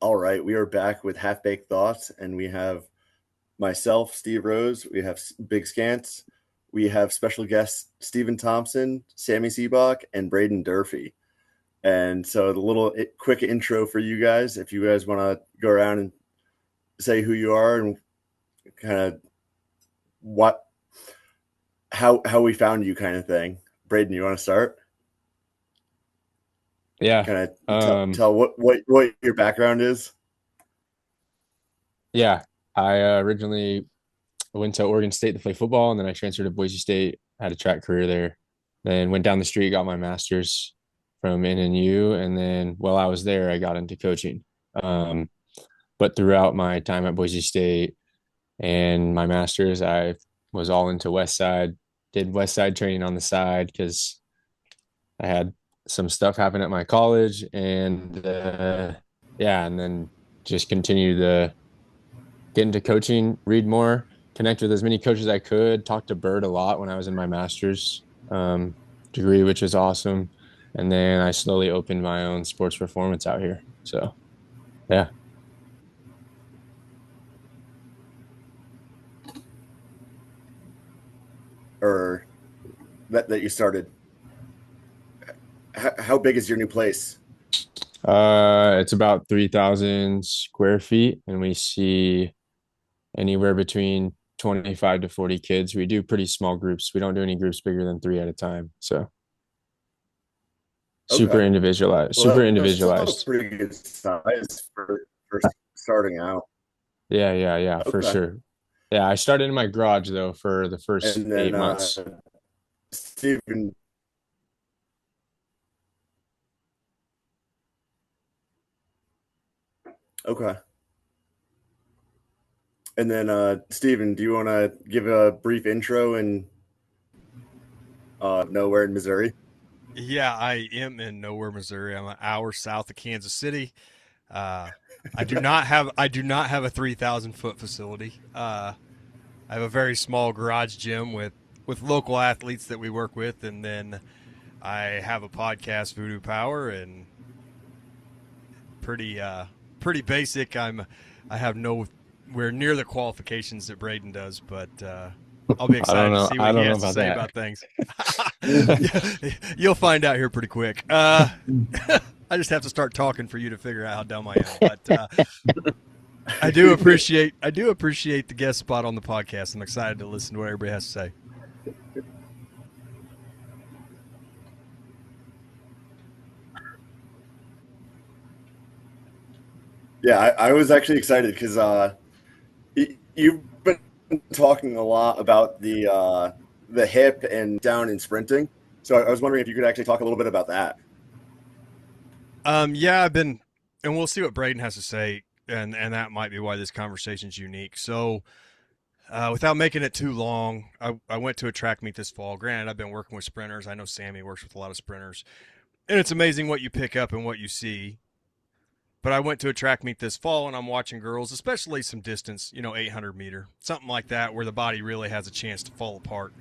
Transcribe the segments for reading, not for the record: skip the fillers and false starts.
All right, we are back with Half Baked Thoughts, and we have myself, Steve Rose. We have Big Scants. We have special guests Steven Thompson, Sammy Sebok, and Brayden Durfee. And so, the little quick intro for you guys, if you guys want to go around and say who you are and kind of how we found you, kind of thing. Brayden, you want to start? Yeah. Kind of tell what your background is. Yeah. I originally went to Oregon State to play football, and then I transferred to Boise State, had a track career there. Then went down the street, got my master's from NNU, and then while I was there, I got into coaching. But throughout my time at Boise State and my master's, I was all into West Side, did West Side training on the side because I had some stuff happen at my college, and yeah, and then just continue to get into coaching, read more, connect with as many coaches as I could, talk to Bird a lot when I was in my master's degree, which is awesome. And then I slowly opened my own sports performance out here. So, yeah. Or that you started. How big is your new place? It's about 3,000 square feet, and we see anywhere between 25 to 40 kids. We do pretty small groups. We don't do any groups bigger than three at a time. So super Okay. individualized, super Well, that's still a individualized. pretty good size for starting out. Yeah, for Okay. sure. Yeah, I started in my garage though for the first And then 8 months. Stephen, okay. And then Stephen, do you want to give a brief intro and nowhere in Missouri? Yeah, I am in nowhere, Missouri. I'm an hour south of Kansas City. Uh, I do not have a 3,000 foot facility. I have a very small garage gym with local athletes that we work with, and then I have a podcast, Voodoo Power, and pretty basic. I have nowhere near the qualifications that Brayden does, but I'll be I don't excited to know. see I what he don't know has to about say that. about things. You'll find out here pretty quick. I just have to start talking for you to figure out how dumb I am. But I do appreciate the guest spot on the podcast. I'm excited to listen to what everybody has to say. Yeah, I was actually excited because you've been talking a lot about the hip and down in sprinting. So I was wondering if you could actually talk a little bit about that. Yeah, and we'll see what Braden has to say, and that might be why this conversation's unique. So, without making it too long, I went to a track meet this fall. Granted, I've been working with sprinters. I know Sammy works with a lot of sprinters, and it's amazing what you pick up and what you see. But I went to a track meet this fall, and I'm watching girls, especially some distance, 800 meter, something like that, where the body really has a chance to fall apart.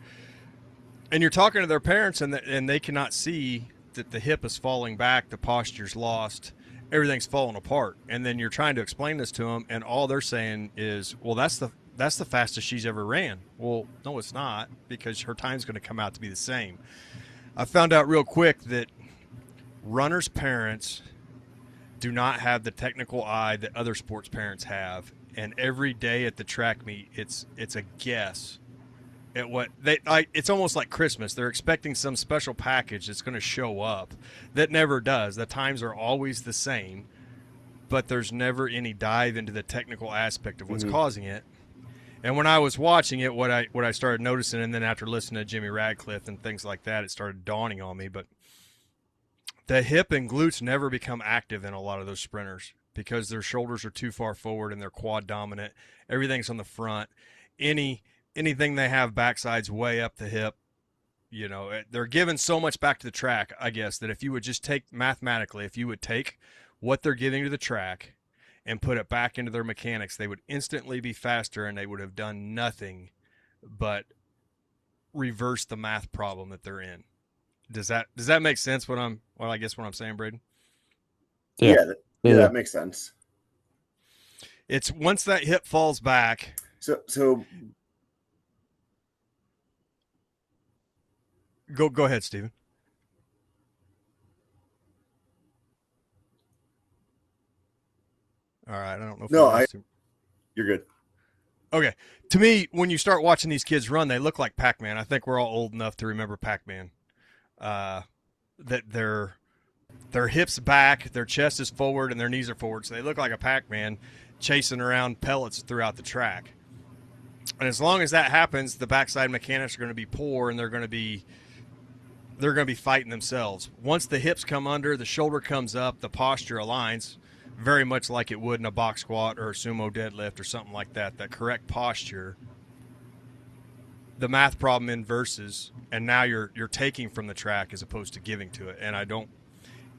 And you're talking to their parents, and they cannot see that the hip is falling back, the posture's lost, everything's falling apart. And then you're trying to explain this to them, and all they're saying is, "Well, that's the fastest she's ever ran." Well, no, it's not, because her time's going to come out to be the same. I found out real quick that runners' parents do not have the technical eye that other sports parents have, and every day at the track meet, it's a guess at what it's almost like Christmas. They're expecting some special package that's going to show up that never does. The times are always the same, but there's never any dive into the technical aspect of what's Mm-hmm. causing it. And when I was watching it, what I started noticing, and then after listening to Jimmy Radcliffe and things like that, it started dawning on me. But the hip and glutes never become active in a lot of those sprinters because their shoulders are too far forward and they're quad dominant. Everything's on the front. Anything they have backsides way up the hip. They're giving so much back to the track, I guess, that if you would just take mathematically, if you would take what they're giving to the track and put it back into their mechanics, they would instantly be faster, and they would have done nothing but reverse the math problem that they're in. Does that make sense? What I'm saying, Brayden? Yeah, Yeah. that makes sense. It's once that hip falls back. So go ahead, Steven. All right, I don't know if we lost him. You're good. Okay. To me, when you start watching these kids run, they look like Pac-Man. I think we're all old enough to remember Pac-Man. That their hips back, their chest is forward, and their knees are forward, so they look like a Pac-Man chasing around pellets throughout the track. And as long as that happens, the backside mechanics are going to be poor, and they're going to be fighting themselves. Once the hips come under, the shoulder comes up, the posture aligns, very much like it would in a box squat or a sumo deadlift or something like that. That correct posture, the math problem inverses, and now you're taking from the track as opposed to giving to it. And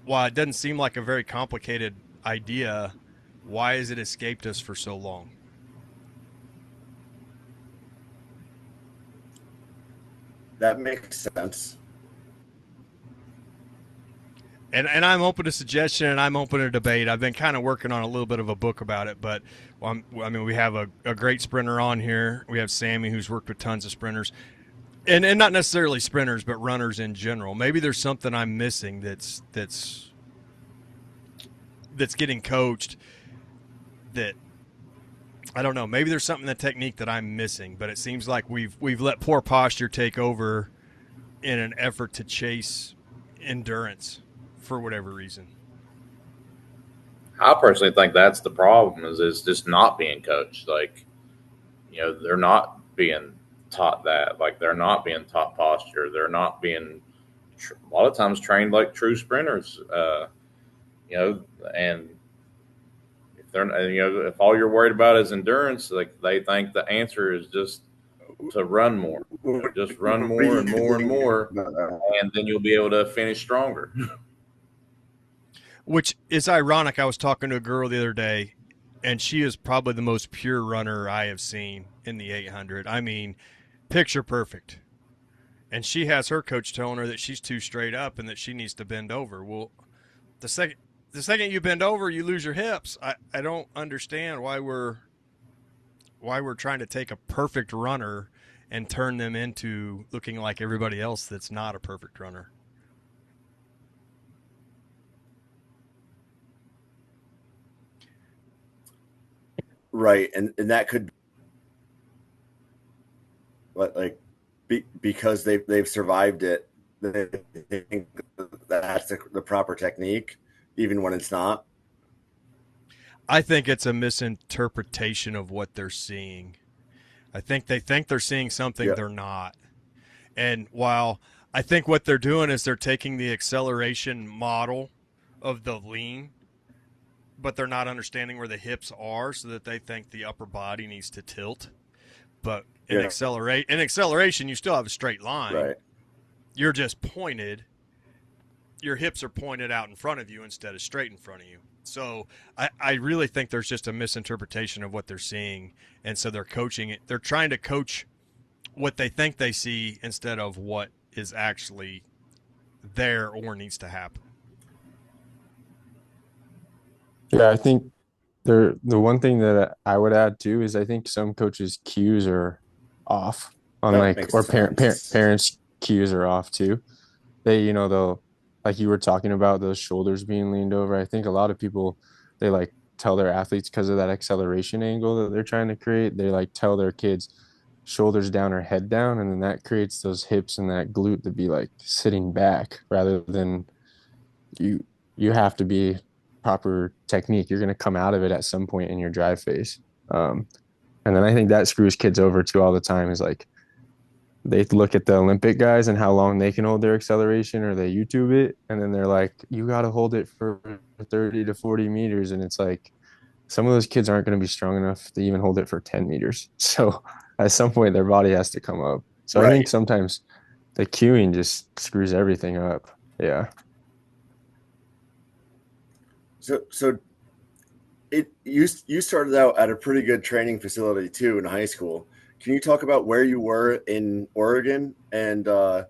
while it doesn't seem like a very complicated idea, why has it escaped us for so long? That makes sense. And I'm open to suggestion, and I'm open to debate. I've been kind of working on a little bit of a book about it, but we have a great sprinter on here. We have Sammy, who's worked with tons of sprinters, and not necessarily sprinters, but runners in general. Maybe there's something I'm missing that's getting coached. That I don't know. Maybe there's something in the technique that I'm missing, but it seems like we've let poor posture take over in an effort to chase endurance for whatever reason. I personally think that's the problem is just not being coached. Like, they're not being taught that. Like, they're not being taught posture. They're not being a lot of times trained like true sprinters. And if they're, if all you're worried about is endurance, like they think the answer is just to run more, just run more and more and more, and then you'll be able to finish stronger. Which is ironic. I was talking to a girl the other day, and she is probably the most pure runner I have seen in the 800. I mean, picture perfect. And she has her coach telling her that she's too straight up and that she needs to bend over. Well, the second you bend over, you lose your hips. I don't understand why we're trying to take a perfect runner and turn them into looking like everybody else that's not a perfect runner. Right, and that could because they've survived it. They think that's the proper technique, even when it's not. I think it's a misinterpretation of what they're seeing. I think they think they're seeing something they're not. And while I think what they're doing is they're taking the acceleration model of the lean, but they're not understanding where the hips are, so that they think the upper body needs to tilt. But in acceleration, you still have a straight line. Right. You're just pointed. Your hips are pointed out in front of you instead of straight in front of you. So I really think there's just a misinterpretation of what they're seeing, and so they're coaching it. They're trying to coach what they think they see instead of what is actually there or needs to happen. Yeah, I think the one thing that I would add too is I think some coaches' cues are off on parents' cues are off too. They, they'll, like you were talking about those shoulders being leaned over. I think a lot of people, they like tell their athletes because of that acceleration angle that they're trying to create. They like tell their kids shoulders down or head down, and then that creates those hips and that glute to be like sitting back rather than you have to be proper technique. You're going to come out of it at some point in your drive phase. And then I think that screws kids over too all the time is like they look at the Olympic guys and how long they can hold their acceleration, or they YouTube it. And then they're like, you got to hold it for 30 to 40 meters. And it's like, some of those kids aren't going to be strong enough to even hold it for 10 meters. So at some point their body has to come up. So I think sometimes the cueing just screws everything up. Yeah. So you started out at a pretty good training facility too in high school. Can you talk about where you were in Oregon and the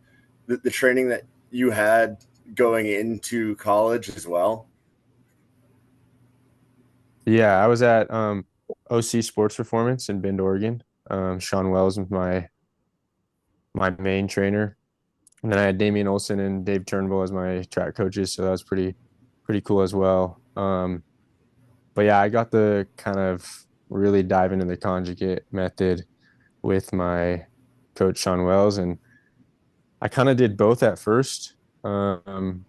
training that you had going into college as well? Yeah, I was at OC Sports Performance in Bend, Oregon. Sean Wells was my main trainer, and then I had Damian Olson and Dave Turnbull as my track coaches, so that was pretty cool as well. But yeah, I got to kind of really dive into the conjugate method with my coach Sean Wells, and I kind of did both at first. And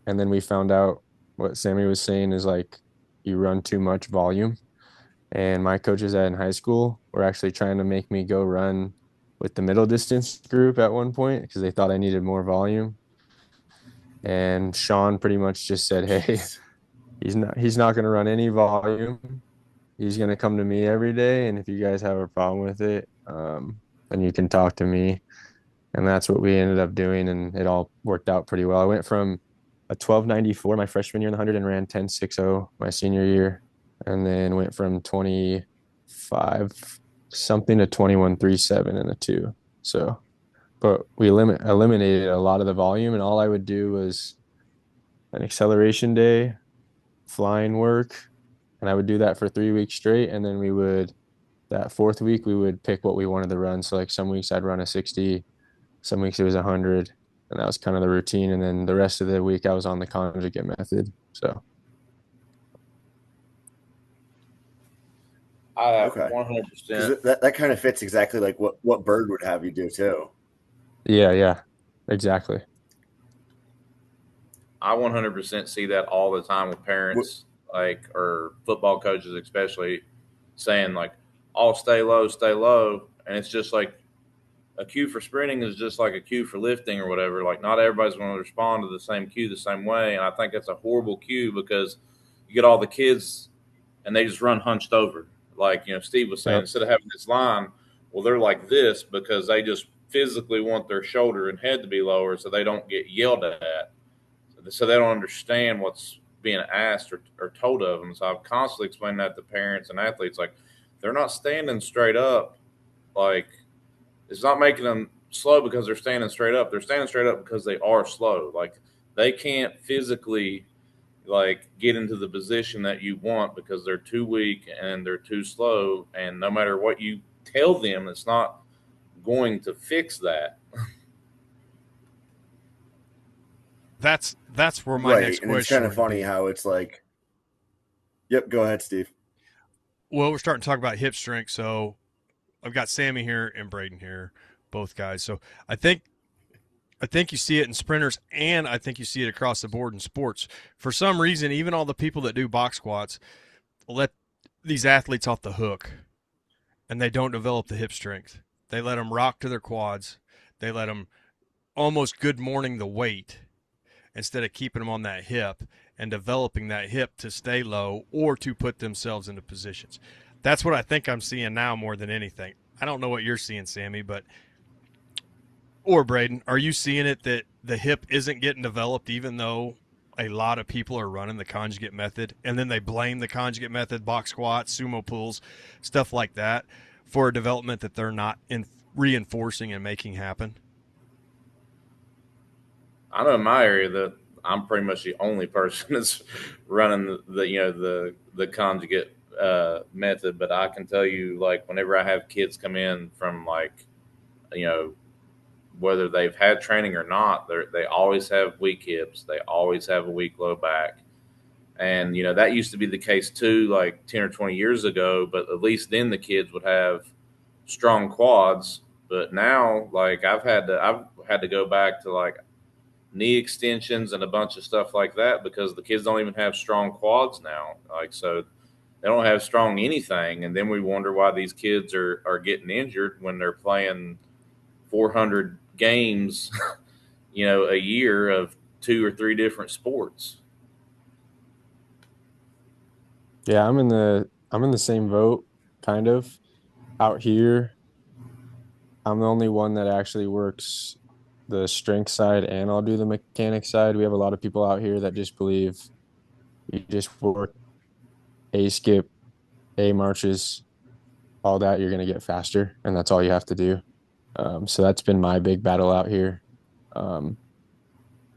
then we found out what Sammy was saying is like you run too much volume. And my coaches in high school were actually trying to make me go run with the middle distance group at one point because they thought I needed more volume. And Sean pretty much just said, "Hey, Jeez. he's not going to run any volume. He's going to come to me every day, and if you guys have a problem with it, then you can talk to me." And that's what we ended up doing, and it all worked out pretty well. I went from a 1294 my freshman year in the 100 and ran 1060 my senior year, and then went from 25 something to 2137 in the two. So, but we eliminated a lot of the volume, and all I would do was an acceleration day, flying work, and I would do that for 3 weeks straight. And then that fourth week, we would pick what we wanted to run. So like some weeks I'd run a 60, some weeks it was 100, and that was kind of the routine. And then the rest of the week I was on the conjugate method. So I Okay. 100%. That kind of fits exactly like what Bird would have you do too. yeah, exactly. I 100% see that all the time with parents, like, or football coaches, especially saying, like, "Oh, stay low." And it's just like a cue for sprinting is just like a cue for lifting or whatever. Like, not everybody's going to respond to the same cue the same way. And I think that's a horrible cue because you get all the kids and they just run hunched over. Like, Steve was saying, Yep. instead of having this line, well, they're like this because they just physically want their shoulder and head to be lower so they don't get yelled at. So they don't understand what's being asked or told of them. So I've constantly explained that to parents and athletes. Like, they're not standing straight up. Like, it's not making them slow because they're standing straight up. They're standing straight up because they are slow. Like, they can't physically like get into the position that you want because they're too weak and they're too slow. And no matter what you tell them, it's not going to fix that. That's where my Right. next And it's kind question of would funny be. how it's like, yep, go ahead, Steve. Well, we're starting to talk about hip strength, so I've got Sammy here and Brayden here, both guys. So I think you see it in sprinters, and I think you see it across the board in sports. For some reason, even all the people that do box squats let these athletes off the hook, and they don't develop the hip strength. They let them rock to their quads. They let them almost good morning the weight instead of keeping them on that hip and developing that hip to stay low or to put themselves into positions. That's what I think I'm seeing now more than anything. I don't know what you're seeing, Sammy, or Brayden, are you seeing it that the hip isn't getting developed even though a lot of people are running the conjugate method, and then they blame the conjugate method, box squats, sumo pulls, stuff like that, for a development that they're not reinforcing and making happen? I know in my area that I'm pretty much the only person that's running the conjugate method. But I can tell you, like, whenever I have kids come in from, like, you know whether they've had training or not, they always have weak hips. They always have a weak low back. And, that used to be the case too, like 10 or 20 years ago, but at least then the kids would have strong quads. But now, like, I've had to go back to like knee extensions and a bunch of stuff like that because the kids don't even have strong quads now. Like, so they don't have strong anything. And then we wonder why these kids are getting injured when they're playing 400 games, a year of two or three different sports. Yeah, I'm in the same boat, kind of. Out here, I'm the only one that actually works the strength side and I'll do the mechanic side. We have a lot of people out here that just believe you just work A skip, A marches, all that, you're going to get faster. And that's all you have to do. So that's been my big battle out here. Um,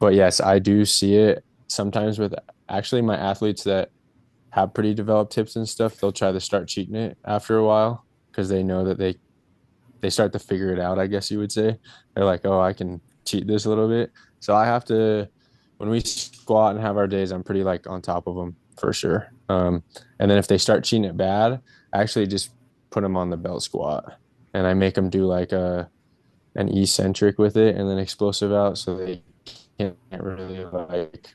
But yes, I do see it sometimes with actually my athletes that have pretty developed hips and stuff. They'll try to start cheating it after a while because they know that they start to figure it out, I guess you would say. They're like, oh, I can cheat this a little bit. So I have to, when we squat and have our days, I'm pretty like on top of them for sure. And then if they start cheating it bad, I actually just put them on the belt squat and I make them do like an eccentric with it and then explosive out so they can't really like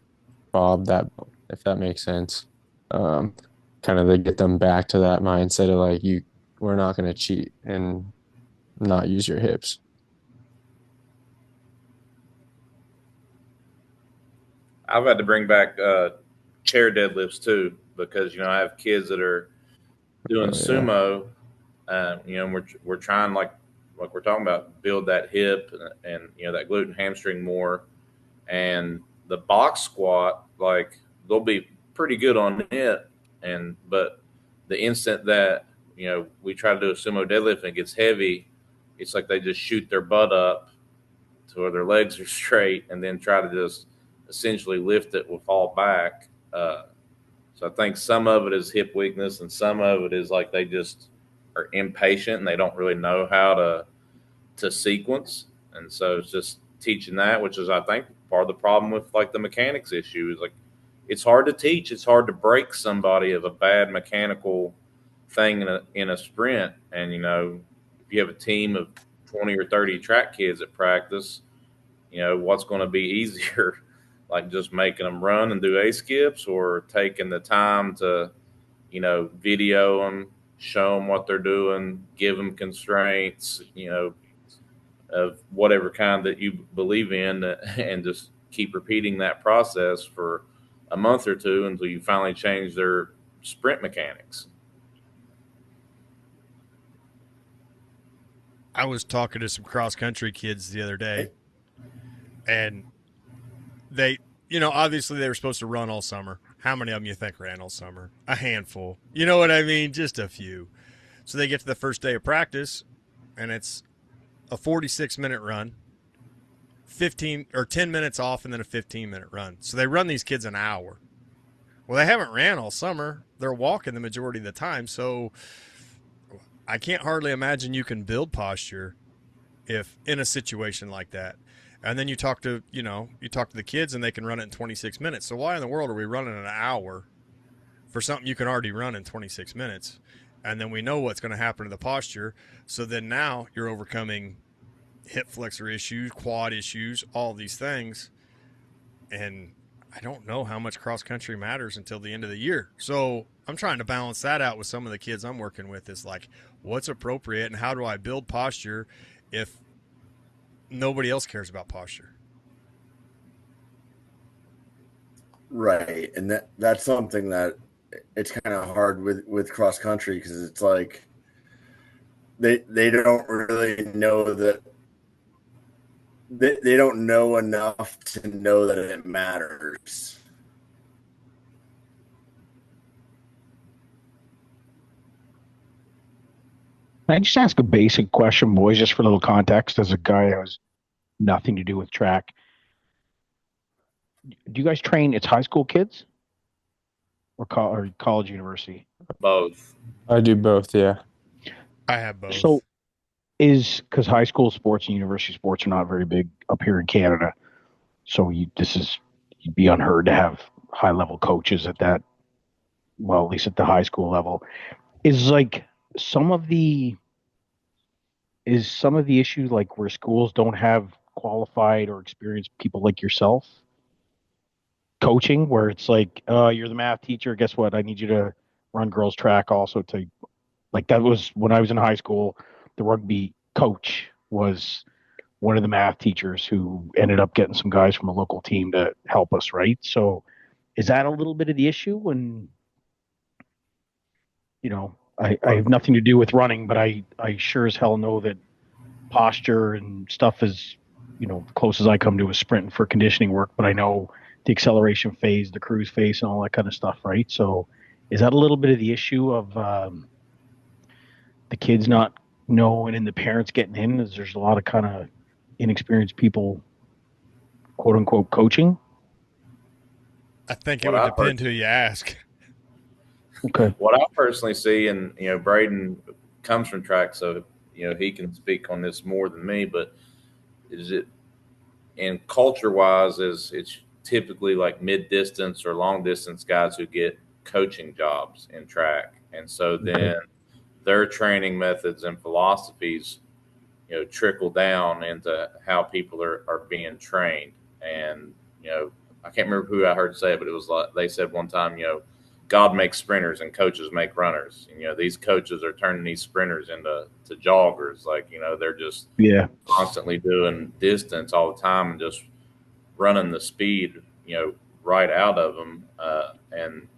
bob that, if that makes sense. Um, Kind of to get them back to that mindset of like, we're not going to cheat and not use your hips. I've had to bring back chair deadlifts too because I have kids that are doing sumo. We're trying like we're talking about build that hip and that glute and hamstring more, and the box squat like they'll be pretty good on it, but the instant that we try to do a sumo deadlift and it gets heavy, it's like they just shoot their butt up to where their legs are straight and then try to just essentially lift it will fall back. So I think some of it is hip weakness and some of it is like they just are impatient and they don't really know how to sequence. And so it's just teaching that, which is I think part of the problem with like the mechanics issue is like it's hard to teach. It's hard to break somebody of a bad mechanical thing in a sprint. And if you have a team of 20 or 30 track kids at practice, what's going to be easier, like just making them run and do A skips or taking the time to, video them, show them what they're doing, give them constraints, of whatever kind that you believe in and just keep repeating that process for a month or two until you finally change their sprint mechanics. I was talking to some cross country kids the other day, and they, obviously they were supposed to run all summer. How many of them you think ran all summer? A handful. You know what I mean? Just a few. So they get to the first day of practice, and it's a 46-minute run, 15 or 10 minutes off, and then a 15-minute run. So they run these kids an hour. Well, they haven't ran all summer. They're walking the majority of the time. So I can't hardly imagine you can build posture if in a situation like that. And then you talk to the kids and they can run it in 26 minutes. So why in the world are we running an hour for something you can already run in 26 minutes? And then we know what's going to happen to the posture. So then now you're overcoming hip flexor issues, quad issues, all these things. And I don't know how much cross country matters until the end of the year. So I'm trying to balance that out with some of the kids I'm working with. Is like, what's appropriate and how do I build posture if nobody else cares about posture? Right. And that's something that it's kind of hard with cross country because it's like they don't really know that they don't know enough to know that it matters. Can I just ask a basic question, boys, just for a little context, as a guy who has nothing to do with track? Do you guys train, it's high school kids or college, university? Both. I do both, yeah. I have both. So because high school sports and university sports are not very big up here in Canada. So you'd be unheard to have high level coaches at that, well, at least at the high school level. Is like some of the issue like where schools don't have qualified or experienced people like yourself coaching, where it's like, you're the math teacher, guess what, I need you to run girls track also, to like, that was when I was in high school. The rugby coach was one of the math teachers who ended up getting some guys from a local team to help us, right? So is that a little bit of the issue when I have nothing to do with running, but I sure as hell know that posture and stuff is, close as I come to a sprint for conditioning work, but I know the acceleration phase, the cruise phase, and all that kind of stuff, right? So is that a little bit of the issue of the kids not knowing and the parents getting in? Is there's a lot of kind of inexperienced people quote unquote coaching? I think it would depend who you ask. Okay. What I personally see, and Brayden comes from track, so he can speak on this more than me. But is it, in culture wise, is it's typically like mid distance or long distance guys who get coaching jobs in track, and so then their training methods and philosophies, trickle down into how people are being trained. And I can't remember who I heard say it, but it was like they said one time, God makes sprinters and coaches make runners. And, these coaches are turning these sprinters into joggers. Like, they're just constantly doing distance all the time and just running the speed, right out of them. And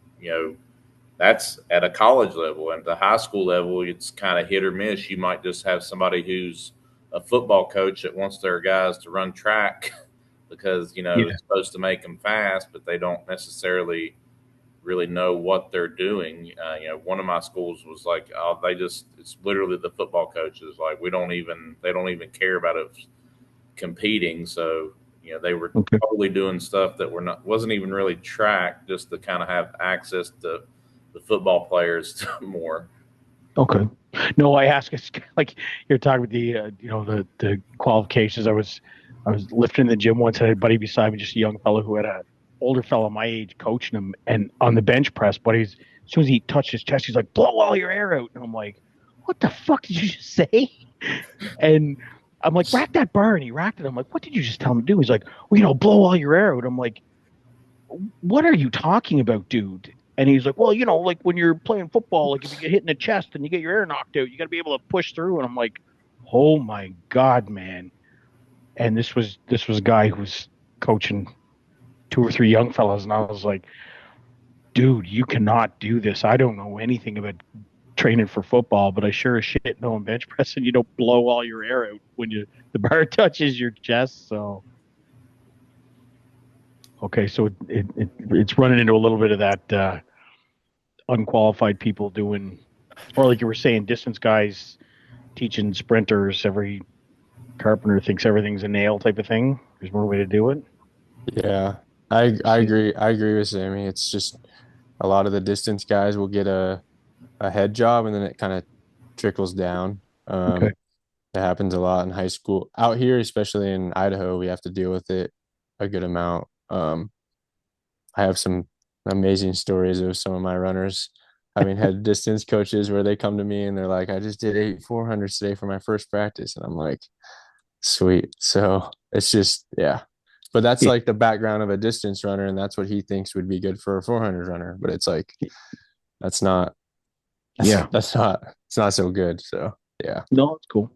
that's at a college level. And at the high school level, it's kind of hit or miss. You might just have somebody who's a football coach that wants their guys to run track because, it's supposed to make them fast, but they don't necessarily really know what they're doing. One of my schools was like, oh, it's literally the football coaches. Like, they don't even care about it competing. So, they were totally doing stuff that wasn't even really track, just to kind of have access to the football players more. Okay. No, I ask, it's like you're talking about the qualifications. I was lifting in the gym once, and I had a buddy beside me, just a young fellow who had a older fellow my age coaching him, and on the bench press, but as soon as he touched his chest, he's like, blow all your air out. And I'm like, what the fuck did you just say? And I'm like, rack that bar, and he racked it. I'm like, what did you just tell him to do? He's like, well, blow all your air out. I'm like, what are you talking about, dude? And he's like, well, like when you're playing football, like if you get hit in the chest and you get your air knocked out, you got to be able to push through. And I'm like, oh my God, man. And this was a guy who was coaching 2 or 3 young fellas, and I was like, dude, you cannot do this. I don't know anything about training for football, but I sure as shit know in bench pressing you don't blow all your air out when the bar touches your chest. So okay, so it's running into a little bit of that unqualified people doing, or like you were saying, distance guys teaching sprinters. Every carpenter thinks everything's a nail type of thing. There's more way to do it. Yeah, I agree. I agree with Sammy. It's just a lot of the distance guys will get a head job, and then it kind of trickles down. Okay. It happens a lot in high school. Out here, especially in Idaho, we have to deal with it a good amount. I have some amazing stories of some of my runners having had distance coaches where they come to me and they're like, I just did 8 400s today for my first practice. And I'm like, sweet. So it's just, yeah. But that's like the background of a distance runner, and that's what he thinks would be good for a 400 runner. But it's like, it's not so good. So yeah. No, it's cool.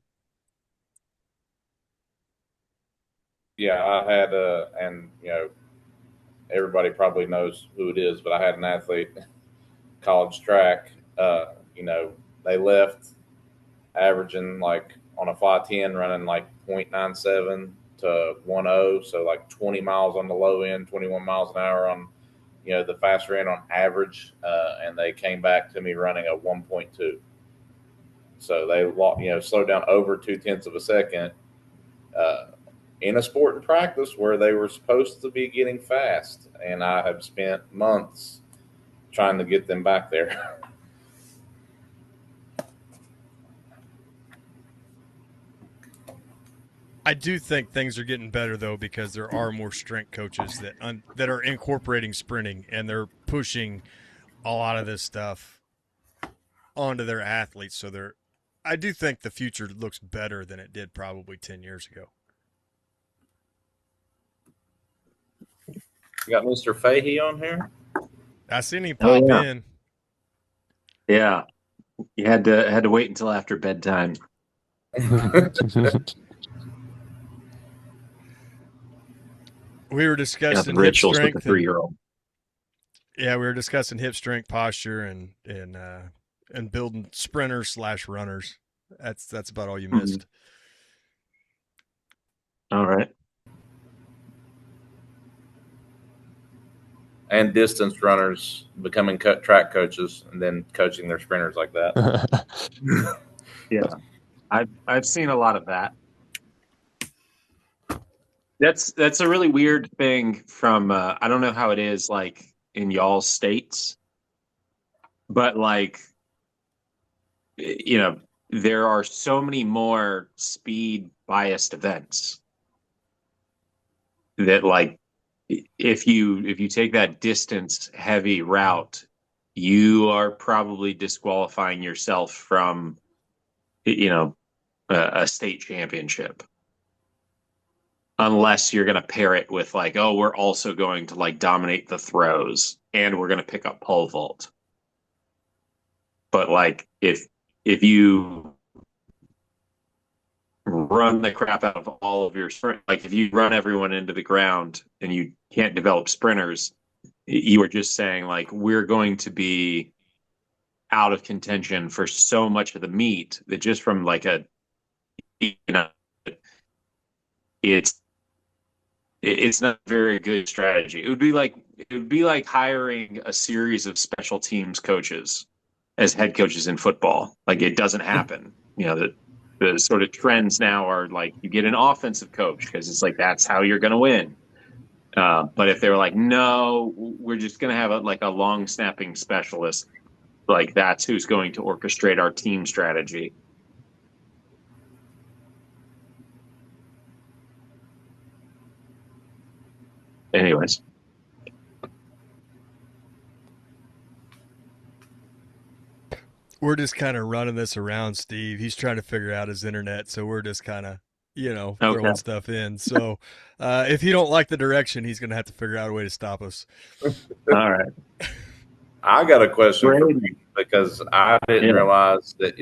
Yeah, I had and everybody probably knows who it is, but I had an athlete, college track. They left averaging like on a 510 running like 0.97 to 10, so like 20 miles on the low end, 21 miles an hour on the faster end on average, and they came back to me running a 1.2. So they slowed down over 0.2 of a second in a sport and practice where they were supposed to be getting fast, and I have spent months trying to get them back there. I do think things are getting better though, because there are more strength coaches that are incorporating sprinting, and they're pushing a lot of this stuff onto their athletes. So I do think the future looks better than it did probably 10 years ago. You got Mr. Fahey on here? I seen him pop in. Yeah. You had to wait until after bedtime. We were discussing hip strength with a 3-year-old. Yeah, we were discussing hip strength, posture, and building sprinters / runners. That's about all you missed. All right. And distance runners becoming track coaches and then coaching their sprinters like that. Yeah, I've seen a lot of that. That's a really weird thing from I don't know how it is like in y'all's states, but like there are so many more speed biased events that like if you take that distance heavy route, you are probably disqualifying yourself from a state championship. Unless you're going to pair it with like, oh, we're also going to like dominate the throws and we're going to pick up pole vault. But like if you run the crap out of all of your sprint, like if you run everyone into the ground and you can't develop sprinters, you are just saying like we're going to be out of contention for so much of the meet that just from like it's not a very good strategy. It would be like hiring a series of special teams coaches as head coaches in football. Like it doesn't happen. The sort of trends now are like you get an offensive coach because it's like that's how you're going to win. But if they were like, no, we're just going to have a long snapping specialist, like that's who's going to orchestrate our team strategy. Anyways. We're just kind of running this around, Steve. He's trying to figure out his internet, so we're just kind of, throwing stuff in. So if you don't like the direction, he's going to have to figure out a way to stop us. All right. I got a question for you because I didn't realize that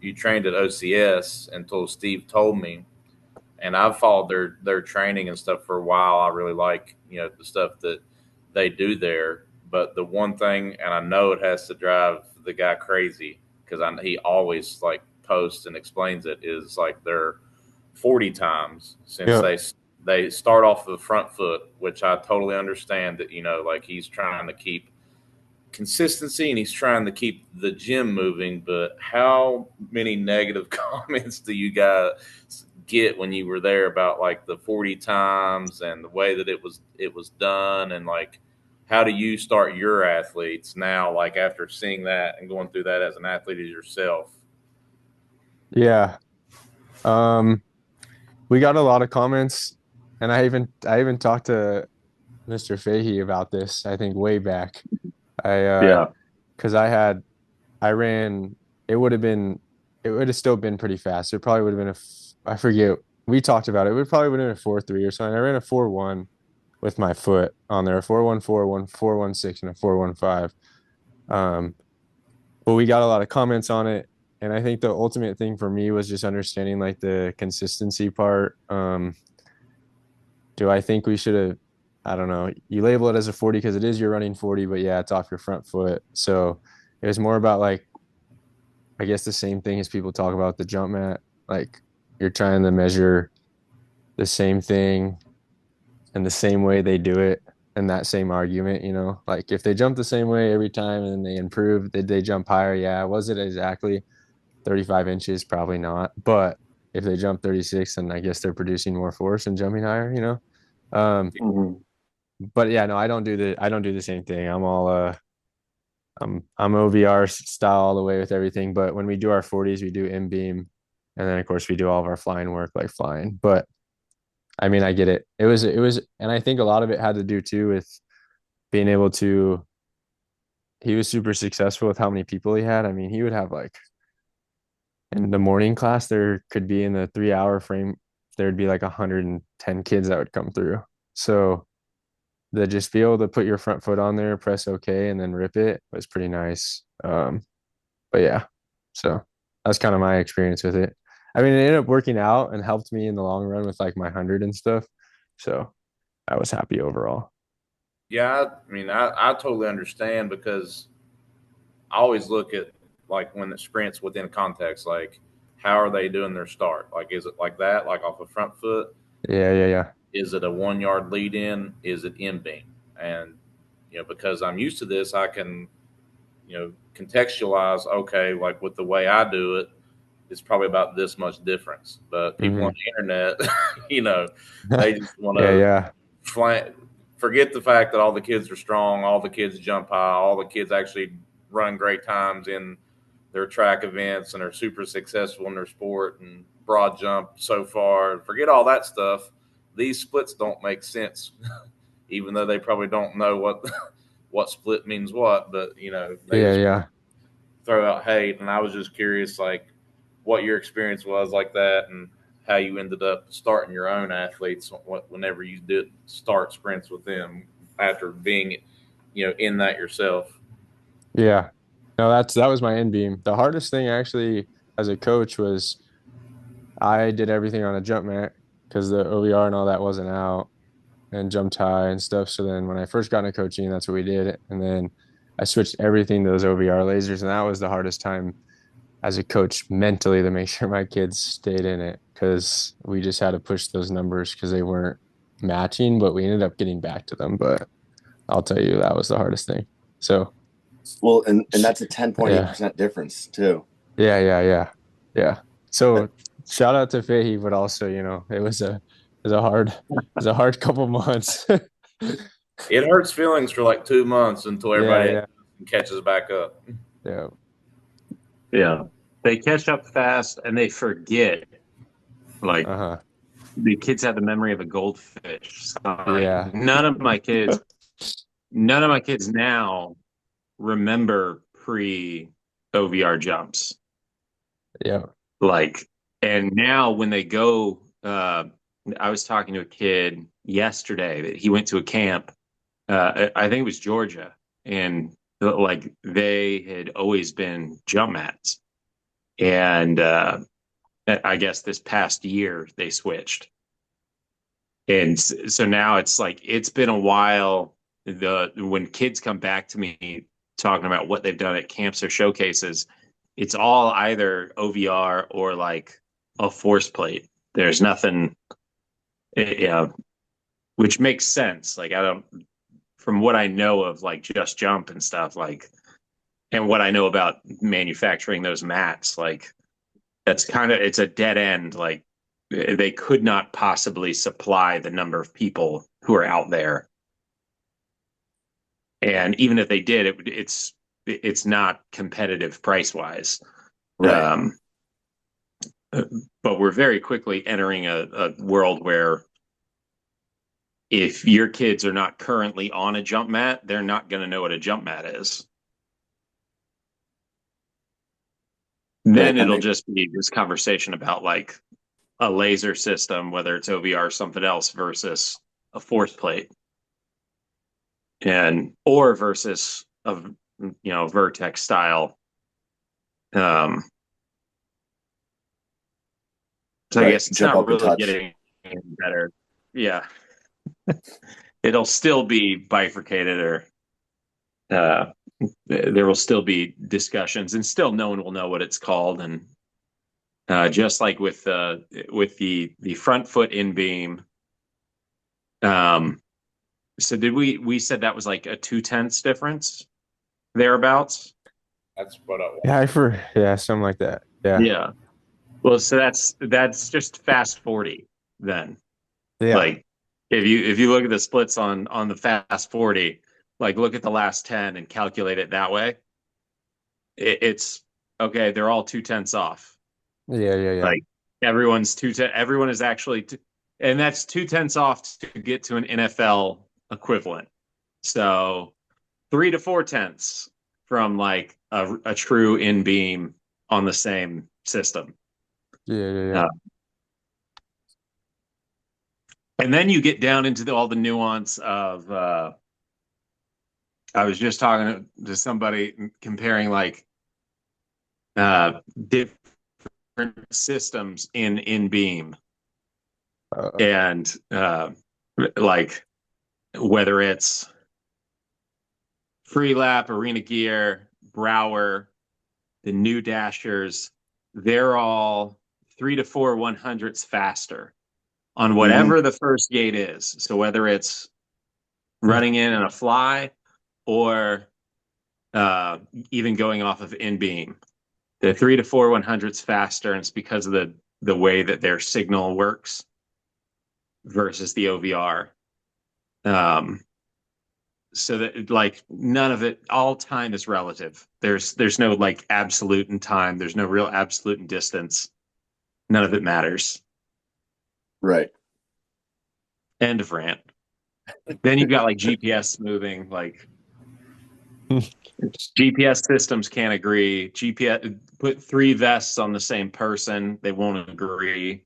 you trained at OCS until Steve told me. And I've followed their training and stuff for a while. I really like, the stuff that they do there. But the one thing, and I know it has to drive the guy crazy because he always like posts and explains it, is like their 40 times since they start off the front foot, which I totally understand that, like he's trying to keep consistency and he's trying to keep the gym moving. But how many negative comments do you guys get when you were there about like the 40 times and the way that it was done, and like how do you start your athletes now, like after seeing that and going through that as an athlete as yourself? Yeah. We got a lot of comments, and I even talked to Mr. Fahey about this, I think way back. Because I ran, it would have still been pretty fast. It probably would have been I forget, we talked about it. It would probably would have been a 4.3 or something. I ran a 4.1 with my foot on there, a 4.14, 4.16, and a 4.15. But we got a lot of comments on it. And I think the ultimate thing for me was just understanding like the consistency part. Do I think we should have, I don't know, you label it as a 40 because it is your running 40, but yeah, it's off your front foot. So it was more about like, I guess the same thing as people talk about the jump mat. Like you're trying to measure the same thing and the same way they do it, and that same argument, like if they jump the same way every time and then they improve, did they jump higher? Yeah. Was it exactly 35 inches? Probably not. But if they jump 36, then I guess they're producing more force and jumping higher, But yeah, no, I don't do the same thing. I'm all I'm OVR style all the way with everything. But when we do our 40s, we do in beam, and then of course we do all of our flying work like flying. But I mean, I get it. It was, and I think a lot of it had to do too with being able to. He was super successful with how many people he had. I mean, he would have like in the morning class, there could be in the 3-hour frame, there'd be like 110 kids that would come through. So the just be able to put your front foot on there, press OK, and then rip it was pretty nice. But yeah, so that's kind of my experience with it. I mean, it ended up working out and helped me in the long run with like my 100 and stuff. So I was happy overall. Yeah, I mean, I totally understand because I always look at like when the sprints within context, like how are they doing their start? Like, is it like that, like off the front foot? Yeah. Is it a 1 yard lead in? Is it in beam? And, because I'm used to this, I can, contextualize, okay, like with the way I do it, it's probably about this much difference. But people on the internet, they just want yeah, to forget the fact that all the kids are strong, all the kids jump high, all the kids actually run great times in their track events and are super successful in their sport and broad jump so far. Forget all that stuff. These splits don't make sense, even though they probably don't know what split means what. But they throw out hate. And I was just curious, like, what your experience was like that, and how you ended up starting your own athletes whenever you did start sprints with them after being, in that yourself. Yeah. No, that was my end beam. The hardest thing actually as a coach was I did everything on a jump mat because the OVR and all that wasn't out, and jumped high and stuff. So then when I first got into coaching, that's what we did. And then I switched everything to those OVR lasers, and that was the hardest time as a coach mentally to make sure my kids stayed in it, because we just had to push those numbers because they weren't matching, but we ended up getting back to them. But I'll tell you, that was the hardest thing. So well, and that's a 10.8% difference too. Yeah. So shout out to Fahey, but also, it was a hard couple months. It hurts feelings for like 2 months until everybody catches back up. Yeah. They catch up fast and they forget. Like the kids have the memory of a goldfish. So, none of my kids now remember pre-OVR jumps. Yeah. And now when they go, I was talking to a kid yesterday that he went to a camp. I think it was Georgia, and they had always been jump mats. And I guess this past year they switched. And so now it's like, it's been a while. When kids come back to me talking about what they've done at camps or showcases, it's all either OVR or like a force plate. There's nothing, which makes sense. Like, from what I know of like Just Jump and stuff, like, and what I know about manufacturing those mats, like, it's a dead end. Like, they could not possibly supply the number of people who are out there. And even if they did, it's not competitive price wise. Right. But we're very quickly entering a world where if your kids are not currently on a jump mat, they're not going to know what a jump mat is. Then it'll just be this conversation about like a laser system, whether it's OVR or something else, versus a force plate, or versus a Vertex style. So I guess it's not really getting better. Yeah. It'll still be bifurcated, or there will still be discussions, and still no one will know what it's called. And just like with the front foot in beam. So did we said that was like a 0.2 difference thereabouts? That's what I was. Something like that. Yeah. Well, so that's just fast 40 then. Yeah. Like if you look at the splits on the fast 40, like look at the last 10 and calculate it that way. It's okay. They're all 0.2 off. Yeah. Like everyone's 210. Everyone is actually, and that's 0.2 off to get to an NFL equivalent. So 3 to 4 tenths from like a true in beam on the same system. Yeah. And then you get down into all the nuance of. I was just talking to somebody comparing like different systems in beam, and like whether it's free lap, arena gear, Brower, the new dashers, they're all 3 to 4 100ths faster on whatever the first gate is. So whether it's running in a fly or even going off of in beam. The 3 to 4 100s faster, and it's because of the way that their signal works versus the OVR. So that like none of it, all time is relative. There's no like absolute in time. There's no real absolute in distance. None of it matters. Right. End of rant. Then you've got like GPS moving, like GPS systems can't agree. GPS put 3 vests on the same person, they won't agree.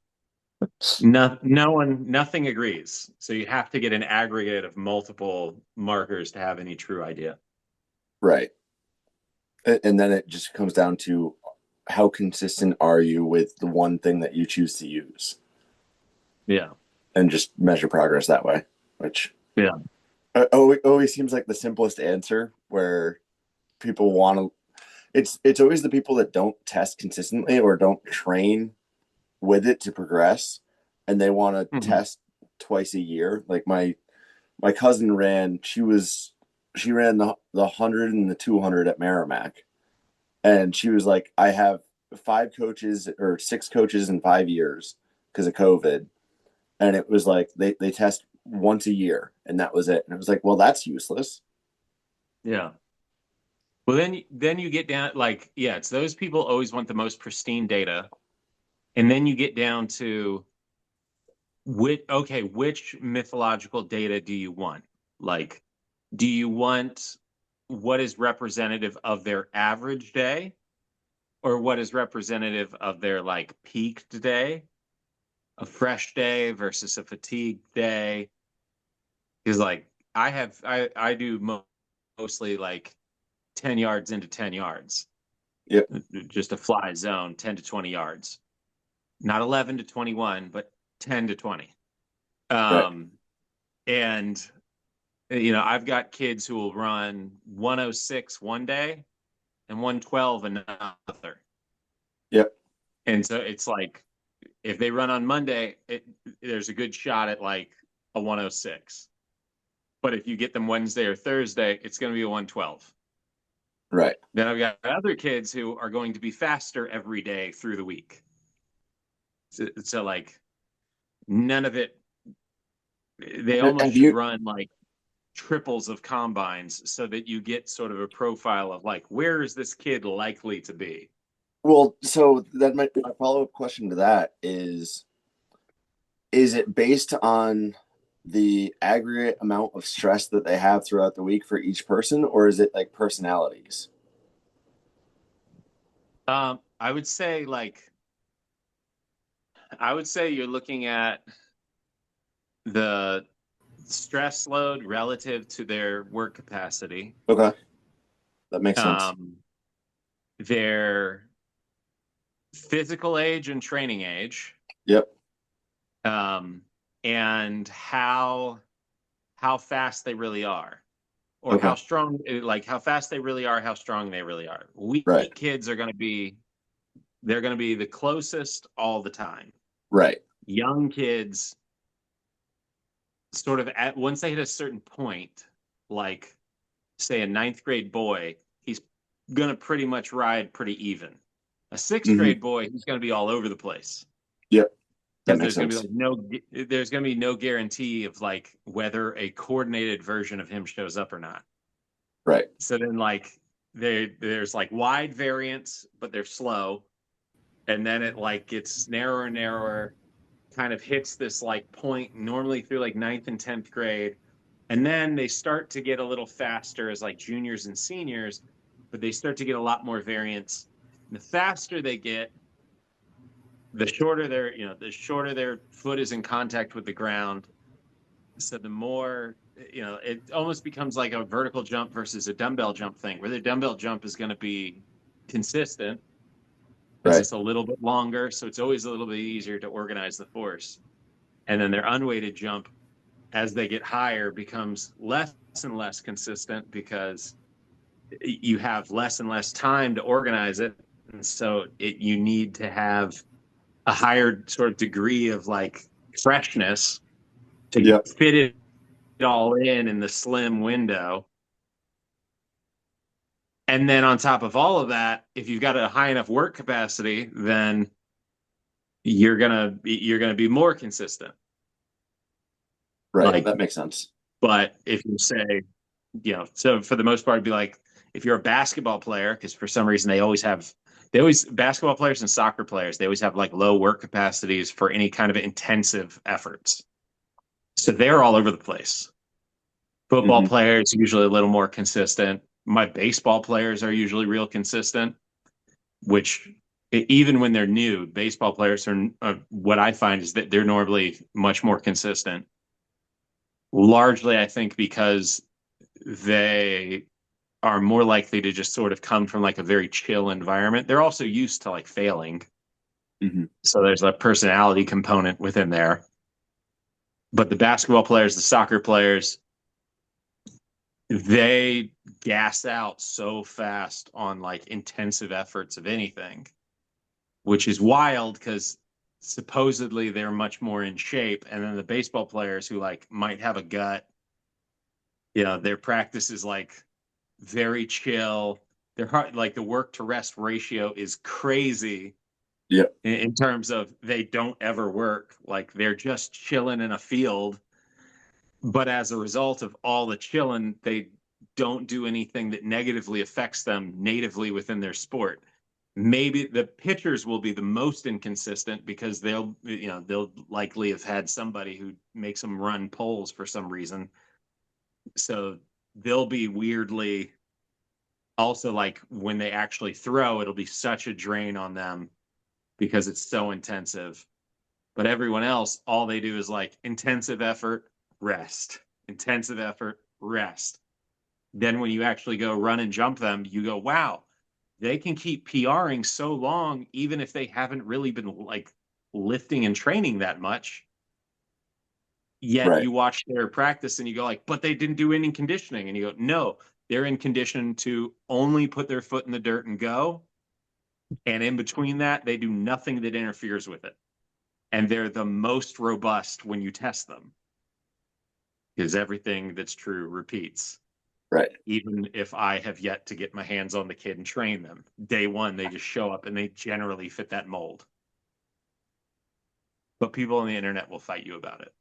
Nothing agrees. So you have to get an aggregate of multiple markers to have any true idea. Right. And then it just comes down to how consistent are you with the one thing that you choose to use. Yeah. And just measure progress that way, which always seems like the simplest answer, where people want to, it's always the people that don't test consistently or don't train with it to progress, and they want to test twice a year. Like my cousin ran, she ran the 100 and the 200 at Merrimack, and she was like, I have 5 coaches or 6 coaches in 5 years because of COVID. And it was like they test once a year, and that was it. And it was like, well, that's useless. Yeah. Well, then you get down, like, yeah, it's those people always want the most pristine data. And then you get down to which mythological data do you want? Like, do you want what is representative of their average day, or what is representative of their like peaked day? A fresh day versus a fatigued day? Is like I do mostly like 10 yards into 10 yards. Yep. Just a fly zone, 10 to 20 yards. Not 11 to 21, but 10 to 20. Right. And you know, I've got kids who will run 106 one day and 112 another. Yep. And so it's like, if they run on Monday, there's a good shot at like a 106. But if you get them Wednesday or Thursday, it's going to be a 112. Right. Then I've got other kids who are going to be faster every day through the week. So like, none of it, they almost should run like triples of combines so that you get sort of a profile of like, where is this kid likely to be? Well, so that my follow-up question to that is it based on the aggregate amount of stress that they have throughout the week for each person, or is it like personalities? I would say you're looking at the stress load relative to their work capacity. Okay. That makes sense. Their physical age and training age. Yep. And how fast they really are, or Okay. how strong, like how fast they really are, how strong they really are. Weak kids are going to be, they're going to be the closest all the time. Right. Young kids sort of once they hit a certain point, like say a 9th grade boy, he's going to pretty much ride pretty even. A 6th grade boy, he's going to be all over the place. Yep. Because there's going to be no guarantee of like whether a coordinated version of him shows up or not. Right. So then like there's like wide variance, but they're slow. And then it like gets narrower and narrower, kind of hits this like point normally through like 9th and 10th grade. And then they start to get a little faster as like juniors and seniors, but they start to get a lot more variance. And the faster they get, the shorter their foot is in contact with the ground. So the more, it almost becomes like a vertical jump versus a dumbbell jump thing, where the dumbbell jump is going to be consistent. It's just a little bit longer, so it's always a little bit easier to organize the force. And then their unweighted jump, as they get higher, becomes less and less consistent because you have less and less time to organize it. And so you need to have a higher sort of degree of like freshness to fit it all in the slim window. And then on top of all of that, if you've got a high enough work capacity, then you're gonna be more consistent. Right. Like, that makes sense. but if you say, so for the most part, it'd be like if you're a basketball player, because for some reason basketball players and soccer players, they always have like low work capacities for any kind of intensive efforts. So they're all over the place. Football players usually a little more consistent. My baseball players are usually real consistent, which even when they're new, baseball players are what I find is that they're normally much more consistent. Largely, I think because they are more likely to just sort of come from like a very chill environment. They're also used to like failing. So there's a personality component within there. But the basketball players, the soccer players, they gas out so fast on like intensive efforts of anything, which is wild because supposedly they're much more in shape. And then the baseball players who like might have a gut, their practice is like very chill. Their heart, like the work to rest ratio is crazy. Yeah. In terms of they don't ever work, like they're just chilling in a field. But as a result of all the chilling, they don't do anything that negatively affects them natively within their sport. Maybe the pitchers will be the most inconsistent because they'll likely have had somebody who makes them run poles for some reason. So they'll be weirdly also like when they actually throw, it'll be such a drain on them because it's so intensive. But everyone else, all they do is like intensive effort, rest, intensive effort, rest. Then when you actually go run and jump them, you go, wow, they can keep PRing so long, even if they haven't really been like lifting and training that much. Yet you watch their practice and you go like, but they didn't do any conditioning. And you go, no, they're in condition to only put their foot in the dirt and go. And in between that, they do nothing that interferes with it. And they're the most robust when you test them. Because everything that's true repeats. Right. Even if I have yet to get my hands on the kid and train them. Day one, they just show up and they generally fit that mold. But people on the internet will fight you about it.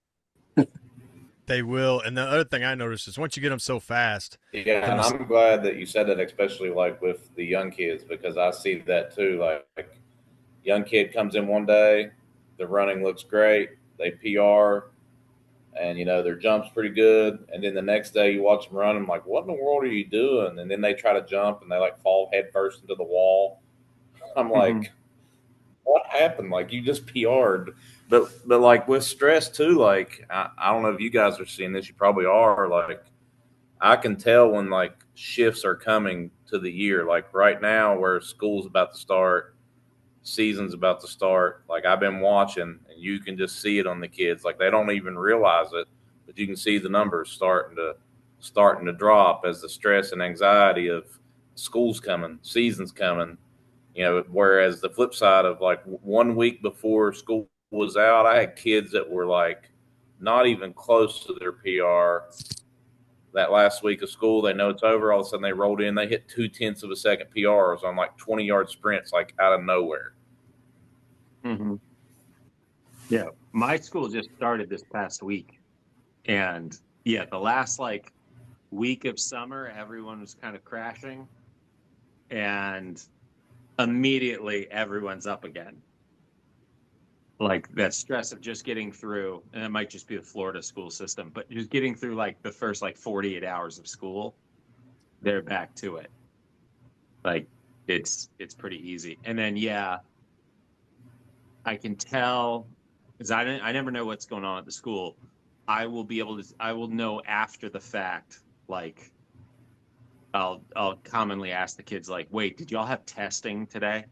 They will. And the other thing I noticed is once you get them so fast. Yeah, and I'm glad that you said that, especially like with the young kids, because I see that too. Like young kid comes in one day, the running looks great, they PR, and their jump's pretty good. And then the next day you watch them run, I'm like, what in the world are you doing? And then they try to jump and they like fall head first into the wall. I'm like, what happened? Like you just PR'd. But like with stress too, like I don't know if you guys are seeing this, you probably are. Like I can tell when like shifts are coming to the year. Like right now where school's about to start, season's about to start. Like I've been watching and you can just see it on the kids. Like they don't even realize it, but you can see the numbers starting to drop as the stress and anxiety of school's coming, season's coming. Whereas the flip side of like 1 week before school was out, I had kids that were like not even close to their PR. That last week of school, they know it's over. All of a sudden, they rolled in. They hit 0.2 of a second PRs on like 20-yard sprints, like out of nowhere. Yeah, my school just started this past week, and the last like week of summer, everyone was kind of crashing, and immediately everyone's up again. Like that stress of just getting through, and it might just be the Florida school system, but just getting through like the first like 48 hours of school, they're back to it. Like it's pretty easy. And then I can tell because I never know what's going on at the school. I will know after the fact. Like I'll commonly ask the kids like, wait, did y'all have testing today?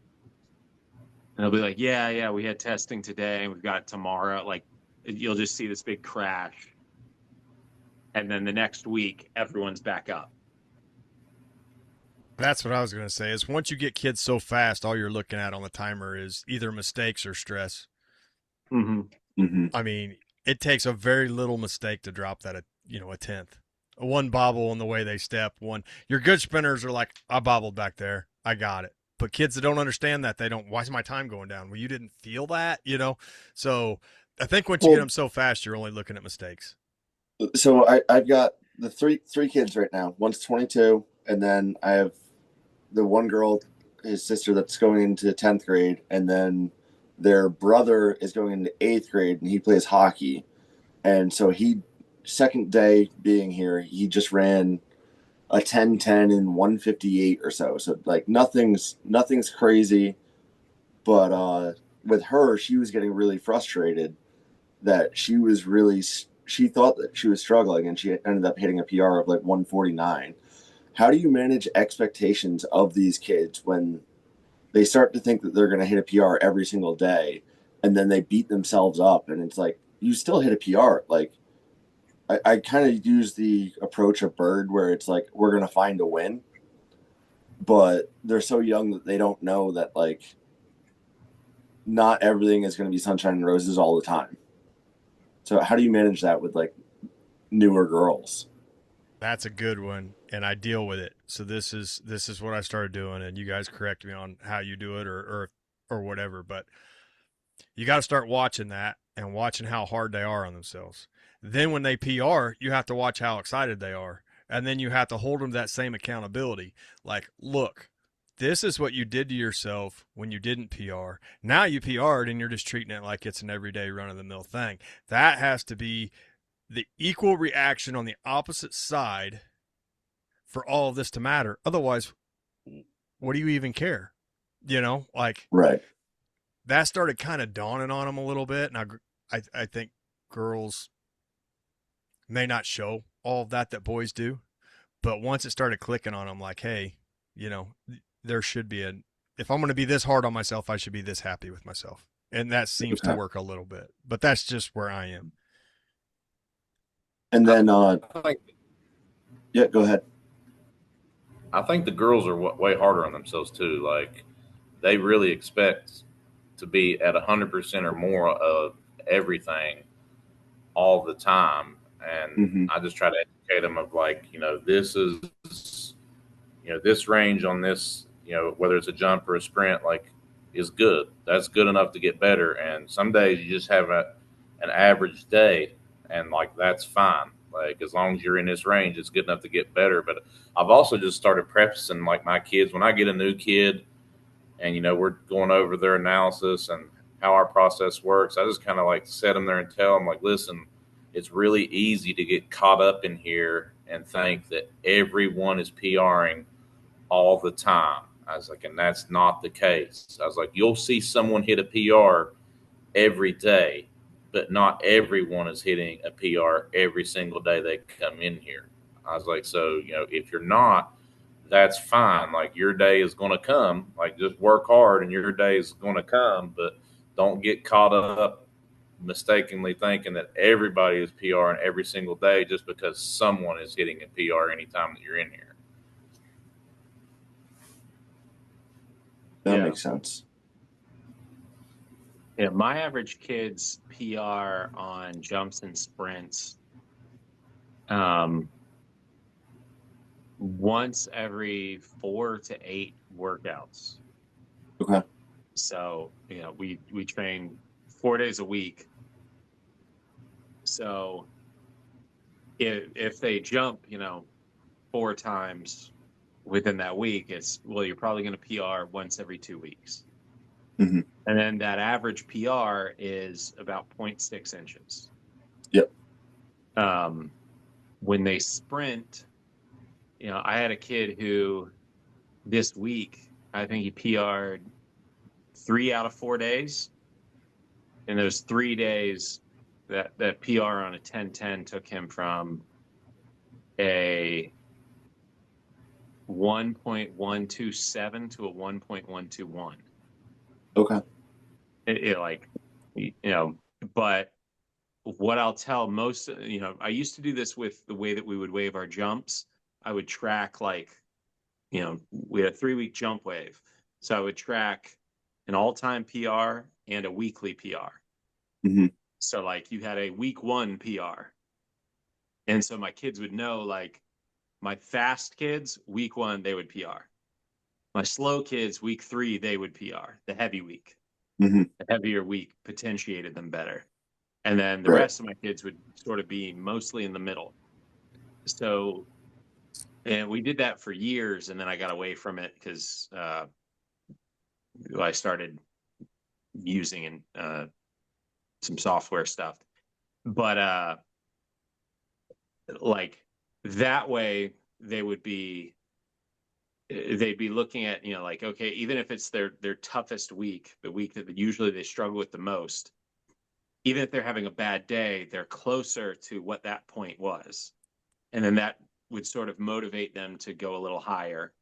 And they'll be like, yeah, we had testing today and we've got it tomorrow. Like you'll just see this big crash. And then the next week, everyone's back up. That's what I was going to say is once you get kids so fast, all you're looking at on the timer is either mistakes or stress. I mean, it takes a very little mistake to drop that, a tenth. One bobble in the way they step. One, your good sprinters are like, I bobbled back there, I got it. But kids that don't understand that, they don't. Why's my time going down? Well, you didn't feel that, you know. So I think once you get them so fast, you're only looking at mistakes. So I've got the three kids right now. One's 22, and then I have the one girl, his sister, that's going into 10th grade, and then their brother is going into 8th grade, and he plays hockey. And so second day being here, he just ran a 10:10 and 158 or so. So like nothing's crazy, but with her, she was getting really frustrated that she thought that she was struggling, and she ended up hitting a PR of like 149. How do you manage expectations of these kids when they start to think that they're going to hit a PR every single day, and then they beat themselves up, and it's like, you still hit a PR. Like, I kind of use the approach of Bird, where it's like, we're going to find a win, but they're so young that they don't know that, like, not everything is going to be sunshine and roses all the time. So how do you manage that with like newer girls? That's a good one, and I deal with it. So this is what I started doing, and you guys correct me on how you do it or whatever. But you got to start watching that and watching how hard they are on themselves. Then when they PR, you have to watch how excited they are, and then you have to hold them to that same accountability. Like, look, this is what you did to yourself when you didn't PR. Now you PR'd, and you're just treating it like it's an everyday run of the mill thing. That has to be the equal reaction on the opposite side for all of this to matter. Otherwise, what do you even care? You know, like, Right. that started kind of dawning on them a little bit. And I think girls may not show all of that boys do, but once it started clicking on them, like, hey, you know, there should be if I'm going to be this hard on myself, I should be this happy with myself. And that seems to work a little bit, but that's just where I am. And then, think, yeah, go ahead. I think the girls are way harder on themselves too. Like, they really expect to be at 100% or more of everything all the time, and I just try to educate them of, like, this is, this range on this, whether it's a jump or a sprint, like, is good. That's good enough to get better. And some days you just have an average day, and like, that's fine. Like, as long as you're in this range, it's good enough to get better. But I've also just started prefacing, like, my kids, when I get a new kid and, we're going over their analysis and how our process works, I just kind of like set them there and tell them, like, listen, it's really easy to get caught up in here and think that everyone is PRing all the time. I was like, and that's not the case. I was like, you'll see someone hit a PR every day, but not everyone is hitting a PR every single day they come in here. I was like, so, if you're not, that's fine. Like, your day is going to come. Like, just work hard and your day is going to come, but don't get caught up mistakenly thinking that everybody is PRing every single day just because someone is hitting a PR anytime that you're in here. That makes sense. Yeah, my average kid's PR on jumps and sprints once every 4 to 8 workouts. Okay. So, we train 4 days a week. So if they jump, 4 times within that week, you're probably going to PR once every 2 weeks. Mm-hmm. And then that average PR is about 0.6 inches. Yep. When they sprint, I had a kid who this week, I think he PR'd 3 out of 4 days. And those 3 days, that PR on a 10:10 took him from a 1.127 to a 1.121. Okay. But what I'll tell most, I used to do this with the way that we would wave our jumps. I would track, like, we had a 3-week jump wave. So I would track an all-time PR and a weekly PR. Mm-hmm. So, like, you had a week 1 PR. And so my kids would know, like, my fast kids, week 1, they would PR. My slow kids, week 3, they would PR. The heavy week, Mm-hmm. the heavier week potentiated them better. And then the Right. rest of my kids would sort of be mostly in the middle. So, and we did that for years, and then I got away from it because I started using some software stuff. But like that way, they'd be looking at, like, okay, even if it's their toughest week, the week that usually they struggle with the most, even if they're having a bad day, they're closer to what that point was. And then that would sort of motivate them to go a little higher.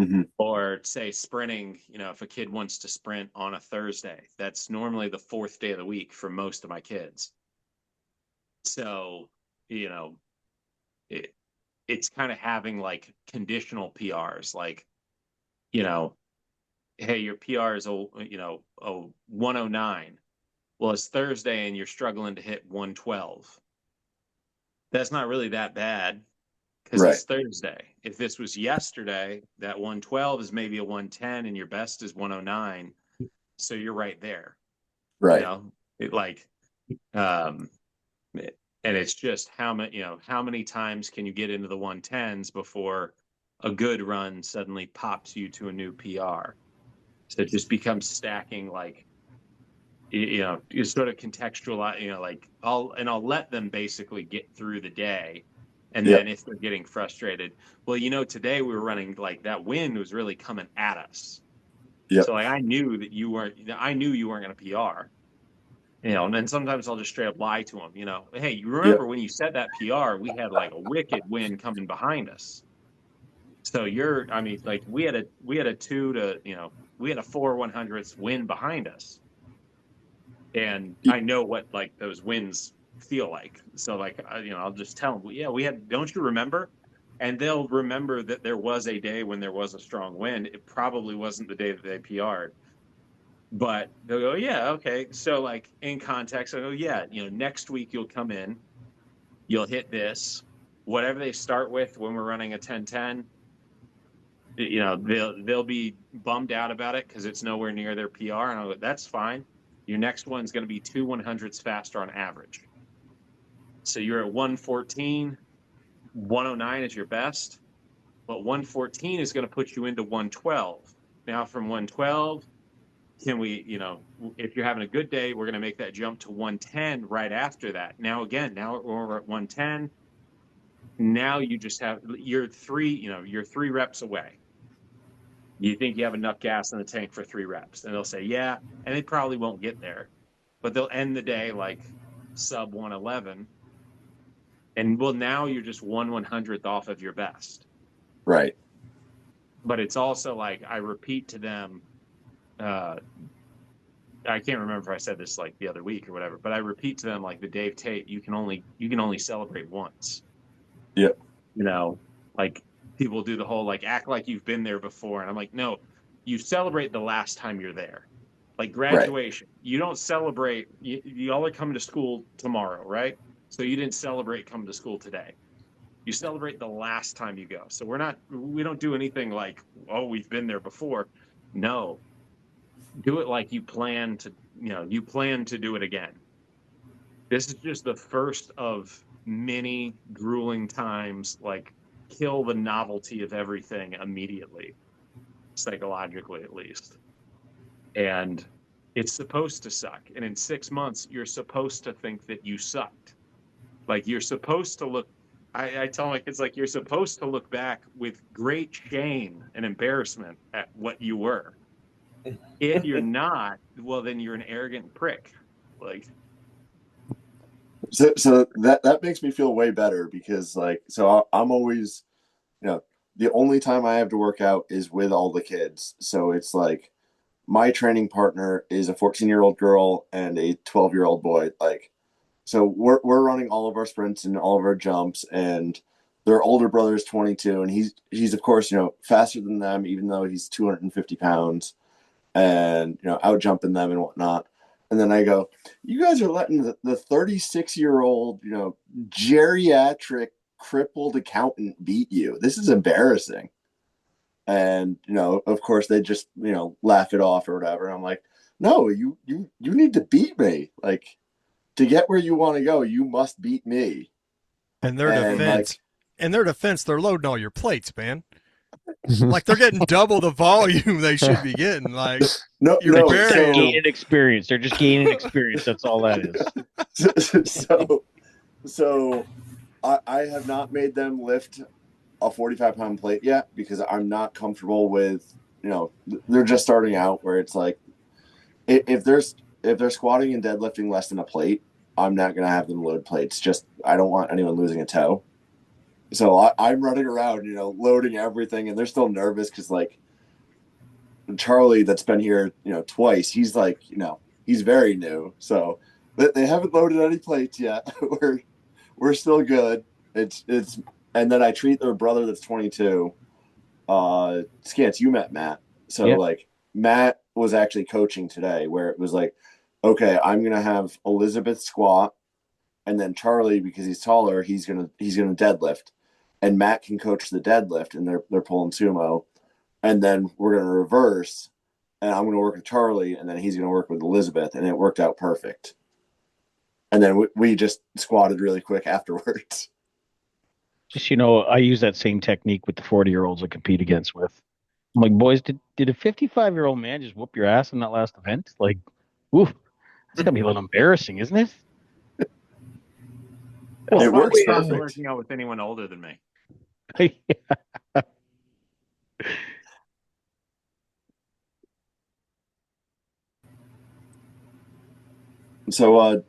Mm-hmm. Or say sprinting, if a kid wants to sprint on a Thursday, that's normally the 4th day of the week for most of my kids. So, it's kind of having like conditional PRs, like, hey, your PR is a 109. Well, it's Thursday and you're struggling to hit 112. That's not really that bad because Right. it's Thursday. If this was yesterday, that 112 is maybe a 110 and your best is 109. So you're right there. Right. And it's just how many times can you get into the 110s before a good run suddenly pops you to a new PR? So it just becomes stacking, like, you sort of contextualize, like I'll let them basically get through the day. And then if they're getting frustrated, well, today we were running, like, that wind was really coming at us. Yep. So like I knew you weren't going to PR. And then sometimes I'll just straight up lie to them, hey, you remember when you said that PR, we had like a wicked wind coming behind us. So we had a 4/100th wind behind us. And I know what like those winds feel like. So like, I'll just tell them, yeah, don't you remember? And they'll remember that there was a day when there was a strong wind. It probably wasn't the day that they PR'd. But they'll go, yeah, okay. So like in context, I go, yeah, next week you'll come in, you'll hit this, whatever they start with when we're running a 10-10, they'll be bummed out about it because it's nowhere near their PR. And I'll go, that's fine. Your next one's going to be 2 100ths faster on average. So you're at 114, 109 is your best, but 114 is going to put you into 112. Now from 112, can we, if you're having a good day, we're going to make that jump to 110 right after that. Now we're at 110. Now you just have you're 3 reps away. You think you have enough gas in the tank for 3 reps? And they'll say, yeah, and they probably won't get there, but they'll end the day like sub 111. And well, now you're just 1/100th off of your best. Right. But it's also like I repeat to them, I can't remember if I said this like the other week or whatever, but I repeat to them like the Dave Tate, you can only celebrate once. Yep. Like people do the whole like act like you've been there before, and I'm like, no, you celebrate the last time you're there. Like graduation, you don't celebrate. You all are coming to school tomorrow, right? So you didn't celebrate coming to school today. You celebrate the last time you go. So we don't do anything like, oh, we've been there before. No, do it like you plan to do it again. This is just the first of many grueling times, like kill the novelty of everything immediately, psychologically at least. And it's supposed to suck. And in 6 months, you're supposed to think that you sucked. Like you're supposed to look, I tell my kids, like, you're supposed to look back with great shame and embarrassment at what you were. If you're not, well, then you're an arrogant prick. Like, so that makes me feel way better because I'm always, the only time I have to work out is with all the kids. So it's like my training partner is a 14-year-old girl and a 12-year-old boy. Like, so we're running all of our sprints and all of our jumps, and their older brother is 22, and he's of course faster than them, even though he's 250 pounds, and out jumping them and whatnot. And then I go, you guys are letting the 36-year-old, geriatric crippled accountant beat you. This is embarrassing. And, of course they just, laugh it off or whatever. And I'm like, no, you need to beat me. Like, to get where you want to go, you must beat me. In their defense, they're loading all your plates, man. Like, they're getting double the volume they should be getting. Like, they're gaining experience. They're just gaining experience. That's all that is. So I have not made them lift a 45-pound plate yet because I'm not comfortable with, they're just starting out where it's like, if they're squatting and deadlifting less than a plate, I'm not going to have them load plates. Just, I don't want anyone losing a toe. So I'm running around, loading everything, and they're still nervous because, like, Charlie that's been here, twice, he's like, he's very new. So they haven't loaded any plates yet. We're still good. It's and then I treat their brother that's 22. Scants, you met Matt. So like Matt was actually coaching today where it was like, okay, I'm going to have Elizabeth squat, and then Charlie, because he's taller, he's going to deadlift. And Matt can coach the deadlift, and they're pulling sumo. And then we're going to reverse, and I'm going to work with Charlie, and then he's going to work with Elizabeth, and it worked out perfect. And then we just squatted really quick afterwards. Just, I use that same technique with the 40-year-olds I compete against with. I'm like, boys, did a 55-year-old man just whoop your ass in that last event? Like, woof, it's going to be a little embarrassing, isn't it? Well, it works I'm perfect. working out with anyone older than me. So,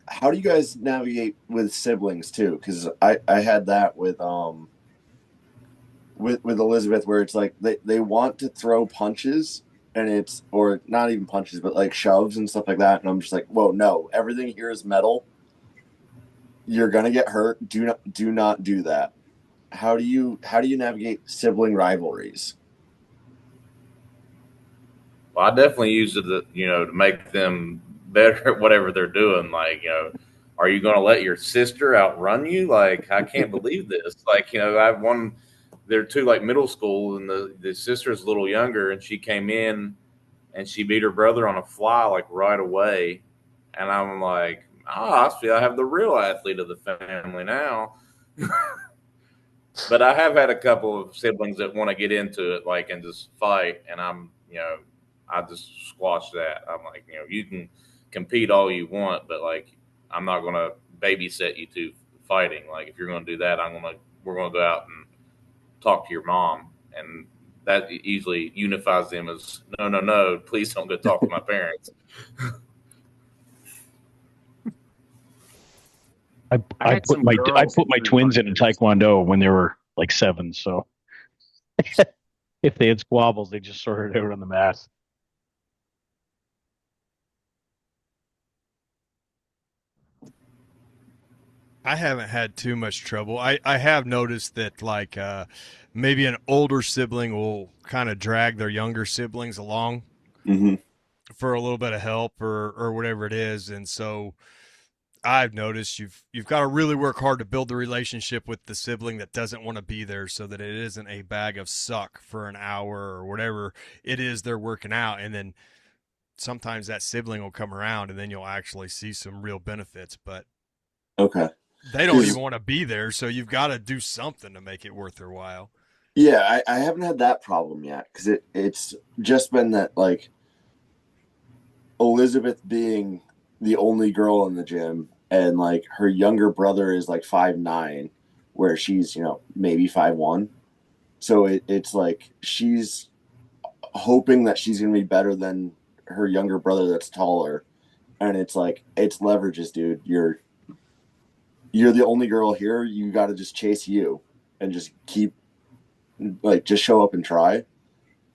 how do you guys navigate with siblings too? Because I had that with Elizabeth, where it's like they want to throw punches, and it's, or not even punches, but like shoves and stuff like that. And I'm just like, whoa, no, everything here is metal. You're gonna get hurt. Do not do that. How do you navigate sibling rivalries? Well, I definitely use it, to make them better at whatever they're doing. Like, are you going to let your sister outrun you? Like, I can't believe this. Like, I have one, they're two like middle school, and the sister's a little younger, and she came in and she beat her brother on a fly like right away. And I'm like, I see, I have the real athlete of the family now. But I have had a couple of siblings that want to get into it, like, and just fight. And I'm, I just squash that. I'm like, you can compete all you want, but like, I'm not going to babysit you to fighting. Like, if you're going to do that, we're going to go out and talk to your mom. And that easily unifies them as, no, please don't go talk to my parents. I put my twins in Taekwondo when they were like 7. So if they had squabbles, they just sorted it out on the mat. I haven't had too much trouble. I have noticed that, like, maybe an older sibling will kind of drag their younger siblings along for a little bit of help or whatever it is. And so I've noticed you've got to really work hard to build the relationship with the sibling that doesn't want to be there, so that it isn't a bag of suck for an hour or whatever it is they're working out. And then sometimes that sibling will come around, and then you'll actually see some real benefits. But okay, they don't even want to be there, so you've got to do something to make it worth their while. Yeah, I haven't had that problem yet, because it's just been that, like, Elizabeth being the only girl in the gym, and like her younger brother is like 5'9", where she's, maybe 5'1". So it's like she's hoping that she's going to be better than her younger brother that's taller. And it's like, it's leverages, dude. You're the only girl here. You got to just chase you and just keep, like, just show up and try.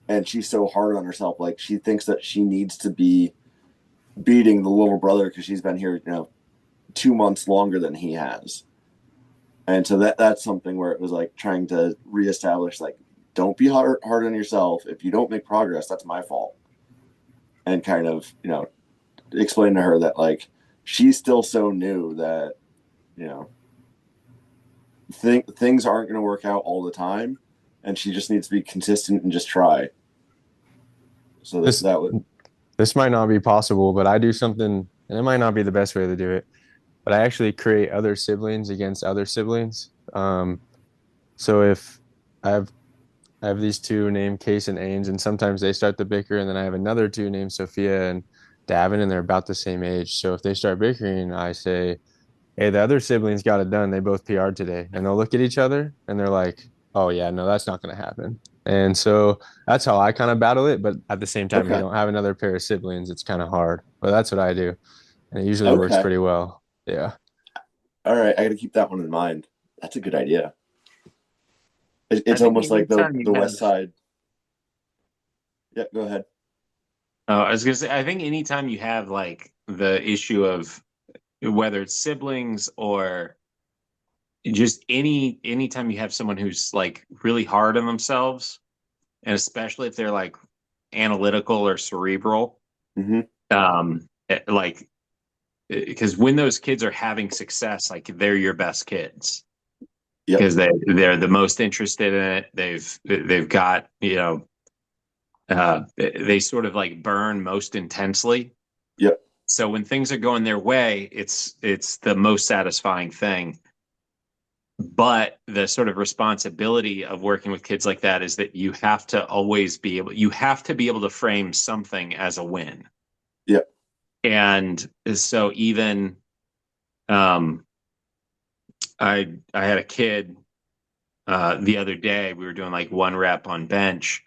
And she's so hard on herself. Like, she thinks that she needs to be beating the little brother because she's been here, 2 months longer than he has. And so that's something where it was like trying to reestablish, like, don't be hard on yourself. If you don't make progress, that's my fault. And kind of, explain to her that like she's still so new that you know things aren't going to work out all the time, and she just needs to be consistent and just try. So this might not be possible, but I do something, and it might not be the best way to do it, but I actually create other siblings against other siblings. So if I have I have these two named Case and Ains, and sometimes they start to bicker, and then I have another two named Sophia and Davin, and they're about the same age. So if they start bickering, I say, "Hey, the other siblings got it done. They both PR'd today," and they'll look at each other and they're like, "Oh yeah, no, that's not going to happen." And so that's how I kind of battle it. But at the same time, if you okay. don't have another pair of siblings, it's kind of hard. But that's what I do, and it usually works Okay. pretty well. Yeah. All right, I got to keep that one in mind. That's a good idea. It's I think almost like the anytime you West have- Side. Yeah, go ahead. Oh, I was gonna say, I think anytime you have like the issue of whether it's siblings or just anytime you have someone who's like really hard on themselves, and especially if they're like analytical or cerebral, Mm-hmm. like because when those kids are having success, like they're your best kids Yep. because they're the most interested in it. They've got they sort of like burn most intensely. Yep. So when things are going their way, it's the most satisfying thing. But the sort of responsibility of working with kids like that is that you have to be able to frame something as a win. Yep. And so even I had a kid the other day, we were doing like one rep on bench,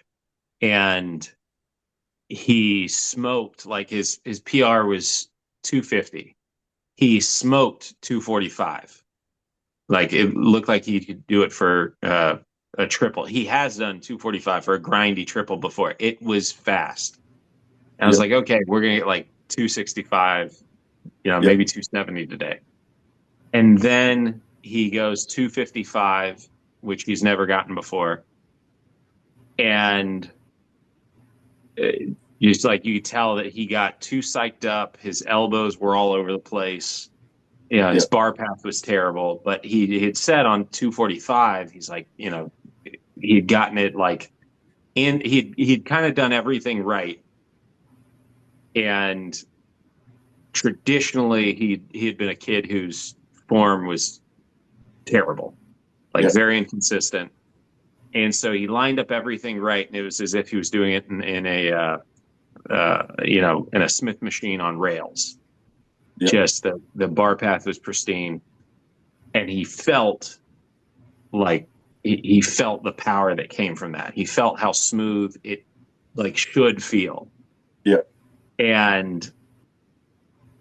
and he smoked, like his PR was 250. He smoked 245. Like it looked like he could do it for a triple. He has done 245 for a grindy triple before. It was fast. And I was Yep. like, okay, we're gonna get like 265, Yep. maybe 270 today. And then he goes 255, which he's never gotten before. And just like you could tell that he got too psyched up. His elbows were all over the place. His Yep. bar path was terrible, but he had said on 245, he's like, he'd gotten it like he'd kind of done everything right. And traditionally he had been a kid whose form was terrible, like Yep. very inconsistent. And so he lined up everything right, and it was as if he was doing it in a Smith machine on rails. Yep. Just the bar path was pristine, and he felt like he felt the power that came from that. He felt how smooth it like should feel. Yep. And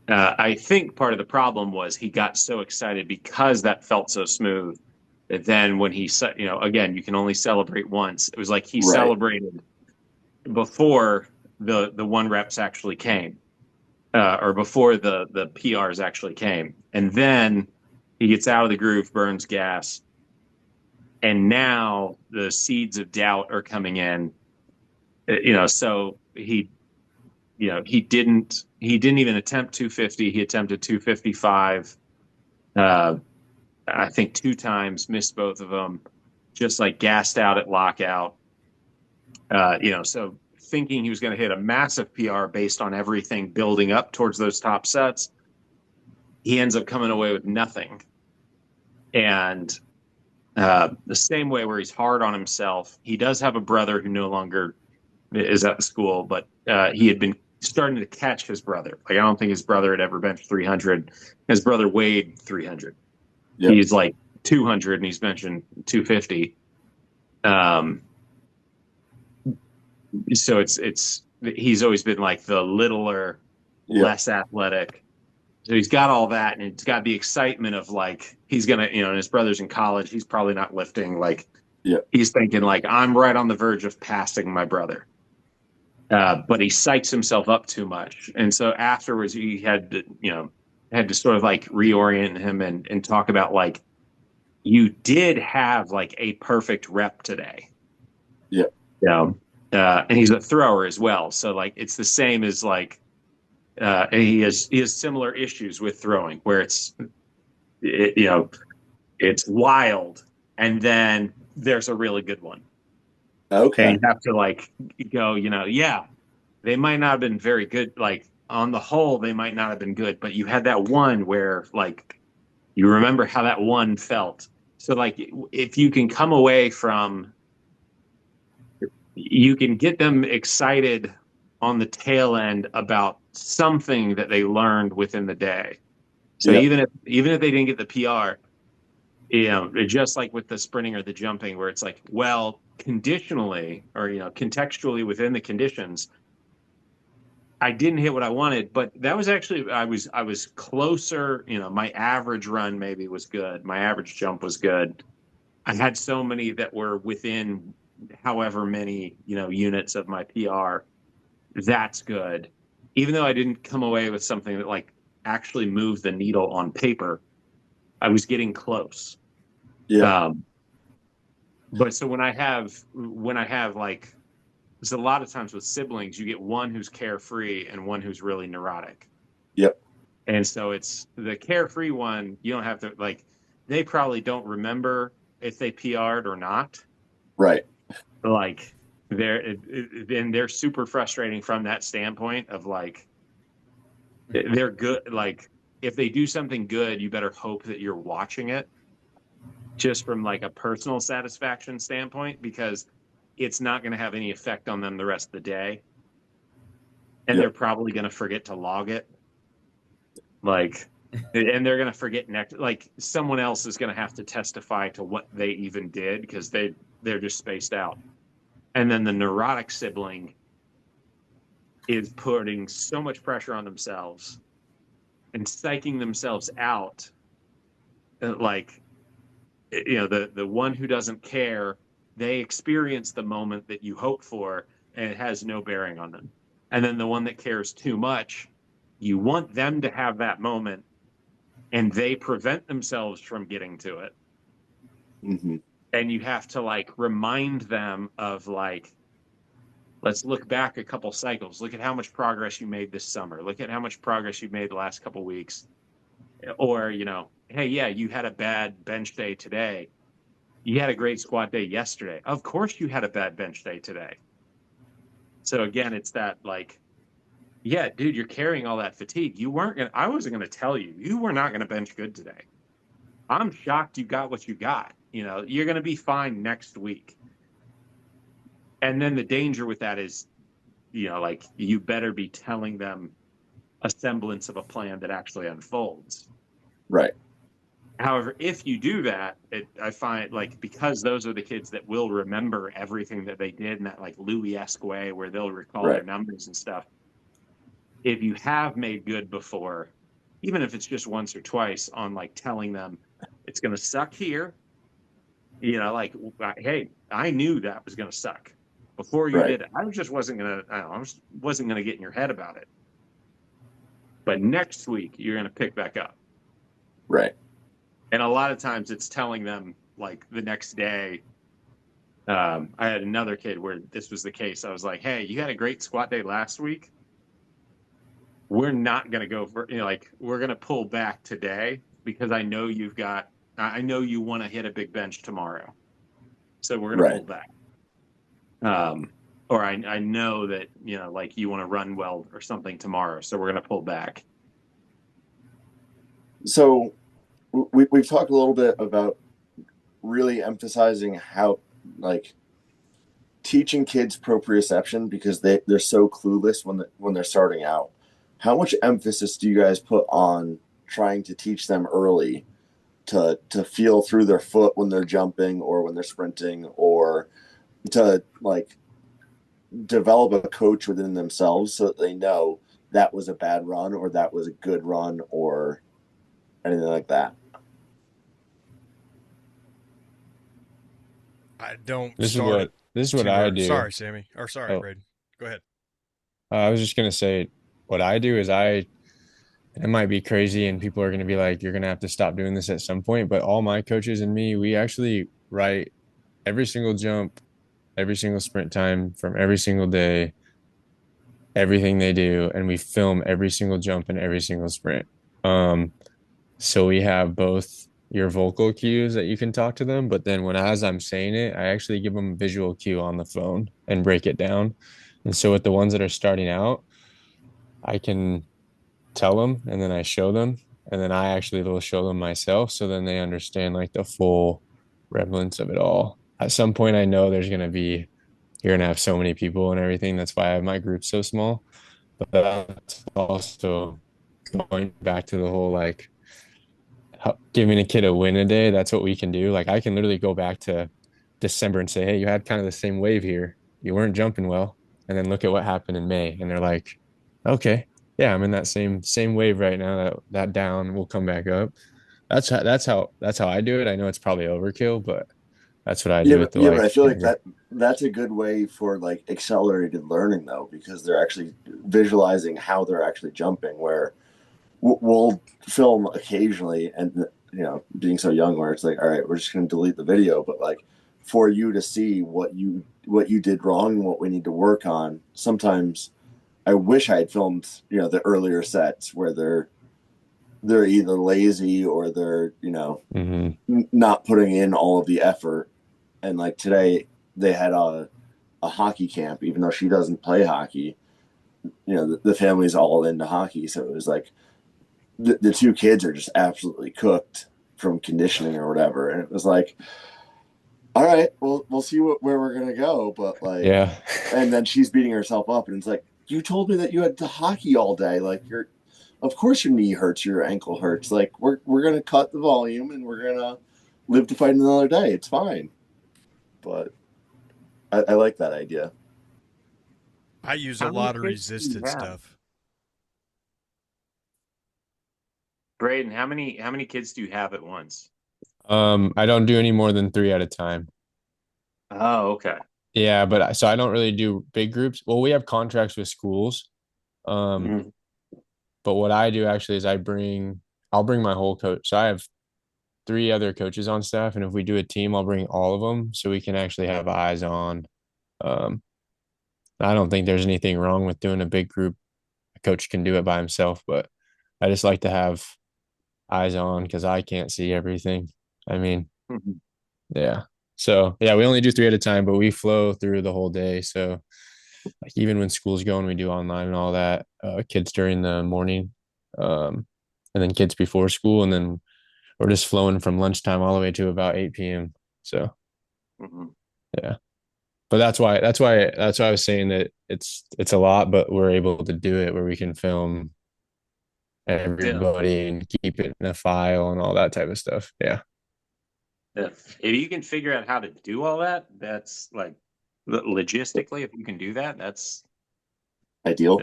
I think part of the problem was he got so excited because that felt so smooth that then when he again, you can only celebrate once. It was like he Right. celebrated before the one reps actually came. Or before the PRs actually came. And then he gets out of the groove, burns gas. And now the seeds of doubt are coming in. So he didn't even attempt 250. He attempted 255. I think 2 times, missed both of them, just like gassed out at lockout. So thinking he was going to hit a massive PR based on everything building up towards those top sets, he ends up coming away with nothing. And the same way where he's hard on himself, he does have a brother who no longer is at the school, but he had been starting to catch his brother. Like, I don't think his brother had ever benched 300. His brother weighed 300. Yep. He's like 200 and he's benching 250. So he's always been like the littler, less athletic. So he's got all that, and it's got the excitement of like he's gonna, and his brother's in college. He's probably not lifting. Like, he's thinking like I'm right on the verge of passing my brother. But he psychs himself up too much, and so afterwards he had to sort of like reorient him and talk about like you did have like a perfect rep today. And he's a thrower as well. So like, it's the same as like, and he has similar issues with throwing, where it's wild, and then there's a really good one. Okay. And you have to like go, yeah, they might not have been very good. Like on the whole, they might not have been good, but you had that one where like you remember how that one felt. So like if you can come away from, you can get them excited on the tail end about something that they learned within the day. So Yep. even if they didn't get the PR, just like with the sprinting or the jumping, where it's like, well, conditionally or contextually within the conditions, I didn't hit what I wanted, but that was actually I was closer. My average run maybe was good. My average jump was good. I had so many that were within however many units of my PR. That's good. Even though I didn't come away with something that like actually moved the needle on paper, I was getting close. Yeah. But so when I have like, because a lot of times with siblings, you get one who's carefree and one who's really neurotic. Yep. And so it's the carefree one, you don't have to like, they probably don't remember if they PR'd or not. Right. Like they're super frustrating from that standpoint of like, they're good. Like if they do something good, you better hope that you're watching it just from like a personal satisfaction standpoint, because it's not going to have any effect on them the rest of the day. And Yep. they're probably going to forget to log it. Like, and they're going to forget like someone else is going to have to testify to what they even did because they're just spaced out. And then the neurotic sibling is putting so much pressure on themselves and psyching themselves out. Like, the one who doesn't care, they experience the moment that you hope for, and it has no bearing on them. And then the one that cares too much, you want them to have that moment, and they prevent themselves from getting to it. Mm-hmm. And you have to like remind them of like, let's look back a couple cycles. Look at how much progress you made this summer. Look at how much progress you made the last couple weeks. Or, hey, yeah, you had a bad bench day today. You had a great squat day yesterday. Of course you had a bad bench day today. So again, it's that like, yeah, dude, you're carrying all that fatigue. I wasn't going to tell you, you were not going to bench good today. I'm shocked you got what you got. You're going to be fine next week. And then the danger with that is, like you better be telling them a semblance of a plan that actually unfolds. Right. However, if you do that, I find like, because those are the kids that will remember everything that they did in that like Louis-esque way where they'll recall their numbers and stuff. If you have made good before, even if it's just once or twice, on like telling them it's going to suck here, like, hey, I knew that was going to suck before you did it. I just wasn't going to get in your head about it. But next week you're going to pick back up. Right. And a lot of times it's telling them like the next day. I had another kid where this was the case. I was like, hey, you had a great squat day last week. We're not going to go for, we're going to pull back today because I know you want to hit a big bench tomorrow. So we're going to pull back. Or I know that, like you want to run well or something tomorrow. So we're going to pull back. So we've talked a little bit about really emphasizing how, like, teaching kids proprioception because they're so clueless when they're starting out. How much emphasis do you guys put on trying to teach them early to feel through their foot when they're jumping or when they're sprinting, or to like develop a coach within themselves so that they know that was a bad run or that was a good run or anything like that? I don't This start is what I do. Sorry, Sammy. Or sorry, Brayden. Go ahead. I was just gonna say what I do is it might be crazy and people are going to be like, you're going to have to stop doing this at some point. But all my coaches and me, we actually write every single jump, every single sprint time from every single day everything they do, and we film every single jump and every single sprint. So we have both your vocal cues that you can talk to them, but then as I'm saying it, I actually give them a visual cue on the phone and break it down. And so with the ones that are starting out, I can tell them and then I show them, and then I actually will show them myself, so then they understand like the full relevance of it all. At some point, I know you're gonna have so many people and everything. That's why I have my group so small. But that's also going back to the whole like giving a kid a win a day. That's what we can do. Like I can literally go back to December and say, hey, you had kind of the same wave here. You weren't jumping well. And then look at what happened in May. And they're like, okay, yeah, I'm in that same wave right now. That down will come back up. That's how I do it. I know it's probably overkill, but that's what I do with the Yeah, but like I feel like that's a good way for like accelerated learning though, because they're actually visualizing how they're actually jumping. Where we'll film occasionally, and being so young, where it's like, all right, we're just going to delete the video, but like for you to see what you did wrong and what we need to work on. Sometimes I wish I had filmed, the earlier sets where they're either lazy or they're not putting in all of the effort. And like today, they had a hockey camp, even though she doesn't play hockey. The family's all into hockey, so it was like the two kids are just absolutely cooked from conditioning or whatever. And it was like, all right, we'll see where we're gonna go, but like, yeah. and then she's beating herself up, and it's like, you told me that you had the hockey all day, like of course your knee hurts, your ankle hurts. Like we're gonna cut the volume and we're gonna live to fight another day. It's fine. But I like that idea. I use a How many lot of kids do you resisted have? stuff. Brayden, how many kids do you have at once? I don't do any more than 3 at a time. Oh, okay. Yeah, but so I don't really do big groups. Well, we have contracts with schools. Um, Mhm. but what I do actually is I'll bring my whole coach. So I have 3 other coaches on staff, and if we do a team, I'll bring all of them so we can actually have eyes on. Um, I don't think there's anything wrong with doing a big group. A coach can do it by himself, but I just like to have eyes on because I can't see everything. I mean, Mhm. yeah. So yeah, we only do 3 at a time, but we flow through the whole day. So like even when school's going, we do online and all that. Kids during the morning, and then kids before school, and then we're just flowing from lunchtime all the way to about 8 p.m. So Mhm. yeah, but that's why I was saying that it's a lot, but we're able to do it where we can film Yeah. everybody and keep it in a file and all that type of stuff. Yeah. Yeah. If you can figure out how to do all that, that's like logistically, if you can do that, that's Ideal.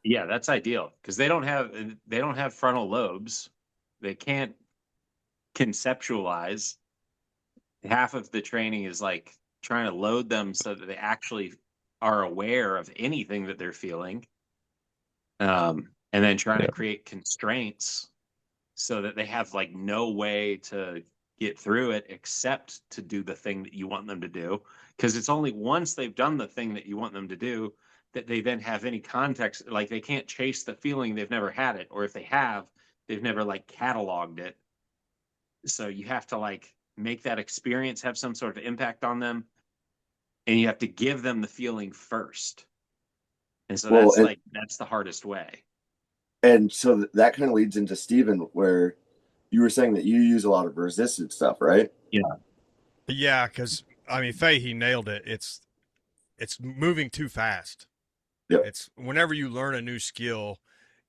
yeah, that's ideal because they don't have frontal lobes. They can't conceptualize. Half of the training is like trying to load them so that they actually are aware of anything that they're feeling. And then trying to Yeah. create constraints so that they have like no way to get through it except to do the thing that you want them to do. Because it's only once they've done the thing that you want them to do that they then have any context. Like they can't chase the feeling, they've never had it. Or if they have, they've never like cataloged it. So you have to like make that experience have some sort of impact on them. And you have to give them the feeling first. And so Well, that's the hardest way. and so that kind of leads into Steven, where you were saying that you use a lot of resisted stuff, right? Yeah. Yeah, because I mean, Fahey nailed it. It's moving too fast. Yep. It's whenever you learn a new skill,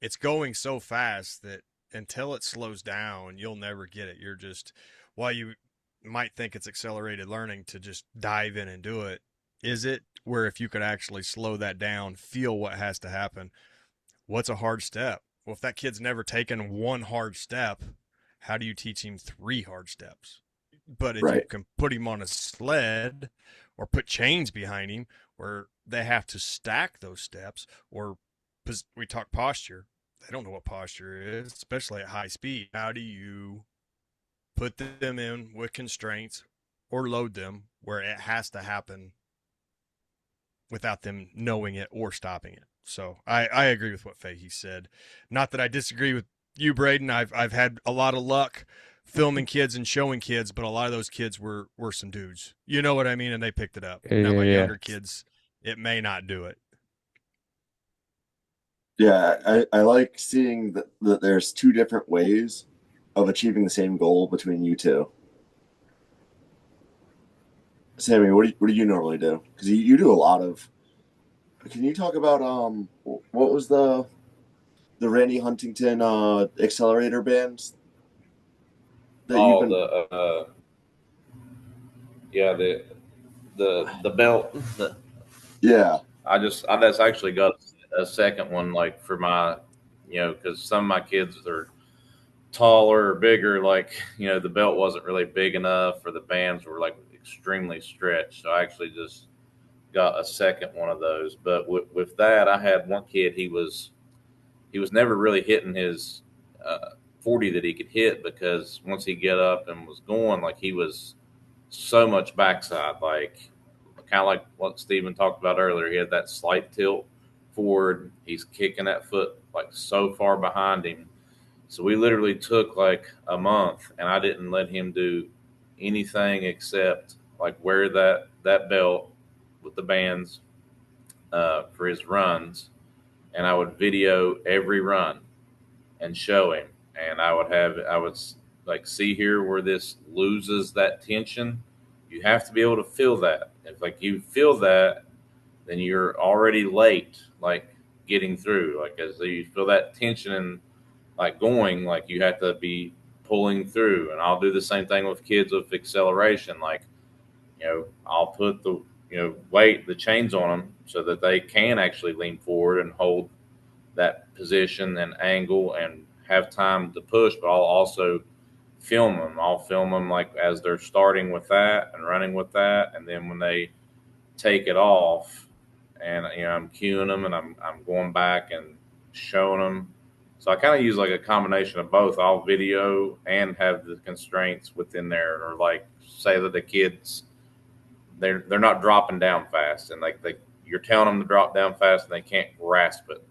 it's going so fast that until it slows down, you'll never get it. You're just while you might think it's accelerated learning to just dive in and do it, is it? Where if you could actually slow that down, feel what has to happen. What's a hard step? Well, if that kid's never taken one hard step, how do you teach him 3 hard steps? But if you Right. can put him on a sled or put chains behind him where they have to stack those steps, or we talk posture, they don't know what posture is, especially at high speed. How do you put them in with constraints or load them where it has to happen without them knowing it or stopping it. So I agree with what Fahey said. Not that I disagree with you, Brayden. I've had a lot of luck filming kids and showing kids, but a lot of those kids were some dudes. You know what I mean? And they picked it up. Now my younger kids, it may not do it. Yeah, I like seeing that there's two different ways of achieving the same goal between you two. Sammy, what do you normally do? Because you do a lot of. Can you talk about what was the Randy Huntington accelerator bands? The belt. Yeah. I just actually got a second one, like for my, because some of my kids are taller or bigger, like, the belt wasn't really big enough, or the bands were like extremely stretched. So I actually just got a second one of those. But with that, I had one kid, he was never really hitting his 40 that he could hit, because once he get up and was going, like, he was so much backside, like kind of like what Steven talked about earlier. He had that slight tilt forward. He's kicking that foot like so far behind him. So we literally took like a month, and I didn't let him do anything except like wear that belt with the bands for his runs, and I would video every run and show him. And I would like, see here where this loses that tension. You have to be able to feel that. If like you feel that, then you're already late, like getting through. Like, as you feel that tension and like going, like you have to be pulling through. And I'll do the same thing with kids with acceleration. Like, I'll put the weight, the chains on them so that they can actually lean forward and hold that position and angle and have time to push. But I'll also film them. I'll film them like as they're starting with that and running with that, and then when they take it off, and I'm cueing them, and I'm going back and showing them. So I kind of use like a combination of both. I'll video and have the constraints within there, or like say that the kids they're not dropping down fast, and like you're telling them to drop down fast and they can't grasp it.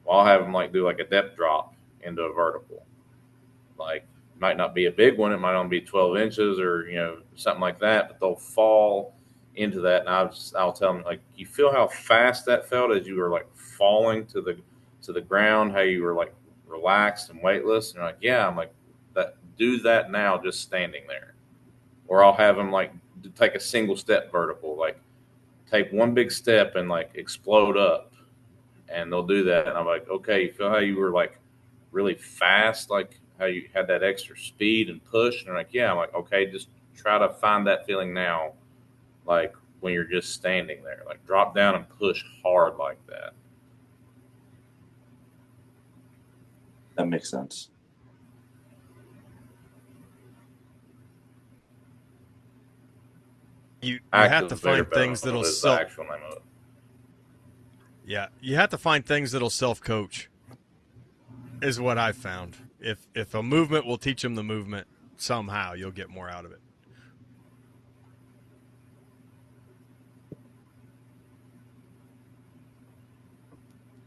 Well, I'll have them like do like a depth drop into a vertical. Like, might not be a big one. It might only be 12 inches or, something like that, but they'll fall into that. And I'll tell them, like, you feel how fast that felt as you were like falling to the ground, how you were like relaxed and weightless. And they're like, yeah. I'm like, do that now, just standing there. Or I'll have them like take a single step vertical, like take one big step and like explode up. And they'll do that. And I'm like, okay, you feel how you were like really fast, like how you had that extra speed and push? And they're like, yeah. I'm like, okay, just try to find that feeling now, like when you're just standing there, like drop down and push hard like that. That makes sense. You have to find things that'll you have to find things that'll self-coach, is what I've found. If a movement will teach them the movement, somehow you'll get more out of it.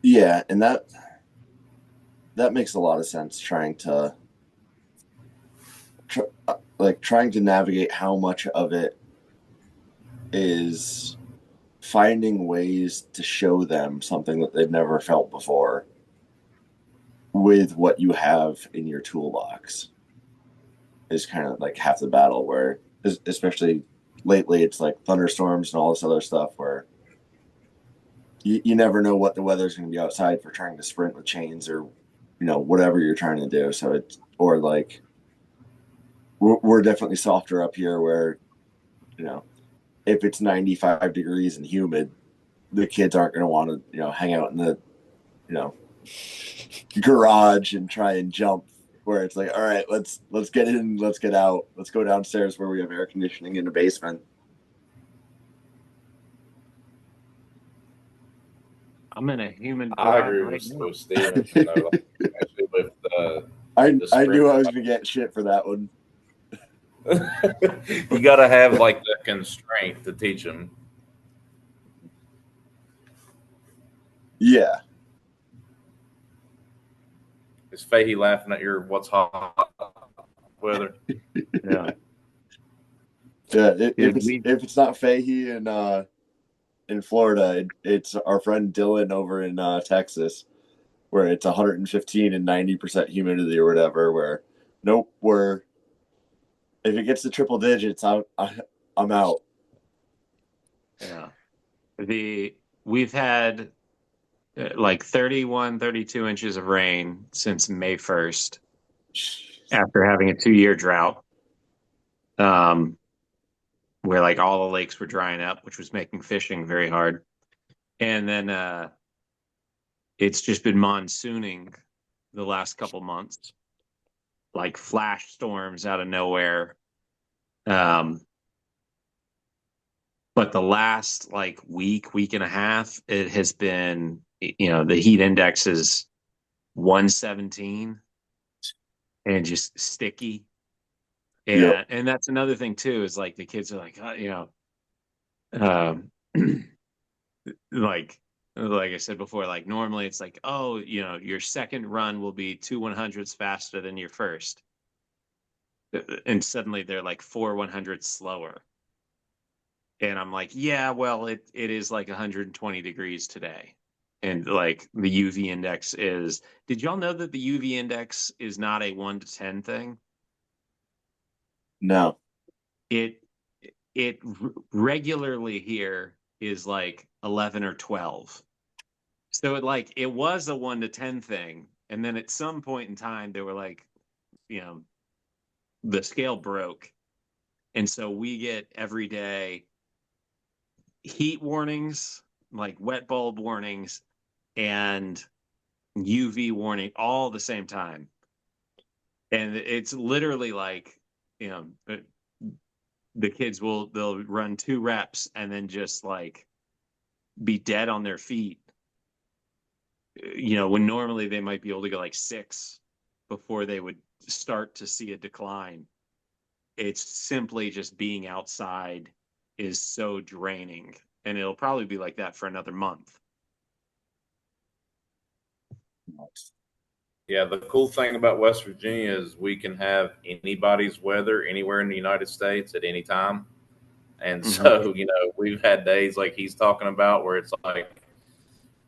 Yeah, and that makes a lot of sense, trying to navigate how much of it is finding ways to show them something that they've never felt before with what you have in your toolbox is kind of like half the battle, where especially lately it's like thunderstorms and all this other stuff where you never know what the weather's going to be outside for trying to sprint with chains or whatever you're trying to do. So it's, or like we're definitely softer up here where if it's 95 degrees and humid, the kids aren't going to want to hang out in the garage and try and jump, where it's like, all right, let's get in, let's get out, let's go downstairs where we have air conditioning in the basement. I'm in a humid. I agree with Steven. Especially with I knew I was going to get shit for that one. You got to have like the constraint to teach them. Yeah. Is Fahey laughing at your what's hot weather? Yeah. Yeah. Dude, we If it's not Fahey in Florida, it's our friend Dylan over in Texas, where it's 115 and 90% humidity or whatever. Where nope, we're if it gets to triple digits, I'm out. yeah. We've had like 31, 32 inches of rain since May 1st after having a 2-year drought. Where like all the lakes were drying up, which was making fishing very hard. And then it's just been monsooning the last couple months, like flash storms out of nowhere. Um, but the last like week and a half, it has been, the heat index is 117 and just sticky. Yep. And that's another thing too, is like the kids are like, um, like I said before, like normally it's like, oh, your second run will be 2/100ths faster than your first. And suddenly they're like 4/100ths slower. And I'm like, yeah, well, it is like 120 degrees today. And like the UV index did y'all know that the UV index is not a 1 to 10 thing? No. It regularly here is like 11 or 12. So it was a 1 to 10 thing. And then at some point in time, they were like, the scale broke. And so we get every day heat warnings, like wet bulb warnings, and UV warning all at the same time. And it's literally like, the kids they'll run 2 reps and then just like be dead on their feet. When normally they might be able to go like 6 before they would start to see a decline. It's simply just being outside is so draining, and it'll probably be like that for another month. Yeah, the cool thing about West Virginia is we can have anybody's weather anywhere in the United States at any time. And so, we've had days like he's talking about where it's like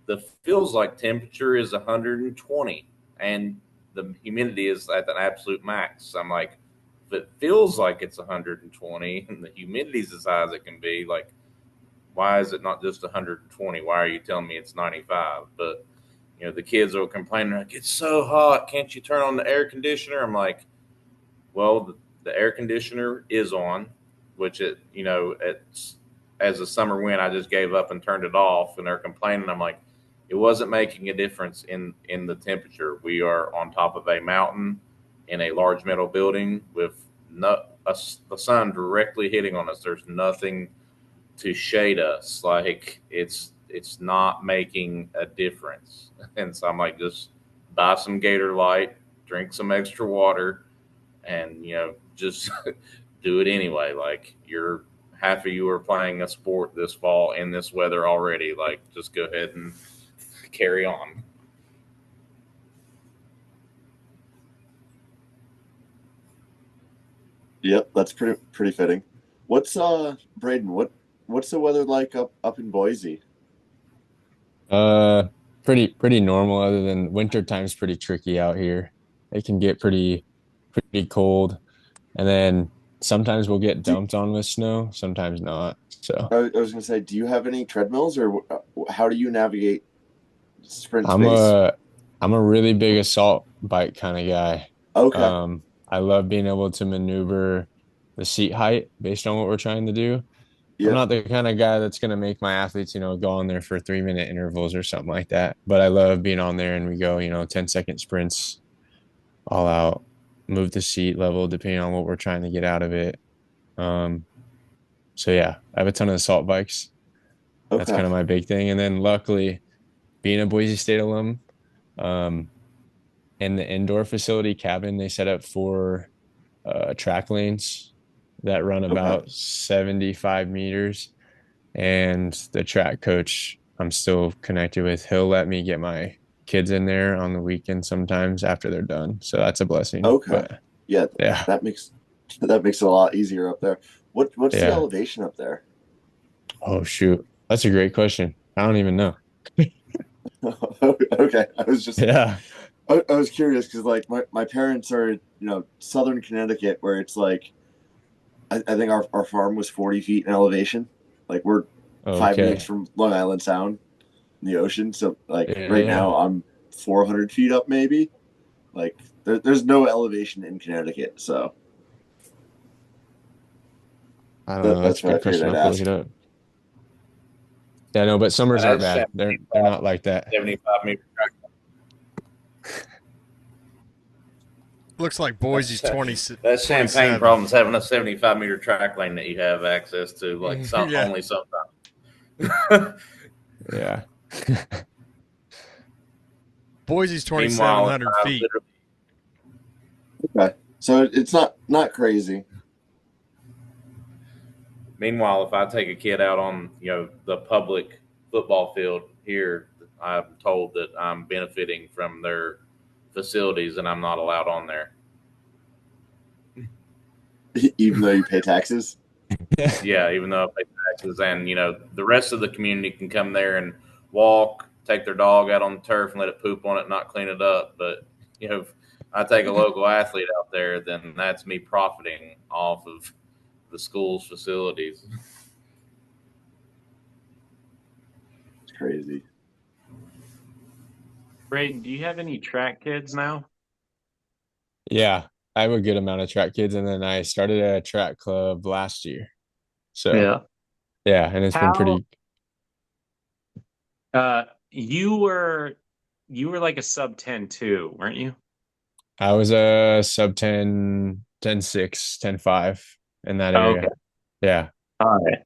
the feels like temperature is 120 and the humidity is at an absolute max. I'm like, if it feels like it's 120 and the humidity's as high as it can be, like, why is it not just 120? Why are you telling me it's 95? But the kids are complaining like, it's so hot. Can't you turn on the air conditioner? I'm like, well, the air conditioner is on, which it's as a summer wind, I just gave up and turned it off. And they're complaining. I'm like, it wasn't making a difference in the temperature. We are on top of a mountain in a large metal building with the sun directly hitting on us. There's nothing to shade us. Like it's not making a difference. And so I'm like, just buy some Gator Light, drink some extra water, and just do it anyway. Like half of you are playing a sport this fall in this weather already. Like just go ahead and carry on. Yep, that's pretty fitting. What's Brayden? What's the weather like up in Boise? Uh, pretty normal. Other than winter time's pretty tricky out here. It can get pretty cold, and then sometimes we'll get Do, dumped on with snow, sometimes not. So I was gonna say, do you have any treadmills, or how do you navigate sprint I'm space? a I'm a really big assault bike kind of guy. Okay. I love being able to maneuver the seat height based on what we're trying to do. I'm Yep. not the kind of guy that's going to make my athletes, go on there for 3-minute intervals or something like that. But I love being on there and we go, 10-second sprints all out, move the seat level depending on what we're trying to get out of it. So yeah, I have a ton of assault bikes. That's Okay. kind of my big thing. And then luckily, being a Boise State alum, um, in the indoor facility cabin, they set up 4 track lanes that run Okay. about 75 meters. And the track coach I'm still connected with. He'll let me get my kids in there on the weekend sometimes after they're done. So that's a blessing. Okay. But Yeah, yeah, that makes it a lot easier up there. What's the yeah. elevation up there? Oh shoot. That's a great question. I don't even know. Okay, Yeah. I was curious because like my parents are southern Connecticut where it's like I think our farm was 40 feet in elevation. Like we're 5 minutes Okay. from Long Island Sound in the ocean. So like right Yeah. now I'm 400 feet up maybe. Like there's no elevation in Connecticut, so I don't know. That's that's a what I good figured question. I'll I'd have to look ask. it up. Yeah, no, but summers aren't That's bad. They're not like that. 75-meter track. Looks like Boise's 20, That's Champagne 27. problems having a 75-meter track lane that you have access to, like Yeah. only sometimes. Yeah. Boise's Meanwhile, 2,700 feet. Okay, so it's not crazy. Meanwhile, if I take a kid out on the public football field here, I'm told that I'm benefiting from their facilities and I'm not allowed on there. Even though you pay taxes. Yeah, even though I pay taxes, and the rest of the community can come there and walk, take their dog out on the turf and let it poop on it, not clean it up. But if I take a local athlete out there, then that's me profiting off of the school's facilities. It's crazy. Brayden, do you have any track kids now? Yeah. I have a good amount of track kids, and then I started a track club last year. So Yeah. yeah, and it's been How pretty. you were like a sub 10 too, weren't you? I was a sub 10, 10 6, 10 5 in that Okay. area. Yeah. All right.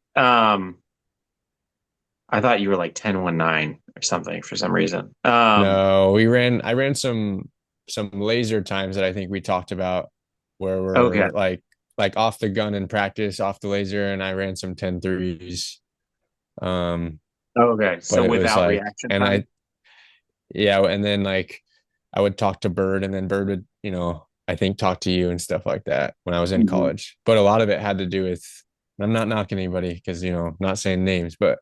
I thought you were like 10-9 or something for some reason. No, I ran some laser times that I think we talked about where Okay. we're like off the gun in practice, off the laser, and I ran some 10 threes. Okay. But So it was without like, reaction and time? yeah, and then like I would talk to Bird, and then Bird would, I think talk to you and stuff like that when I was in Mhm. college. But a lot of it had to do with, I'm not knocking anybody because, I'm not saying names, but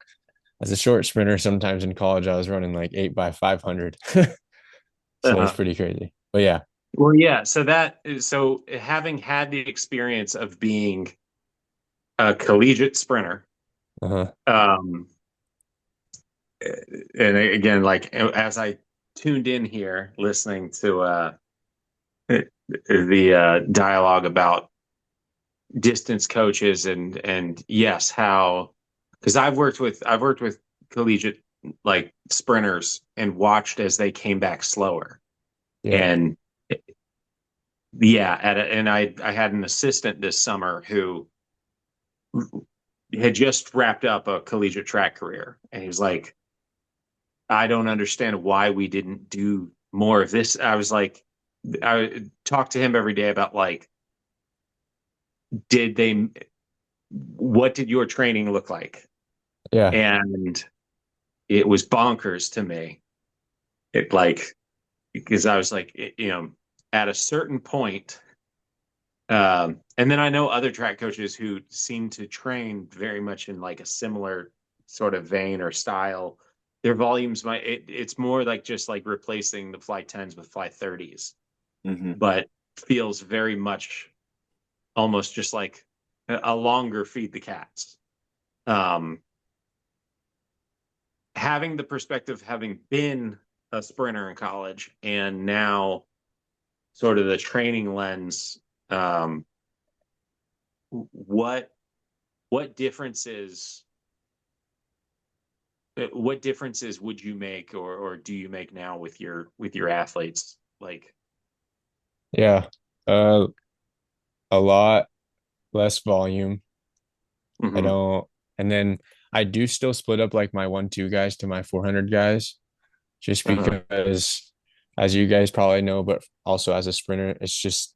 as a short sprinter, sometimes in college, I was running like 8x500. So it's Uh-huh. pretty crazy. But yeah. Well, yeah. So having had the experience of being a collegiate sprinter, Uh-huh. um, and again, like as I tuned in here, listening to the dialogue about distance coaches and yes, how because I've worked with collegiate like sprinters and watched as they came back slower. Yeah. And yeah, and I had an assistant this summer who had just wrapped up a collegiate track career, and he was like, I don't understand why we didn't do more of this. I was like, I talked to him every day about like, did they, what did your training look like? Yeah. And it was bonkers to me. It like, because I was like, at a certain point, and then I know other track coaches who seem to train very much in like a similar sort of vein or style. Their volumes it's more like just like replacing the fly 10s with fly 30s, Mm-hmm. but feels very much almost just like a longer feed the cats. Having the perspective, having been a sprinter in college and now sort of the training lens, what differences would you make or do you make now with your athletes? Like, Yeah. Uh, a lot less volume. I mhm, don't, and then I do still split up like my 1-2 guys to my 400 guys, just uh-huh, because, as you guys probably know, but also as a sprinter, it's just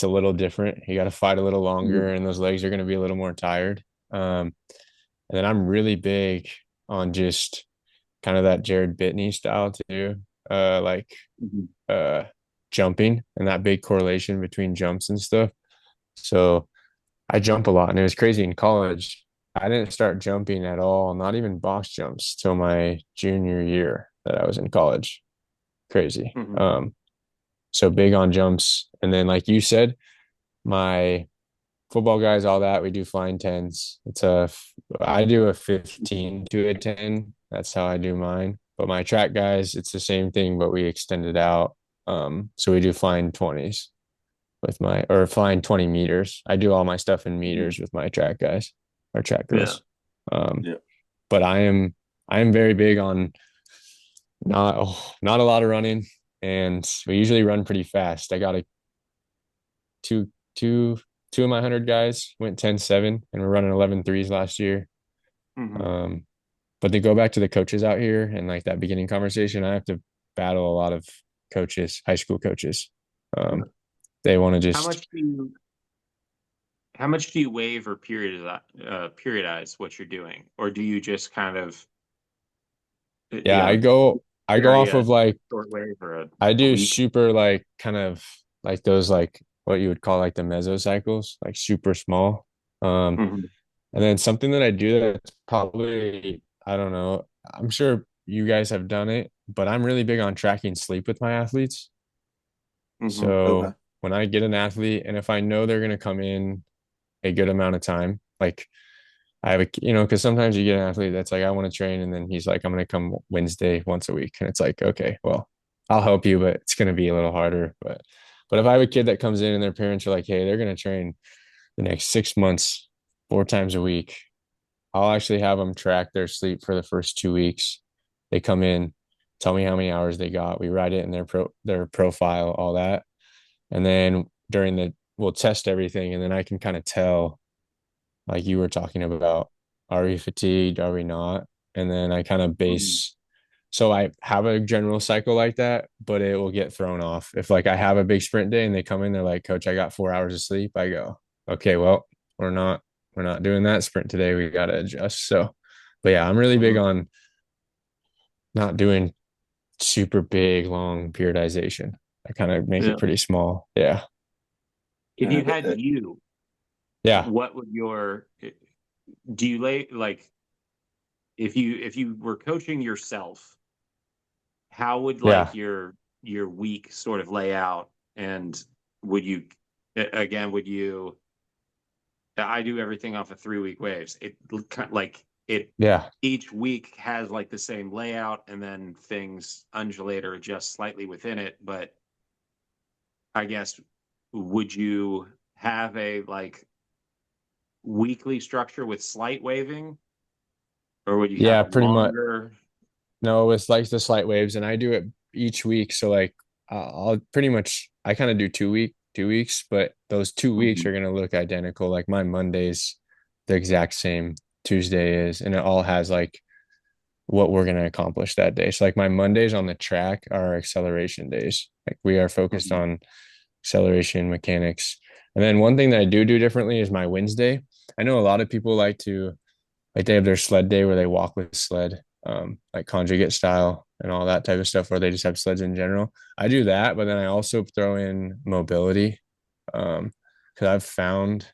a little different. You got to fight a little longer, mhm, and those legs are going to be a little more tired. And then I'm really big on just kind of that Jared Bitney style too. Like Mhm. jumping and that big correlation between jumps and stuff. So I jump a lot, and it was crazy in college. I didn't start jumping at all, not even box jumps, till my junior year that I was in college. Crazy. Mhm. So big on jumps. And then, like you said, my football guys, all that, we do flying tens. I do a 15 to a 10. That's how I do mine. But my track guys, it's the same thing, but we extend it out. So we do flying 20s or flying 20 meters. I do all my stuff in meters with my track guys or track Yeah. girls. But I am very big on not a lot of running, and we usually run pretty fast. I got a two two two of my 100 guys went 10-7, and we're running 11-3s last year. Mhm. But to go back to the coaches out here and like that beginning conversation, I have to battle a lot of coaches, high school coaches. They want to How just much do you waive or periodize what you're doing, or do you just kind of yeah, I go vary off a of like short wave or I a do week? super like kind of like those like what you would call like the mesocycles, like super small. Um, Mhm. and then something that I do that's probably, I don't know, I'm sure you guys have done it, but I'm really big on tracking sleep with my athletes. Mhm. Okay. So when I get an athlete and if I know they're going to come in a good amount of time, like I have because sometimes you get an athlete that's like, I want to train. And then he's like, I'm going to come Wednesday once a week. And it's like, okay, well, I'll help you, but it's going to be a little harder. But if I have a kid that comes in and their parents are like, hey, they're going to train the next 6 months, 4 times a week, I'll actually have them track their sleep for the first 2 weeks. They come in, tell me how many hours they got. We write it in their profile, all that. And then we'll test everything. And then I can kind of tell, like you were talking about, are we fatigued? Are we not? And then I kind of Mhm. so I have a general cycle like that, but it will get thrown off. If like I have a big sprint day and they come in, they're like, Coach, I got 4 hours of sleep. I go, okay, well, we're not doing that sprint today. We got to adjust. So, but yeah, I'm really big Mhm. on not doing super big, long periodization. I kind of make it Yeah. pretty small. Yeah. If you had Yeah. what would your do you lay like if you were coaching yourself, how would Yeah. like your week sort of lay out, and would you again would you I do everything off of 3 week waves. Like it Yeah. each week has like the same layout, and then things undulate or adjust slightly within it. But I guess would you have a like weekly structure with slight waving, or would you have Yeah. a Pretty much. longer? No, it's like the slight waves, and I do it each week. So like, I'll pretty much I kind of do 2 weeks, but those 2 weeks Mhm. are gonna look identical. Like my Monday's the exact same Tuesday is, and it all has like what we're gonna accomplish that day. So like my Mondays on the track are acceleration days. Like we are focused Mhm. on acceleration mechanics. And then one thing that I do differently is my Wednesday. I know a lot of people like they have their sled day where they walk with sled, like conjugate style and all that type of stuff, where they just have sleds in general. I do that, but then I also throw in mobility, because I've found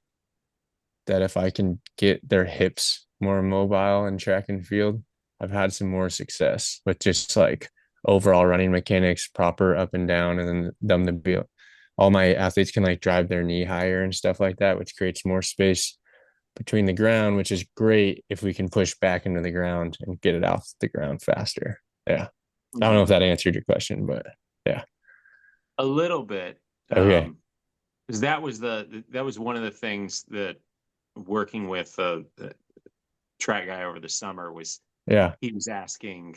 that if I can get their hips more mobile in track and field, I've had some more success with just like overall running mechanics, proper up and down, and then them to be all my athletes can like drive their knee higher and stuff like that, which creates more space between the ground, which is great if we can push back into the ground and get it off the ground faster. Yeah. I don't know if Mhm. that answered your question, but yeah. A little bit. Okay. Because that was one of the things that working with the track guy over the summer was Yeah. he was asking,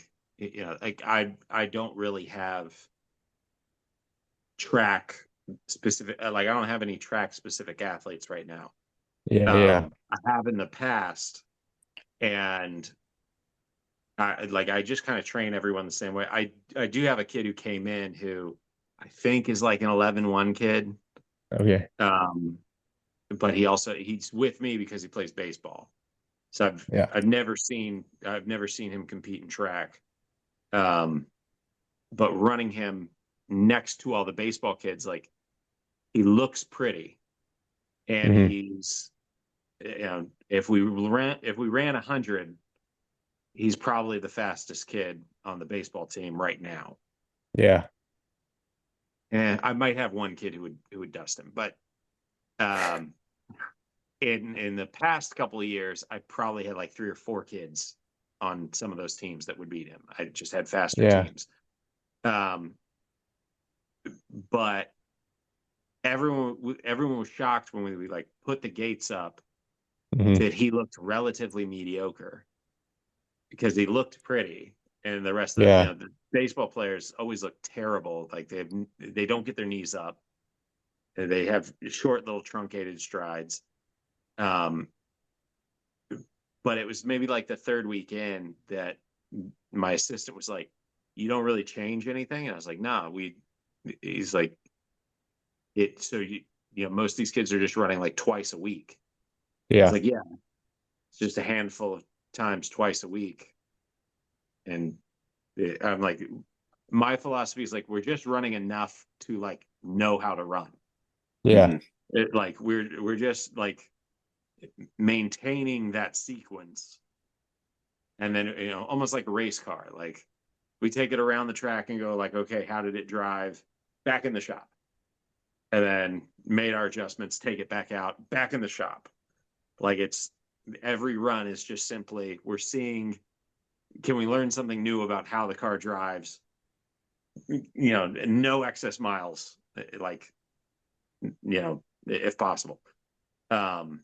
like I don't really have track specific, like I don't have any track specific athletes right now. Yeah. Yeah. I have in the past, and I just kind of train everyone the same way. I do have a kid who came in who I think is like an 11-1 kid. Okay. Um, but he's with me because he plays baseball. So Yeah. I've never seen him compete in track. But running him next to all the baseball kids, like he looks pretty, and he's, if we ran 100, he's probably the fastest kid on the baseball team right now. Yeah. And I might have one kid who would dust him, but in the past couple of years, I probably had like 3 or 4 kids on some of those teams that would beat him. I just had faster teams. But everyone was shocked when we like put the gates up that he looked relatively mediocre, because he looked pretty, and the rest of the baseball players always look terrible. Like they don't get their knees up, and they have short little truncated strides. But it was maybe like the 3rd week in that my assistant was like, "You don't really change anything," and I was like, "Nah, he's like, so most of these kids are just running like twice a week." Yeah. It's like, yeah, it's just a handful of times twice a week. And I'm like, my philosophy is like, we're just running enough to like know how to run. Yeah. Like we're just like maintaining that sequence. And then, almost like a race car, like we take it around the track and go like, okay, how did it drive? Back in the shop. And then made our adjustments, take it back out, back in the shop. Like it's every run is just simply, we're seeing, can we learn something new about how the car drives? No excess miles, like, if possible. But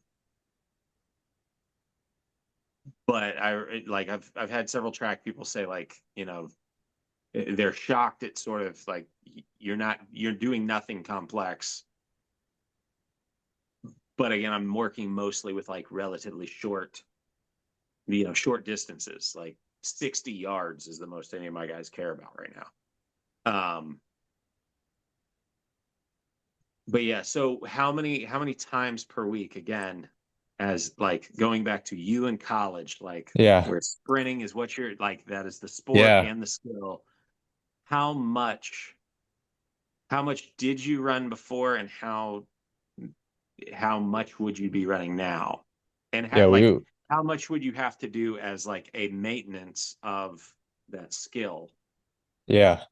I've had several track people say, like, they're shocked at sort of like, you're doing nothing complex. But again, I'm working mostly with like relatively short distances, like 60 yards is the most any of my guys care about right now. But yeah, so how many times per week, again, as like going back to you in college, like where sprinting is what you're like, that is the sport and the skill. How much did you run before, and how much would you be running now? And how much would you have to do as like a maintenance of that skill? Yeah.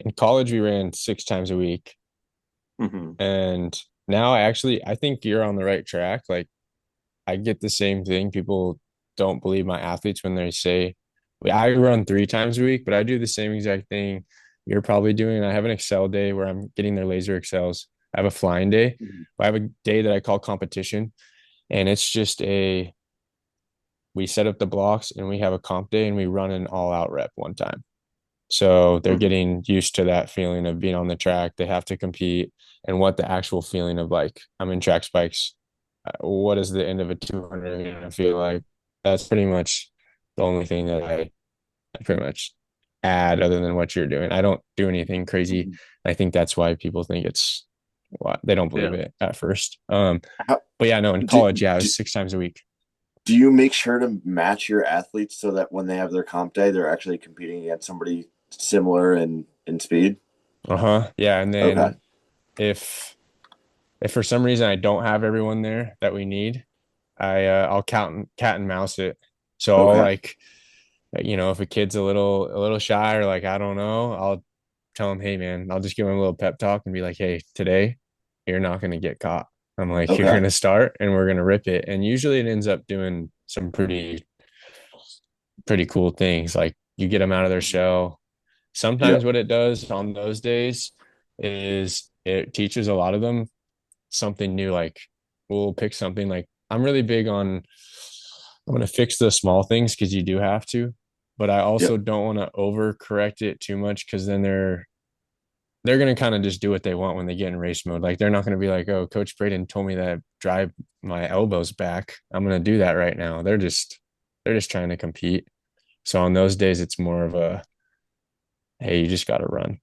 In college, we ran 6 times a week. And now I think you're on the right track. Like I get the same thing. People don't believe my athletes when they say I run 3 times a week, but I do the same exact thing you're probably doing. I have an Excel day where I'm getting their laser Excels. I have a flying day. I have a day that I call competition. And it's just we set up the blocks and we have a comp day and we run an all out rep one time. So they're getting used to that feeling of being on the track. They have to compete, and what the actual feeling of like, I'm in track spikes. What is the end of a 200 going to feel like? That's pretty much the only thing that I pretty much add other than what you're doing. I don't do anything crazy. I think that's why people think they don't believe it at first. But yeah, no, in college, it was 6 times a week. Do you make sure to match your athletes so that when they have their comp day, they're actually competing against somebody similar in speed? Yeah. And then if for some reason I don't have everyone there that we need, I'll cat and mouse it. So I'll like, if a kid's a little shy or like, I don't know, I'll tell him, hey man, I'll just give him a little pep talk and be like, hey, today you're not going to get caught. I'm like, you're going to start and we're going to rip it. And usually it ends up doing some pretty cool things. Like you get them out of their shell. Sometimes what it does on those days is it teaches a lot of them something new. Like we'll pick something like, I'm really big on, I'm going to fix the small things because you do have to, but I also don't want to overcorrect it too much, because then they're going to kind of just do what they want when they get in race mode. Like they're not going to be like, oh, Coach Brayden told me that drive my elbows back, I'm going to do that right now. They're just trying to compete. So on those days, it's more of a, hey, you just got to run.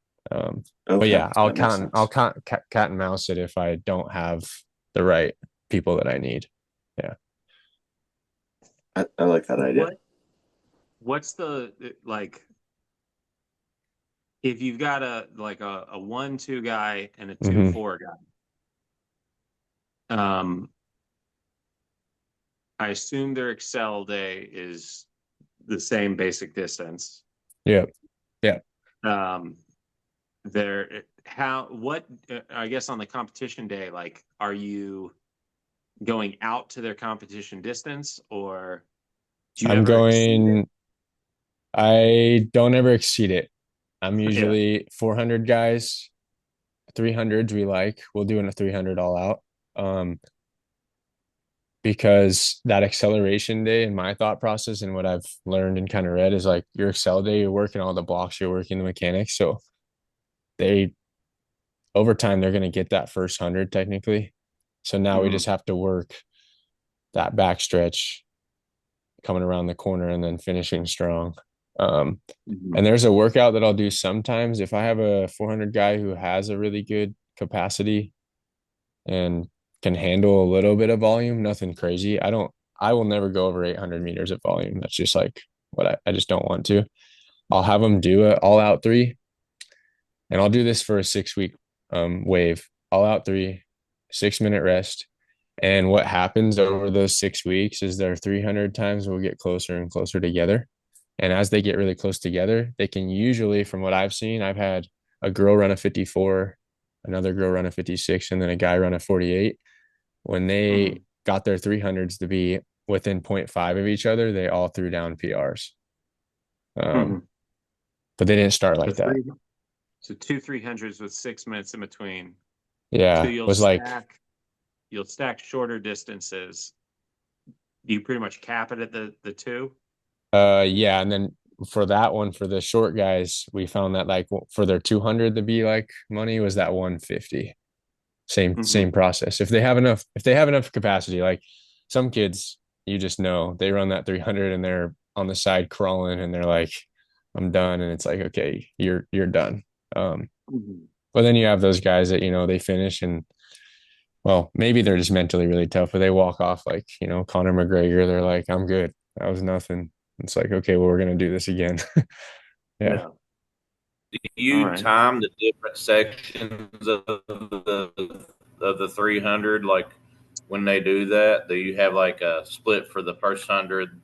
But yeah, I'll cat and mouse it if I don't have the right people that I need. Yeah. I like that idea. what's the like if you've got a 1-2 guy and a 2-4 guy, I assume their Excel day is the same basic distance. Yeah. I guess on the competition day, like, are you going out to their competition distance, or do you ever exceed it? I don't ever exceed it. I'm usually 400 guys, 300s we like. We'll do in a 300 all out. Because that acceleration day in my thought process and what I've learned and kind of read is like your Excel day, you're working all the blocks, you're working the mechanics. So they over time they're going to get that first 100 technically. So now we just have to work that back stretch coming around the corner and then finishing strong. And there's a workout that I'll do sometimes if I have a 400 guy who has a really good capacity and can handle a little bit of volume, nothing crazy. I will never go over 800 meters of volume. That's just like what I just don't want to. I'll have them do an all out 3, and I'll do this for a 6-week wave, all out 3, 6-minute rest. And what happens over those 6 weeks is their 300 times will get closer and closer together. And as they get really close together, they can usually, from what I've seen, I've had a girl run a 54, another girl run a 56, and then a guy run a 48. When they got their 300s to be within 0.5 of each other, they all threw down PRs. But they didn't start like that. So 2 300s with 6 minutes in between. Yeah, so you'll stack shorter distances. Do you pretty much cap it at the 2? Yeah, and then for that one, for the short guys, we found that like for their 200 to be like money was that 150. Same process. If they have enough capacity, like some kids, you just know they run that 300 and they're on the side crawling and they're like, I'm done. And it's like, okay, you're done. But then you have those guys that, they finish and, well, maybe they're just mentally really tough, but they walk off like, Conor McGregor, they're like, I'm good. That was nothing. It's like, okay, well, we're going to do this again. Yeah. Do you time the different sections of the 300? Like when they do that, do you have like a split for the first 100,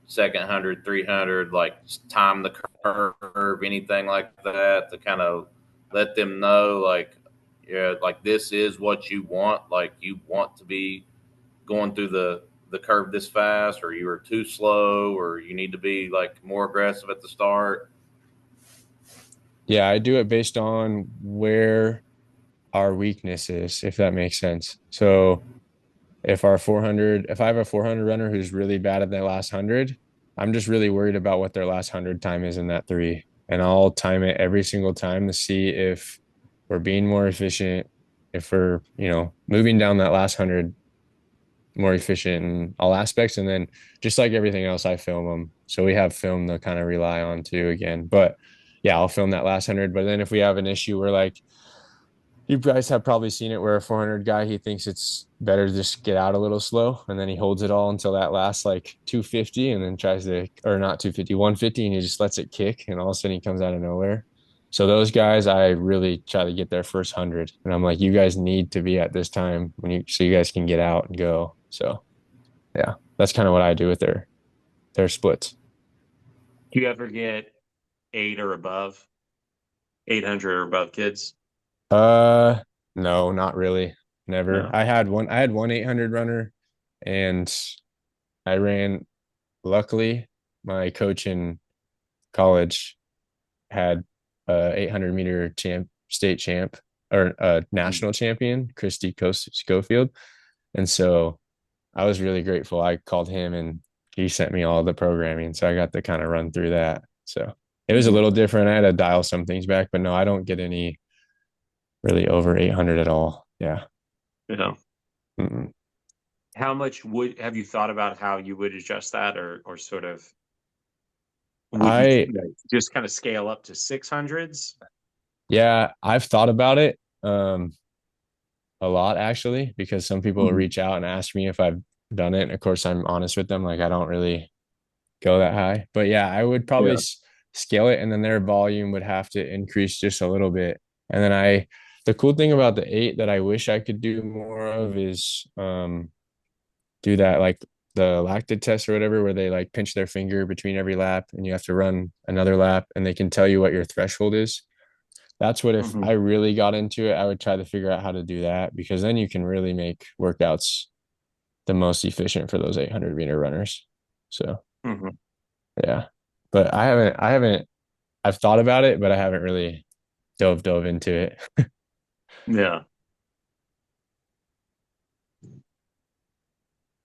second 100, 300? Like time the curve, anything like that to kind of let them know, like, yeah, like this is what you want. Like you want to be going through the curve this fast, or you are too slow, or you need to be like more aggressive at the start. Yeah, I do it based on where our weakness is, if that makes sense. So if I have a 400 runner who's really bad at that last 100, I'm just really worried about what their last 100 time is in that 3. And I'll time it every single time to see if we're being more efficient, if we're, moving down that last 100 more efficient in all aspects. And then just like everything else, I film them. So we have film to kind of rely on too again. But yeah, I'll film that last 100. But then if we have an issue where like, you guys have probably seen it where a 400 guy, he thinks it's better to just get out a little slow. And then he holds it all until that last like 250 and then tries to, or not 250, 150. And he just lets it kick. And all of a sudden he comes out of nowhere. So those guys, I really try to get their first 100. And I'm like, you guys need to be at this time so you guys can get out and go. So yeah, that's kind of what I do with their splits. Do you ever get 800 or above kids? No, not really. Never. No. I had one 800 runner and I ran, luckily my coach in college had a 800 meter state champ or a national champion, Christy Schofield. And so I was really grateful. I called him and he sent me all the programming. So I got to kind of run through that. So it was a little different. I had to dial some things back, but no, I don't get any really over 800 at all. Yeah. Mm-mm. How much have you thought about how you would adjust that or sort of would you just kind of scale up to 600s? Yeah, I've thought about it a lot actually, because some people reach out and ask me if I've done it. And of course I'm honest with them. Like I don't really go that high. But yeah, I would probably scale it, and then their volume would have to increase just a little bit. And then the cool thing about the 8 that I wish I could do more of is do that like the lactate test or whatever, where they like pinch their finger between every lap and you have to run another lap and they can tell you what your threshold is. That's what, if I really got into it, I would try to figure out how to do that, because then you can really make workouts the most efficient for those 800-meter runners. So yeah, but I've thought about it, but I haven't really dove into it. Yeah.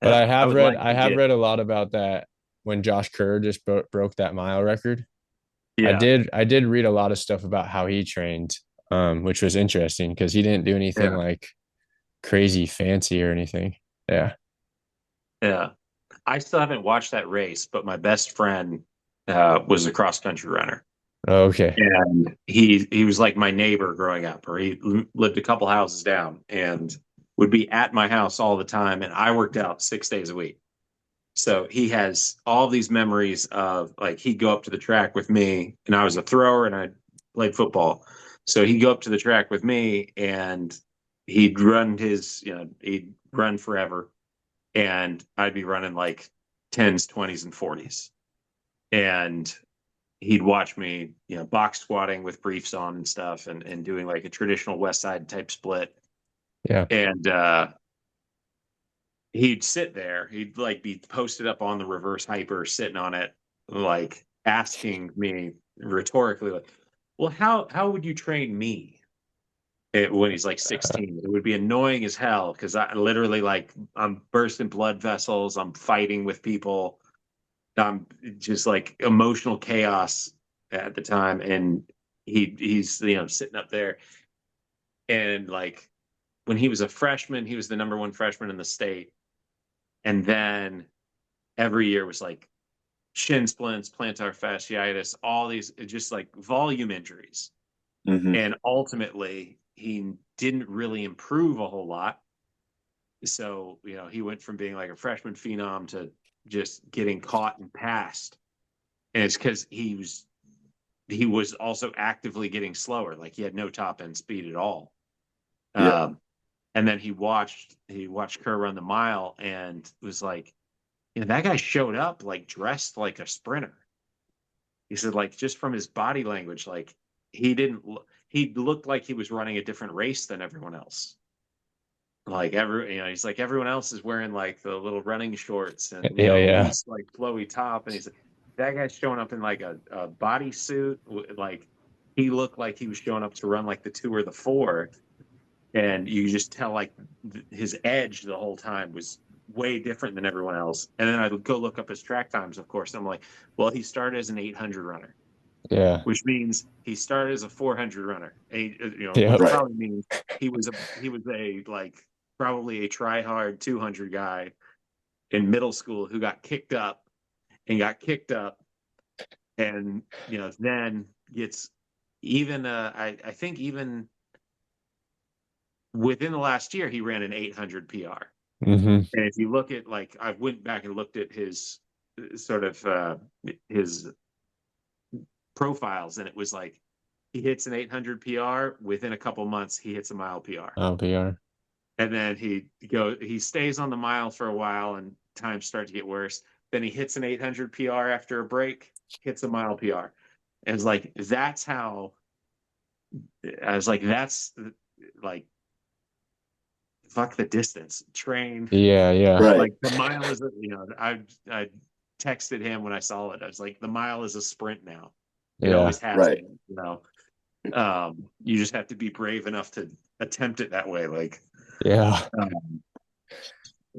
But I have read read a lot about that when Josh Kerr just broke that mile record. Yeah. I did read a lot of stuff about how he trained, which was interesting because he didn't do anything like crazy fancy or anything. Yeah. Yeah. I still haven't watched that race, but my best friend was a cross country runner. Oh, okay. And he was like my neighbor growing up, or he lived a couple houses down and would be at my house all the time. And I worked out 6 days a week. So he has all these memories of, like, he'd go up to the track with me, and I was a thrower and I played football. So he'd go up to the track with me and he'd run he'd run forever. And I'd be running like 10s, 20s, and 40s. And he'd watch me, box squatting with briefs on and stuff, and doing like a traditional West Side type split. Yeah. And he'd sit there. He'd like be posted up on the reverse hyper, sitting on it, like asking me rhetorically, like, well, how would you train me? When he's like 16, it would be annoying as hell because I literally, like, I'm bursting blood vessels, I'm fighting with people, I'm just like emotional chaos at the time, and he's sitting up there, and like when he was a freshman, he was the number 1 freshman in the state, and then every year was like shin splints, plantar fasciitis, all these just like volume injuries, and ultimately he didn't really improve a whole lot. So, he went from being like a freshman phenom to just getting caught and passed. And it's because he was also actively getting slower. Like, he had no top end speed at all. Yeah. And then he watched Kerr run the mile and was like, that guy showed up like dressed like a sprinter. He said, like, just from his body language, like, he looked like he was running a different race than everyone else. Like, he's like, everyone else is wearing like the little running shorts and loose, like, flowy top, and he's like, that guy's showing up in like a bodysuit. Like, he looked like he was showing up to run like the 2 or the 4, and you just tell like his edge the whole time was way different than everyone else. And then I would go look up his track times, of course. I'm like, well, he started as an 800 runner. Yeah. Which means he started as a 400 runner. Which probably means he was a like probably a try hard 200 guy in middle school who got kicked up, and then gets even I think even within the last year he ran an 800 PR. And if you look at, like, I went back and looked at his sort of his profiles, and it was like he hits an 800 PR, within a couple months he hits a mile PR. Oh, PR. And then he stays on the mile for a while and times start to get worse. Then he hits an 800 PR after a break, hits a mile PR. And it's like, that's how I was like, that's like, fuck the distance, train. Yeah. Right. Like, the mile is I texted him when I saw it. I was like, the mile is a sprint now. It always has been, you just have to be brave enough to attempt it that way. Like,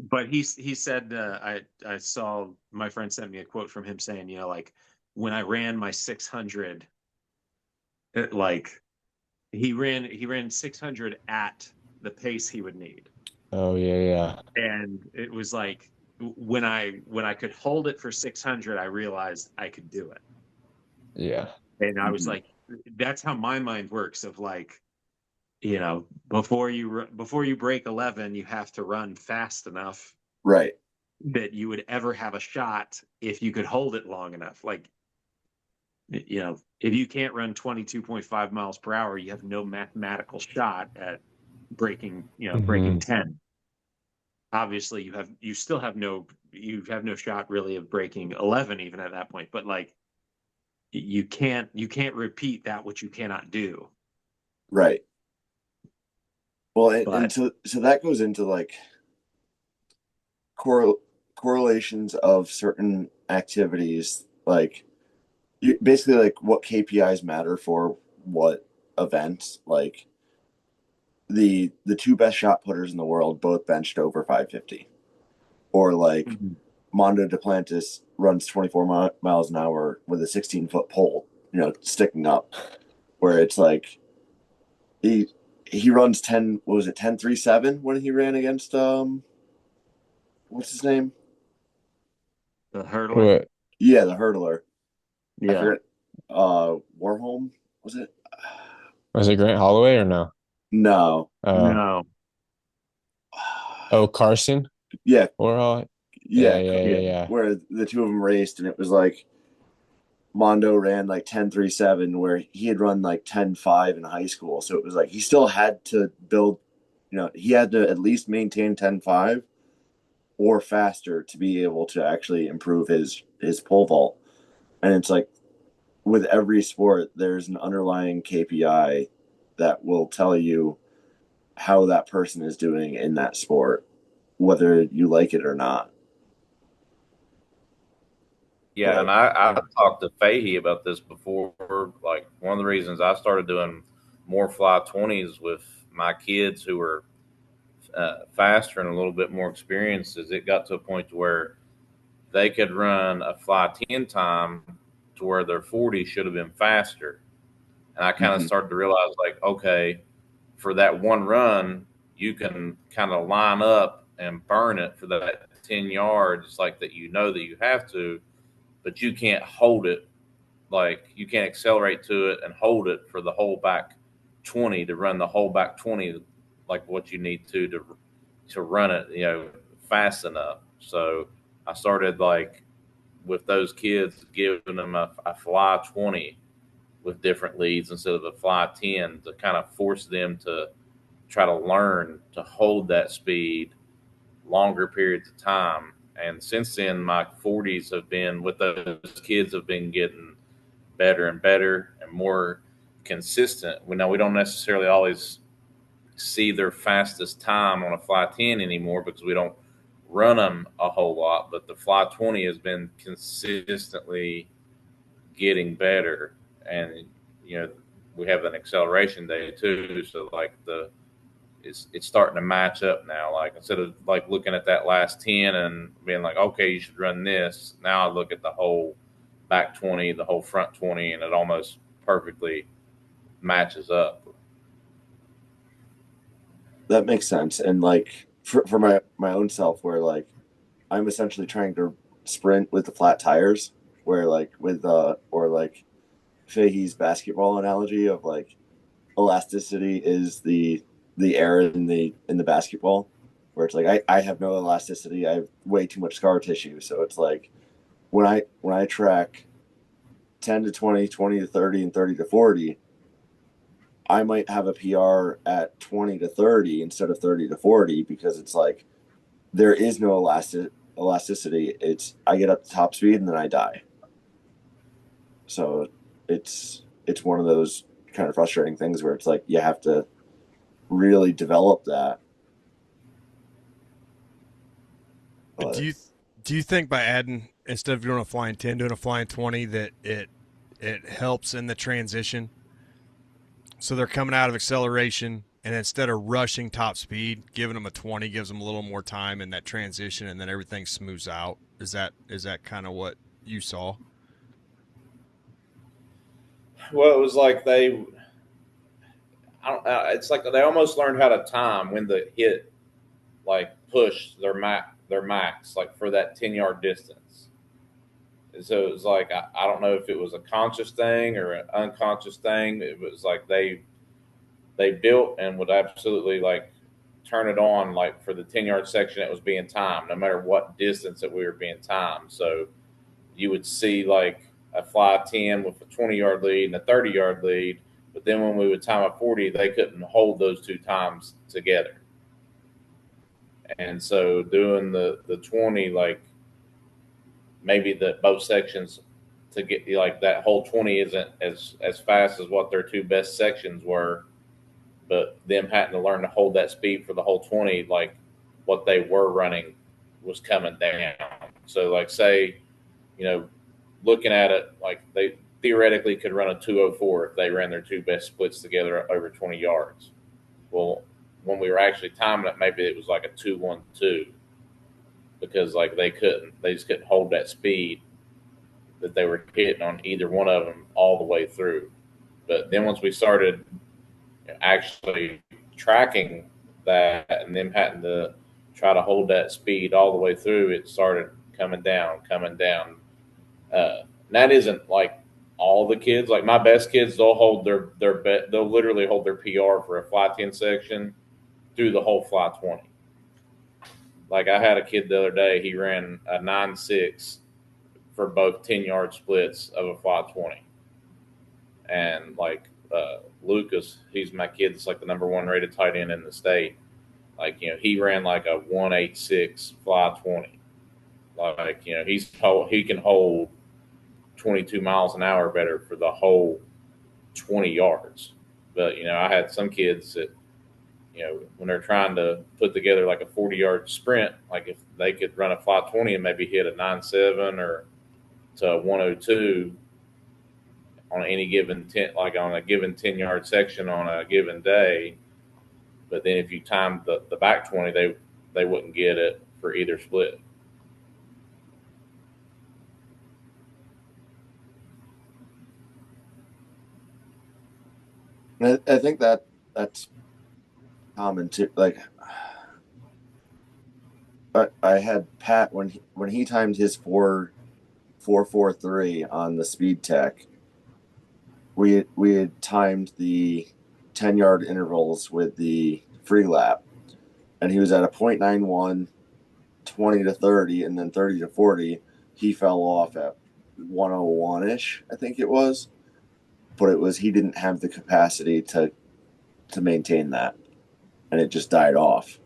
but he said, I saw my friend sent me a quote from him saying, like, when I ran my 600, like, he ran 600 at the pace he would need. Oh, yeah. And it was like, when I could hold it for 600, I realized I could do it. Yeah. And I was like, that's how my mind works, of like, before you break 11, you have to run fast enough. Right. that you would ever have a shot if you could hold it long enough. Like, if you can't run 22.5 miles per hour, you have no mathematical shot at breaking 10. Obviously you have no shot really of breaking 11 even at that point, but like you can't repeat that which you cannot do. Right. Well, and so that goes into like correlations of certain activities, like basically like what KPIs matter for what events. Like the two best shot putters in the world both benched over 550, or like Mondo Duplantis runs 24 miles an hour with a 16-foot pole, sticking up, where it's like he runs 10, what was it, 10.37 when he ran against what's his name? The hurdler. Yeah, the hurdler. Yeah. I forget. Warholm, was it? Was it Grant Holloway or no? No. No. Oh, Carson? Yeah. Warhol? Yeah. Where the two of them raced, and it was like Mondo ran like 10.37, where he had run like 10.5 in high school. So it was like he still had to build, he had to at least maintain 10.5 or faster to be able to actually improve his pole vault. And it's like with every sport, there's an underlying KPI that will tell you how that person is doing in that sport, whether you like it or not. Yeah, and I talked to Fahey about this before. Like, one of the reasons I started doing more fly 20s with my kids who were faster and a little bit more experienced is it got to a point to where they could run a fly 10 time to where their 40 should have been faster. And I kind of started to realize, like, okay, for that one run, you can kind of line up and burn it for that 10 yards, like that that you have to, but you can't hold it. Like, you can't accelerate to it and hold it for the whole back 20 to run the whole back 20 like what you need to run it, fast enough. So I started, like, with those kids, giving them a fly 20 with different leads instead of a fly 10 to kind of force them to try to learn to hold that speed longer periods of time. And since then, my 40s have been with those kids have been getting better and better and more consistent. We don't necessarily always see their fastest time on a fly 10 anymore because we don't run them a whole lot, but the fly 20 has been consistently getting better. And we have an acceleration day too, so like it's starting to match up now. Like, instead of like looking at that last 10 and being like, okay, you should run this, now I look at the whole back 20, the whole front 20, and it almost perfectly matches up. That makes sense. And like for my own self, where like I'm essentially trying to sprint with the flat tires, where like with or like Fahey's basketball analogy of like elasticity is the air in the basketball, where it's like I have no elasticity, I have way too much scar tissue. So it's like when I track 10 to 20, 20 to 30, and 30 to 40, I might have a PR at 20 to 30 instead of 30 to 40, because it's like there is no elasticity. It's I get up to top speed and then I die. So it's one of those kind of frustrating things where it's like you have to really develop that. But do you think by adding, instead of doing a flying 10, doing a flying 20, that it helps in the transition? So they're coming out of acceleration, and instead of rushing top speed, giving them a 20 gives them a little more time in that transition, and then everything smooths out. Is that kind of what you saw? Well, it was like it's like they almost learned how to time when to hit, like, push their max, like for that 10-yard distance. And so it was like, I don't know if it was a conscious thing or an unconscious thing. It was like they built and would absolutely, like, turn it on like for the 10-yard section that was being timed, no matter what distance that we were being timed. So you would see like a fly 10 with a 20-yard lead and a 30-yard lead. But then when we would time a 40, they couldn't hold those two times together. And so doing the 20, like maybe both sections to get like that whole 20 isn't as fast as what their two best sections were, but them having to learn to hold that speed for the whole 20, like what they were running was coming down. So like say, looking at it, like they theoretically could run a 204 if they ran their two best splits together over 20 yards. Well, when we were actually timing it, maybe it was like a 212 because like they just couldn't hold that speed that they were hitting on either one of them all the way through. But then once we started actually tracking that and them having to try to hold that speed all the way through, it started coming down. That isn't like all the kids. Like my best kids, they'll hold they'll literally hold their PR for a fly 10 section through the whole fly 20. Like I had a kid the other day, he ran a 9.6 for both 10-yard splits of a fly 20. And like Lucas, he's my kid that's like the number one rated tight end in the state. Like, he ran like a 186 fly 20. Like, he can hold 22 miles an hour better for the whole 20 yards. But, I had some kids that, when they're trying to put together like a 40-yard sprint, like if they could run a fly 20 and maybe hit a 9.7 or to a 102 on any given 10, like on a given 10-yard section on a given day. But then if you timed the back 20, they wouldn't get it for either split. I think that's common too. Like I had Pat when he timed his 4.43 on the speed tech. We had timed the 10-yard intervals with the free lap, and he was at a 0.91, 20 to 30, and then 30 to 40. He fell off at 101-ish, I think it was. But it was he didn't have the capacity to maintain that, and it just died off.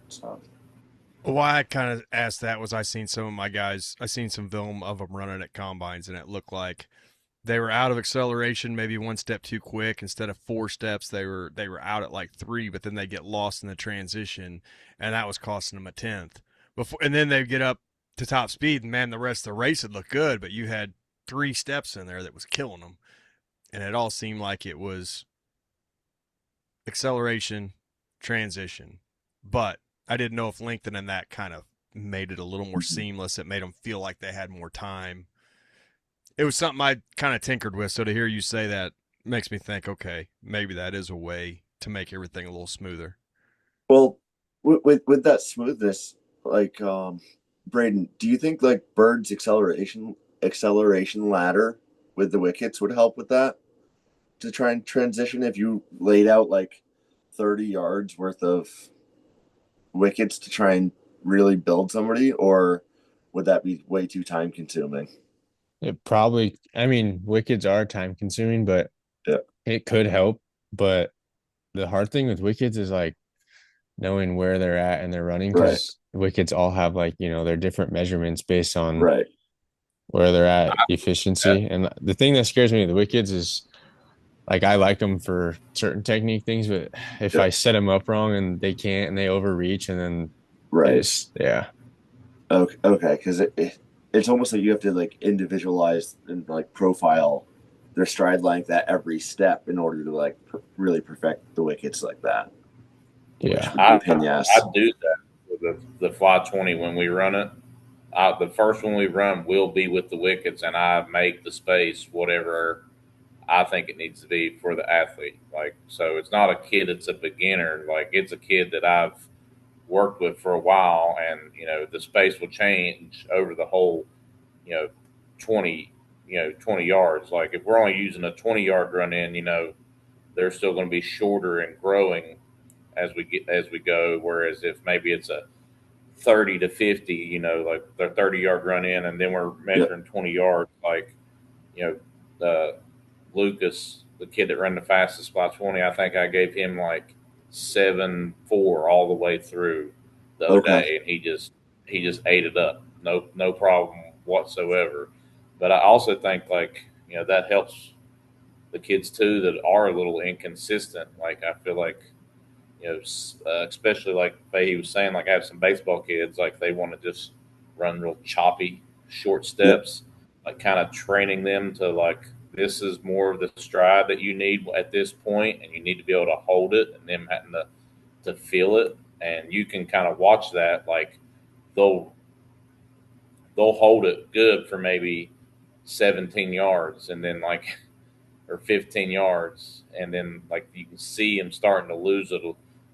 So. Why I kind of asked that was I seen some film of them running at combines, and it looked like they were out of acceleration, maybe one step too quick. Instead of 4 steps, they were out at like 3, but then they get lost in the transition, and that was costing them a tenth. And then they get up to top speed, and man, the rest of the race would look good, but you had 3 steps in there that was killing them, and it all seemed like it was acceleration, transition, but I didn't know if lengthening that kind of made it a little more seamless. It made them feel like they had more time. It was something I kind of tinkered with. So to hear you say that makes me think, okay, maybe that is a way to make everything a little smoother. Well, with that smoothness, like Brayden, do you think like Bird's acceleration ladder with the wickets would help with that to try and transition if you laid out like 30 yards worth of wickets to try and really build somebody, or would that be way too time consuming? It probably, wickets are time consuming, but it could help. But the hard thing with wickets is like knowing where they're at and they're running, because wickets all have like, their different measurements based on where they're at efficiency. And the thing that scares me of the wickets is like I like them for certain technique things, but if I set them up wrong and they can't and they overreach and then okay, because it's almost like you have to like individualize and like profile their stride length at every step in order to like really perfect the wickets like that. I do that with the fly 20 when we run it. The first one we run will be with the wickets, and I make the space whatever I think it needs to be for the athlete. Like, so it's not a kid that's a beginner. Like, it's a kid that I've worked with for a while, and the space will change over the whole 20 yards. Like if we're only using a 20-yard run in, they're still going to be shorter and growing as we go. Whereas if maybe it's a 30 to 50, like the 30-yard run in, and then we're measuring 20 yards, like, Lucas, the kid that ran the fastest by 20, I think I gave him like 7.4 all the way through the other day, and he just ate it up. No problem whatsoever. But I also think, like, that helps the kids too that are a little inconsistent. Like, I feel like, especially like Fahey was saying, like I have some baseball kids, like they want to just run real choppy, short steps, like kind of training them to, like, this is more of the stride that you need at this point, and you need to be able to hold it, and them having to feel it. And you can kind of watch that, like they'll hold it good for maybe 17 yards, and then like, or 15 yards, and then like you can see them starting to lose it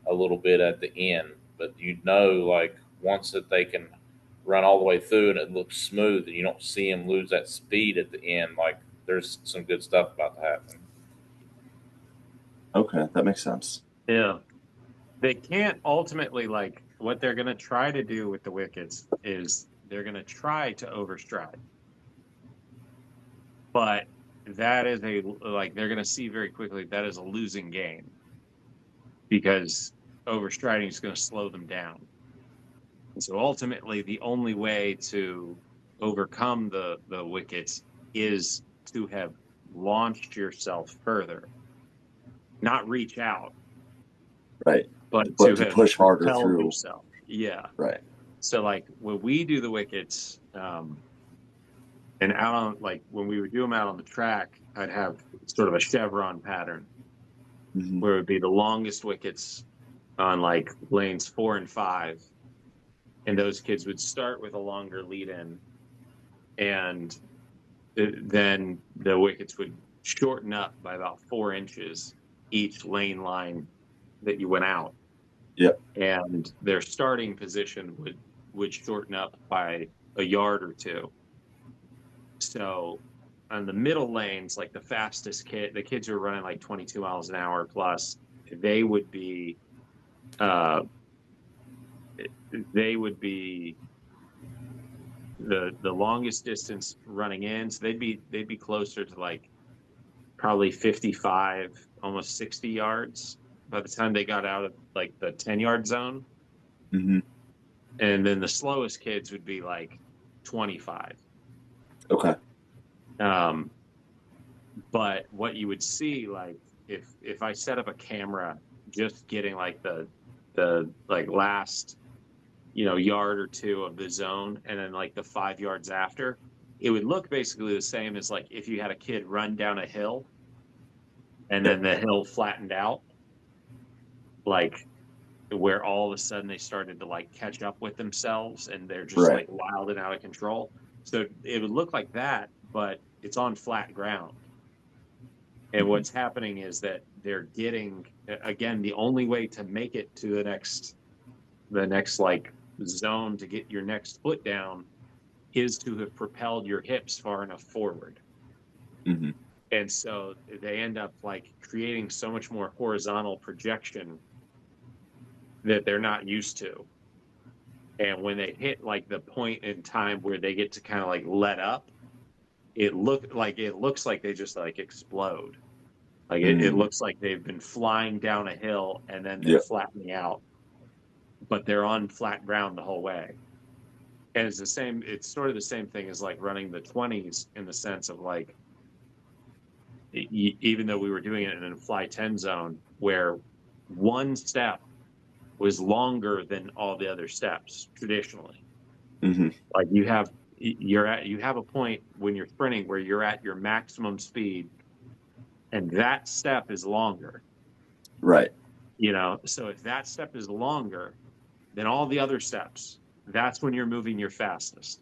a little bit at the end. But like once that they can run all the way through and it looks smooth, and you don't see them lose that speed at the end, like there's some good stuff about to happen. Okay, that makes sense. Yeah. They can't ultimately, like, what they're going to try to do with the wickets is they're going to try to overstride. But that is they're going to see very quickly that is a losing game, because overstriding is going to slow them down. And so ultimately, the only way to overcome the wickets is to have launched yourself further, not reach out, right? But to push harder through yourself. Yeah, right. So like when we do the wickets, and out on, like when we would do them out on the track, I'd have sort of a chevron pattern, where it would be the longest wickets on like lanes 4 and 5, and those kids would start with a longer lead in, and then the wickets would shorten up by about 4 inches each lane line that you went out. Yep. And their starting position would shorten up by a yard or two. So on the middle lanes, like the fastest the kids who are running like 22 miles an hour plus, they would be the longest distance running in. So they'd be closer to like probably 55, almost 60 yards by the time they got out of like the 10-yard zone. And then the slowest kids would be like 25. Okay. But what you would see, like if I set up a camera just getting like the like last yard or two of the zone, and then like the 5 yards after, it would look basically the same as like if you had a kid run down a hill and then the hill flattened out, like where all of a sudden they started to like catch up with themselves and they're just like wild and out of control. So it would look like that, but it's on flat ground. And what's happening is that they're getting, again, the only way to make it to the next like zone to get your next foot down is to have propelled your hips far enough forward. And so they end up like creating so much more horizontal projection that they're not used to. And when they hit like the point in time where they get to kind of like let up, it looks like they just like explode. Like it looks like they've been flying down a hill and then they're flattening out, but they're on flat ground the whole way. And it's sort of the same thing as like running the 20s, in the sense of like, even though we were doing it in a fly 10 zone where one step was longer than all the other steps traditionally. Like you have a point when you're sprinting where you're at your maximum speed, and that step is longer. Right. So if that step is longer than all the other steps, that's when you're moving your fastest.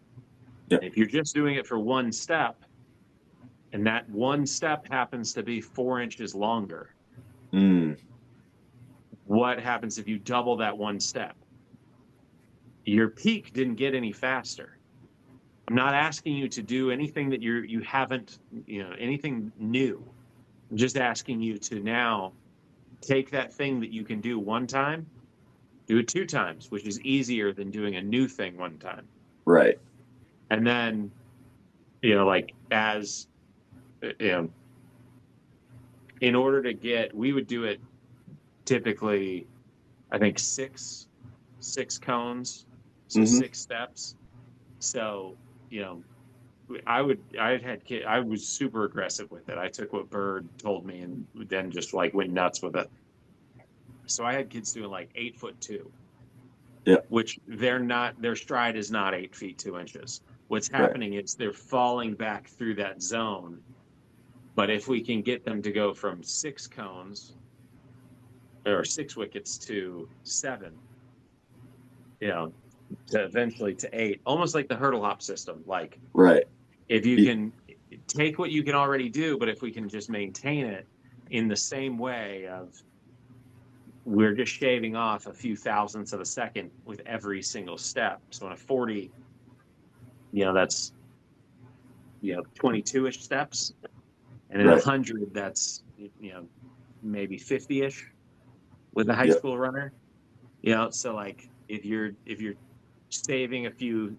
If you're just doing it for one step, and that one step happens to be 4 inches longer, what happens if you double that one step? Your peak didn't get any faster. I'm not asking you to do anything that you haven't, anything new. I'm just asking you to now take that thing that you can do one time, do it 2 times, which is easier than doing a new thing one time. Right. And then, you know, like as, you know, in order to get, we would do it typically, I think six cones, so 6 steps. So, you know, I was super aggressive with it. I took what Bird told me and then just like went nuts with it. So I had kids doing like 8'2". Yeah. Which their stride is not 8 feet 2 inches. What's happening is they're falling back through that zone. But if we can get them to go from 6 cones or 6 wickets to 7, you know, to eventually to 8, almost like the hurdle hop system. Like, Right. if you can take what you can already do, but if we can just maintain it in the same way of we're just shaving off a few thousandths of a second with every single step. So in a 40, you know, that's, you know, 22-ish steps. And in 100, that's, you know, maybe 50-ish with a high school runner. You know, so like if you're saving a few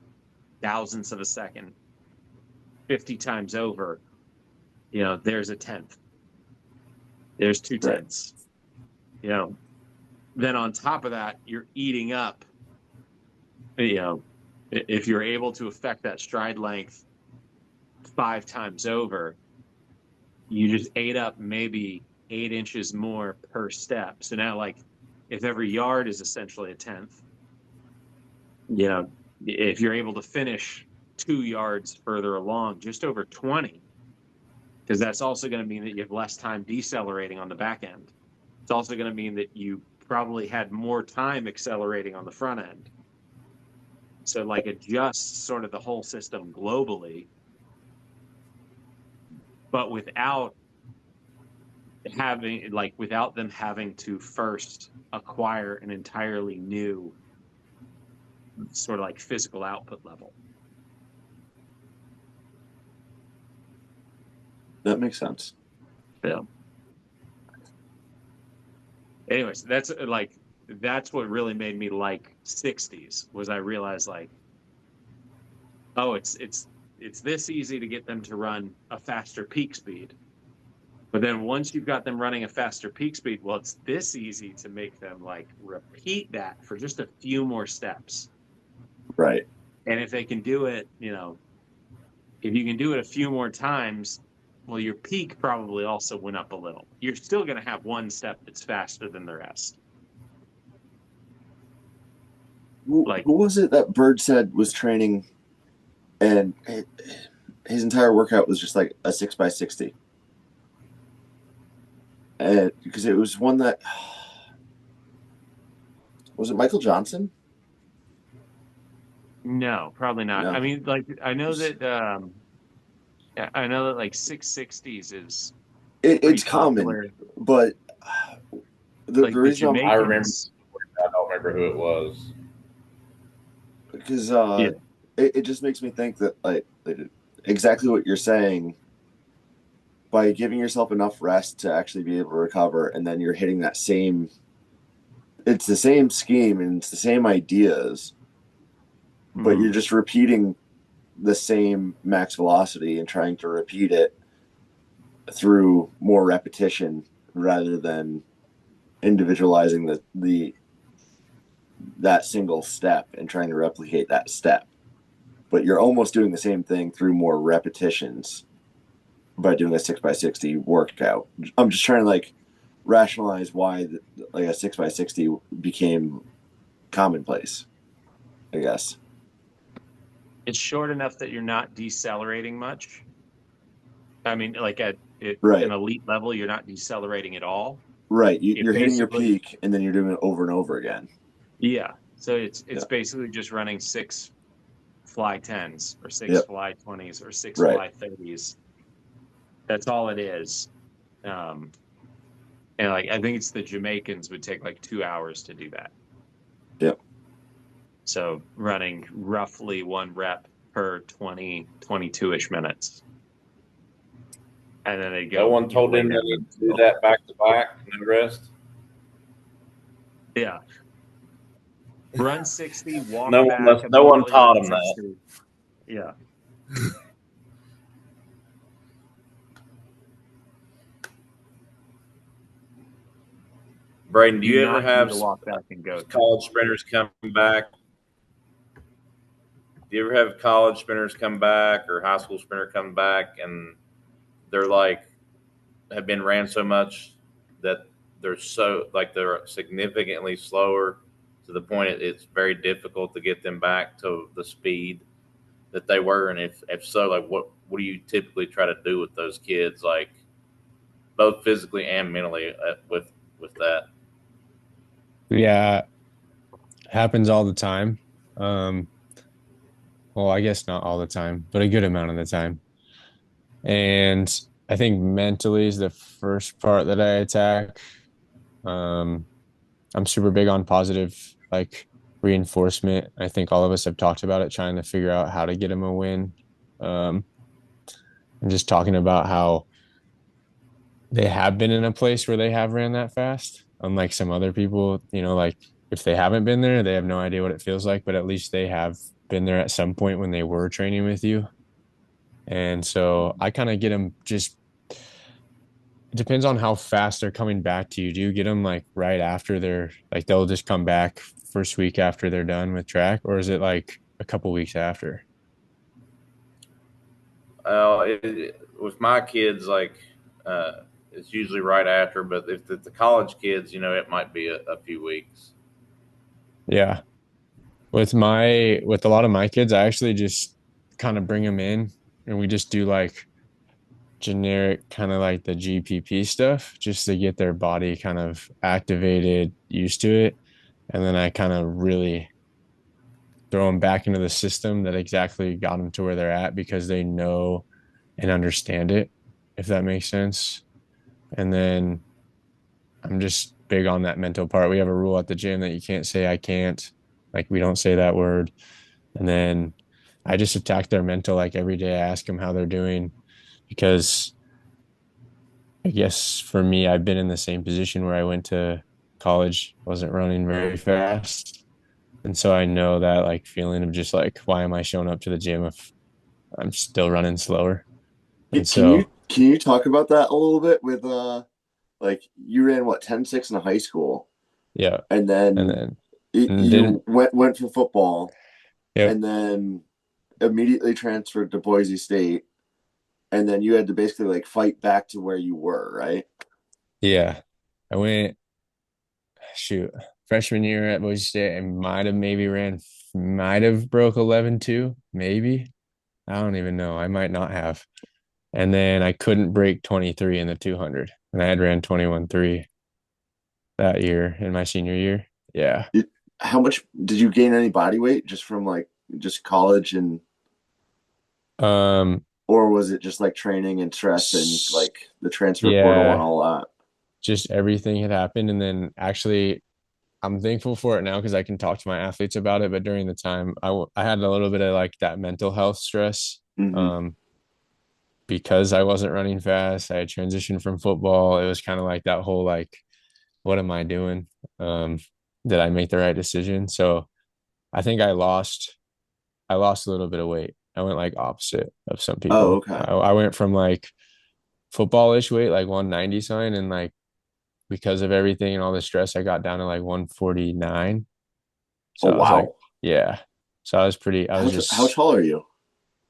thousandths of a second 50 times over, you know, there's a tenth. There's 2 tenths. You know, then on top of that, you're eating up, you know, if you're able to affect that stride length 5 times over, you just ate up maybe 8 inches more per step. So now, like, if every yard is essentially a tenth, you know, if you're able to finish 2 yards further along, just over 20, because that's also going to mean that you have less time decelerating on the back end. It's also going to mean that you probably had more time accelerating on the front end. So, like, adjust sort of the whole system globally, but without them having to first acquire an entirely new sort of like physical output level. That makes sense. Yeah. Anyways, that's what really made me like 60s was I realized like, oh, it's this easy to get them to run a faster peak speed. But then once you've got them running a faster peak speed, well, it's this easy to make them like repeat that for just a few more steps. Right. And if they can do it, you know, if you can do it a few more times, well, your peak probably also went up a little. You're still going to have one step that's faster than the rest. Like, who was it that Bird said was training and his entire workout was just like a 6x60? And because it was one that was it Michael Johnson? No, probably not. No. I mean, like, I know that like 660s is it's popular. common, but the Like reason I remember. I don't remember who it was. because it just makes me think that like exactly what you're saying. By giving yourself enough rest to actually be able to recover, and then you're hitting that same. It's the same scheme and it's the same ideas, but you're just repeating the same max velocity and trying to repeat it through more repetition rather than individualizing that single step and trying to replicate that step. But you're almost doing the same thing through more repetitions by doing a 6x60 workout. I'm just trying to like rationalize why like a 6x60 became commonplace, I guess. It's short enough that you're not decelerating much. I mean, like at an elite level, you're not decelerating at all. Right. You're hitting your peak and then you're doing it over and over again. Yeah. So it's basically just running 6 fly 10s or 6 fly 20s or 6 fly 30s. That's all it is. And like, I think it's the Jamaicans would take like 2 hours to do that. Yep. So running roughly 1 rep per 22-ish minutes. and then they go. No one told him they need to do that back to back, no rest. Yeah. Run 60, walk No back. one taught him 60. that. Yeah. Brayden, do you ever have walk back and go college sprinters come back? Do you ever have college sprinters come back or high school sprinter come back and they're like have been ran so much that they're significantly slower to the point it's very difficult to get them back to the speed that they were? And if so, like what do you typically try to do with those kids, like both physically and mentally with that? Yeah, happens all the time. Well, I guess not all the time, but a good amount of the time. And I think mentally is the first part that I attack. I'm super big on positive, like reinforcement. I think all of us have talked about it, trying to figure out how to get them a win. And just talking about how they have been in a place where they have ran that fast, unlike some other people, like if they haven't been there, they have no idea what it feels like, but at least they have been there at some point when they were training with you. And so I kind of get them it depends on how fast they're coming back to you. Do you get them like right after they'll just come back first week after they're done with track, or is it like a couple weeks after? With my kids, it's usually right after, but if the college kids, it might be a few weeks. Yeah. With a lot of my kids, I actually just kind of bring them in and we just do like generic kind of like the GPP stuff just to get their body kind of activated, used to it. And then I kind of really throw them back into the system that exactly got them to where they're at because they know and understand it, if that makes sense. And then I'm just big on that mental part. We have a rule at the gym that you can't say I can't. Like we don't say that word. And then I just attack their mental like every day. I ask them how they're doing because I guess for me, I've been in the same position where I went to college, wasn't running very fast. And so I know that like feeling of just like, why am I showing up to the gym if I'm still running slower? And can you talk about that a little bit with like you ran 10.6 in high school? Yeah. And then you went for football. Yep. And then immediately transferred to Boise State. And then you had to basically like fight back to where you were, right? Yeah. I went freshman year at Boise State, I might have broke 11.2, maybe. I don't even know. I might not have. And then I couldn't break 23 in the 200. And I had ran 21.3 that year in my senior year. Yeah. How much did you gain any body weight just from just college and or was it just like training and stress and like the transfer portal and all that? Just everything had happened. And then actually I'm thankful for it now because I can talk to my athletes about it. But during the time I had a little bit of like that mental health stress. Mm-hmm. Because I wasn't running fast. I had transitioned from football. It was kind of like that whole like, what am I doing? Did I make the right decision? So I think I lost a little bit of weight. I went like opposite of some people. Oh, okay. I went from like football-ish weight, like 190 something, and like because of everything and all the stress, I got down to like 149. So wow. Like, yeah. So how tall are you?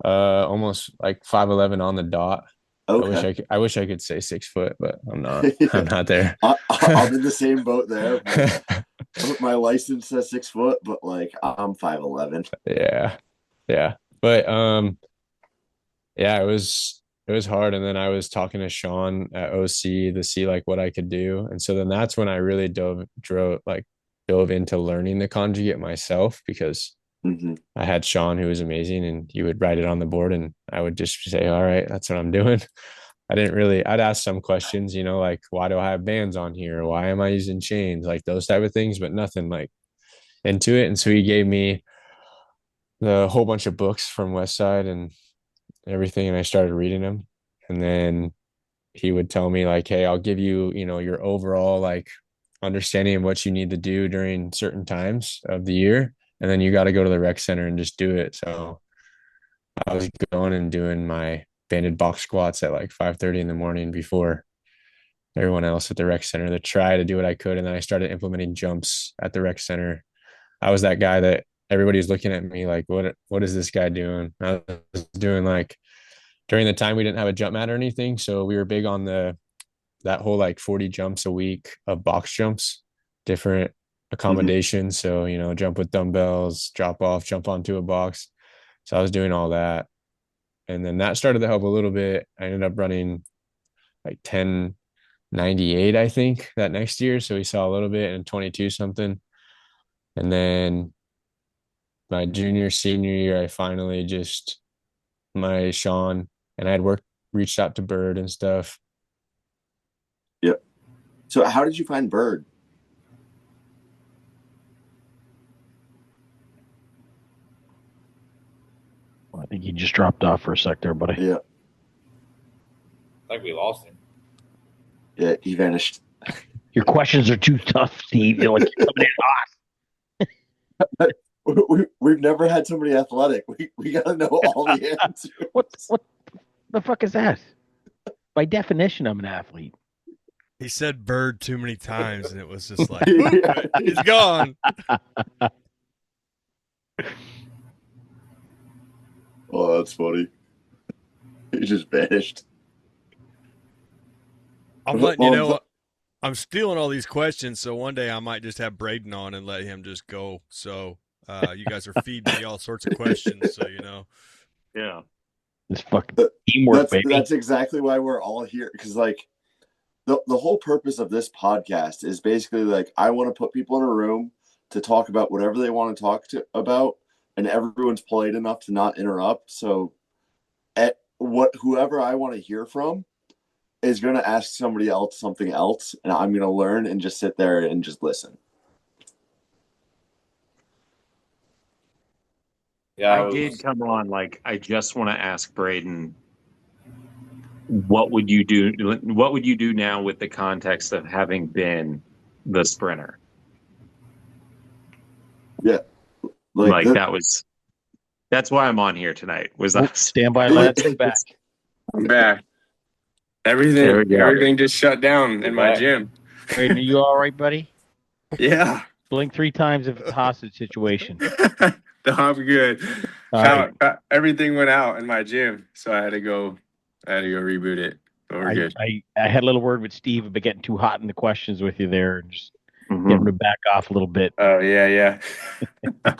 Almost like 5'11" on the dot. Okay. I wish I could say 6 foot, but I'm not. I'm not there. I'm in the same boat there. My license says 6 foot, but like I'm 5'11". Yeah. But yeah, it was hard. And then I was talking to Sean at OC to see like what I could do. And so then that's when I really dove into learning the conjugate myself because mm-hmm. I had Sean who was amazing and he would write it on the board and I would just say, all right, that's what I'm doing. I'd ask some questions, like why do I have bands on here? Why am I using chains? Like those type of things, but nothing like into it. And so he gave me the whole bunch of books from Westside and everything. And I started reading them. And then he would tell me like, hey, I'll give you, your overall like understanding of what you need to do during certain times of the year. And then you got to go to the rec center and just do it. So I was going and doing my banded box squats at like 5:30 in the morning before everyone else at the rec center to try to do what I could. And then I started implementing jumps at the rec center. I was that guy that everybody was looking at me like, what is this guy doing? I was doing like during the time we didn't have a jump mat or anything. So we were big on that whole like 40 jumps a week of box jumps, different accommodations. So, jump with dumbbells, drop off, jump onto a box. So I was doing all that. And then that started to help a little bit. I ended up running like 10:98, I think, that next year. So we saw a little bit in 22 something. And then my junior, senior year, I finally my Sean, and I had reached out to Bird and stuff. Yep. So how did you find Bird? I think he just dropped off for a sec there, buddy. Yeah. I think we lost him. Yeah, he vanished. Your questions are too tough, Steve. You're like you're coming in hot. We've never had somebody athletic. We got to know all the answers. What the fuck is that? By definition, I'm an athlete. He said Bird too many times, and it was just like, he's gone. Oh, that's funny. He just vanished. I'm letting you know, I'm stealing all these questions, so one day I might just have Brayden on and let him just go. So you guys are feeding me all sorts of questions, so you know. Yeah. This fucking teamwork, baby. That's exactly why we're all here, because like the whole purpose of this podcast is basically like I want to put people in a room to talk about whatever they want to talk about, and everyone's polite enough to not interrupt. So whoever I want to hear from is going to ask somebody else something else, and I'm going to learn and just sit there and just listen. Yeah, I did come on like I just want to ask Brayden, what would you do? What would you do now with the context of having been the sprinter? Yeah, like that's why I'm on here tonight. Stand by, lads. Back. I'm back. Everything just shut down in my gym. Brayden, are you all right, buddy? Yeah. Blink 3 times if it's a hostage situation. No, I'm good. Everything went out in my gym, so I had to go reboot it. But we're good. I had a little word with Steve about getting too hot in the questions with you there, and just getting him to back off a little bit. Oh yeah. All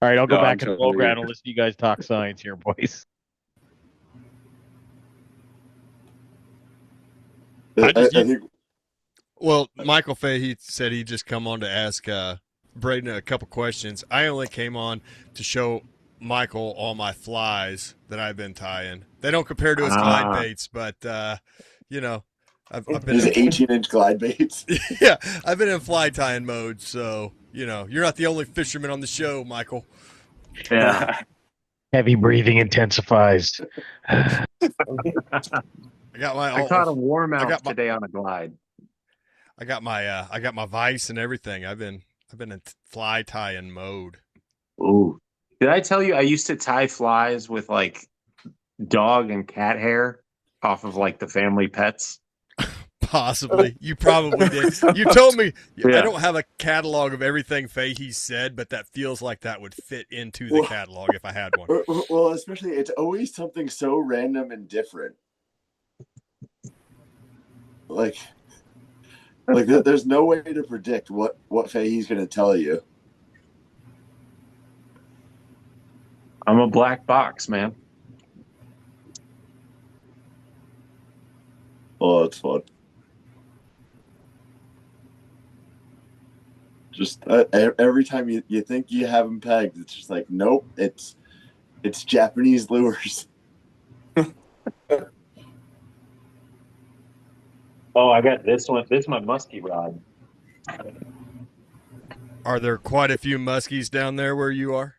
right, I'll go back in the program and listen to you guys talk science here, boys. Well, Michael Fahey said he just come on to ask Brayden a couple questions. I only came on to show Michael all my flies that I've been tying. They don't compare to his glide baits, but I've been his 18-inch glide baits. Yeah, I've been in fly tying mode, so you're not the only fisherman on the show, Michael. Yeah. Heavy breathing intensifies. I caught a warm out today on a glide. I got my vise and everything. I've been in fly tying mode. Ooh. Did I tell you I used to tie flies with like dog and cat hair off of like the family pets? Possibly. You probably did. You told me. Yeah. I don't have a catalog of everything Fahey said, but that feels like that would fit into the catalog if I had one. Well, especially it's always something so random and different. Like there's no way to predict what Fahey's going to tell you. I'm a black box, man. Oh, it's fun. Just every time you think you have them pegged, it's just like, nope, it's Japanese lures. Oh, I got this one. This is my muskie rod. Are there quite a few muskies down there where you are?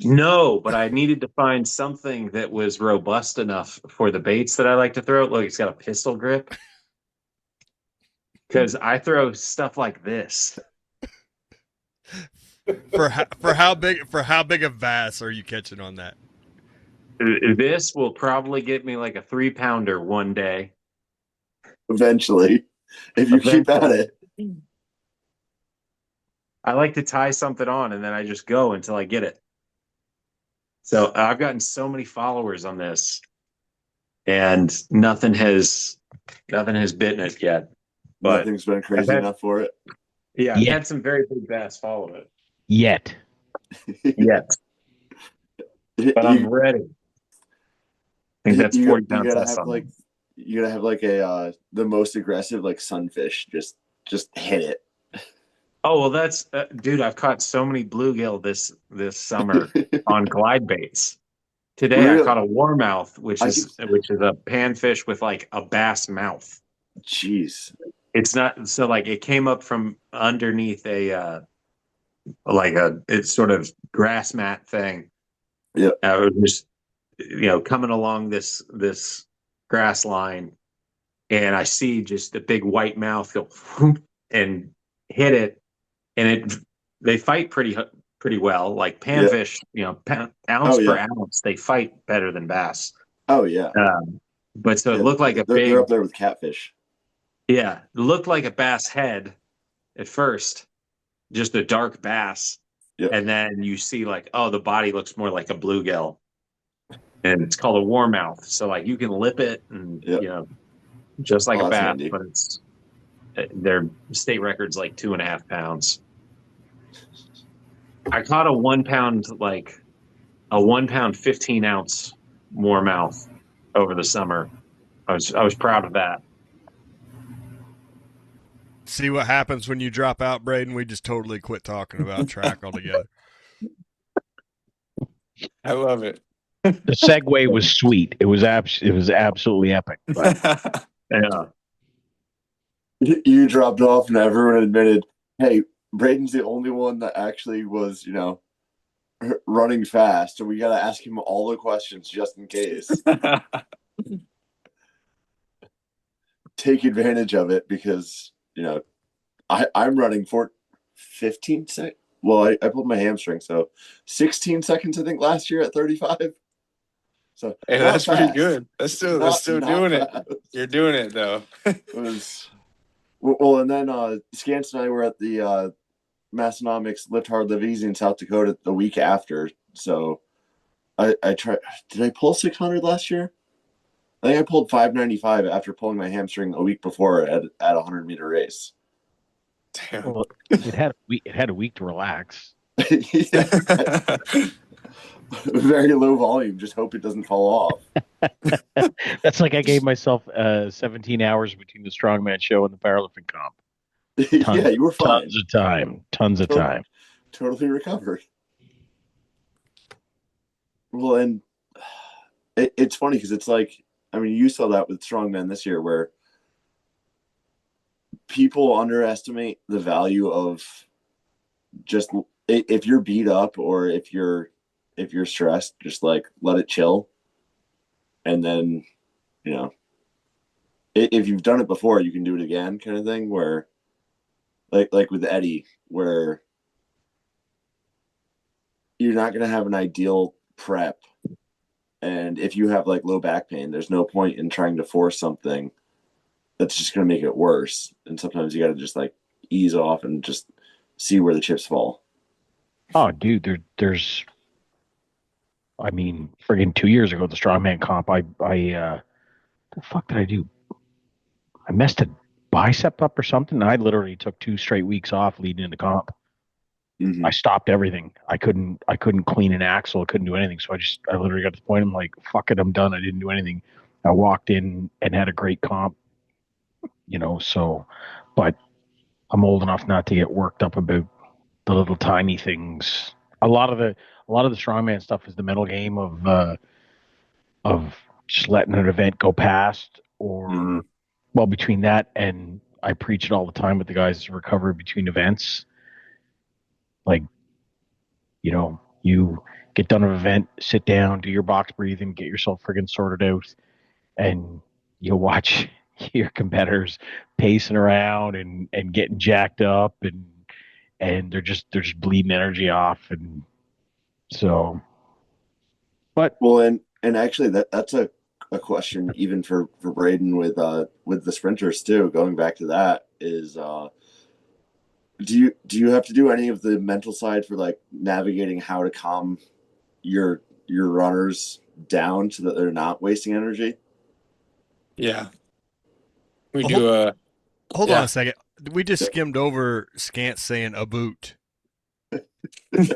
No, but I needed to find something that was robust enough for the baits that I like to throw. Look, it's got a pistol grip. Because I throw stuff like this. For how big a bass are you catching on that? This will probably get me like a 3-pounder one day. Eventually, if you keep at it. I like to tie something on and then I just go until I get it. So I've gotten so many followers on this, and nothing has bitten it yet. But nothing's been crazy enough for it. Yeah, I've had some very big bass follow it. Yet. But I'm ready. I think that's 40 pounds. You gotta have like a the most aggressive like sunfish. Just hit it. Oh well, that's dude. I've caught so many bluegill this summer on glide baits. Today I caught a warmouth, which is a panfish with like a bass mouth. Jeez. It's not so like it came up from underneath it's sort of grass mat thing. Yeah. It was just coming along this grass line, and I see just a big white mouth go and hit it, and they fight pretty well. Like panfish, ounce per ounce, they fight better than bass. Oh yeah. But so it looked like they're up there with catfish. Yeah, it looked like a bass head at first, just a dark bass. Yep. And then you see like, oh, the body looks more like a bluegill. And it's called a warmouth. So like you can lip it and just like a bass, handy. but their state record's like 2.5 pounds. I caught a 1 pound 15-ounce warmouth over the summer. I was proud of that. See what happens when you drop out, Brayden? We just totally quit talking about track altogether. I love it. The segue was sweet. It was absolutely epic. But, yeah. You dropped off and everyone admitted, hey, Brayden's the only one that actually was, running fast. So we got to ask him all the questions just in case. Take advantage of it because, I'm running for 15 seconds. Well, I pulled my hamstring, so 16 seconds, I think, last year at 35. So hey, that's pretty good. That's still doing it. You're doing it though. It was well, and then Scants and I were at the Massonomics Lift Hard Live Easy in South Dakota the week after. So I tried. Did I pull 600 last year? I think I pulled 595 after pulling my hamstring a week before at a 100-meter race. Damn. Well, it had a week to relax. Very low volume. Just hope it doesn't fall off. That's like I gave myself 17 hours between the strongman show and the powerlifting comp. Yeah, you were fine. Tons of time. Totally recovered. Well, and it's funny because it's like, you saw that with strongman this year where people underestimate the value of just if you're beat up or if you're stressed, just like let it chill. And then, if you've done it before, you can do it again kind of thing where like with Eddie, where you're not going to have an ideal prep. And if you have like low back pain, there's no point in trying to force something that's just going to make it worse. And sometimes you got to just like ease off and just see where the chips fall. Oh, dude, there's friggin' 2 years ago, the strongman comp, the fuck did I do? I messed a bicep up or something. And I literally took 2 straight weeks off leading into comp. Mm-hmm. I stopped everything. I couldn't clean an axle. I couldn't do anything. So I literally got to the point. I'm like, fuck it, I'm done. I didn't do anything. I walked in and had a great comp, so, but I'm old enough not to get worked up about the little tiny things. A lot of the strongman stuff is the mental game of just letting an event go past, or well, between that and I preach it all the time with the guys' recovery between events. Like, you get done an event, sit down, do your box breathing, get yourself friggin' sorted out, and you'll watch your competitors pacing around and getting jacked up, and they're just bleeding energy off, and so. But Well, and actually that's a question even for Brayden with the sprinters too. Going back to that is do you have to do any of the mental side for like navigating how to calm your runners down so that they're not wasting energy? Yeah. We Well, do Hold Yeah. on a second. We just skimmed over Scant saying a boot. Boys,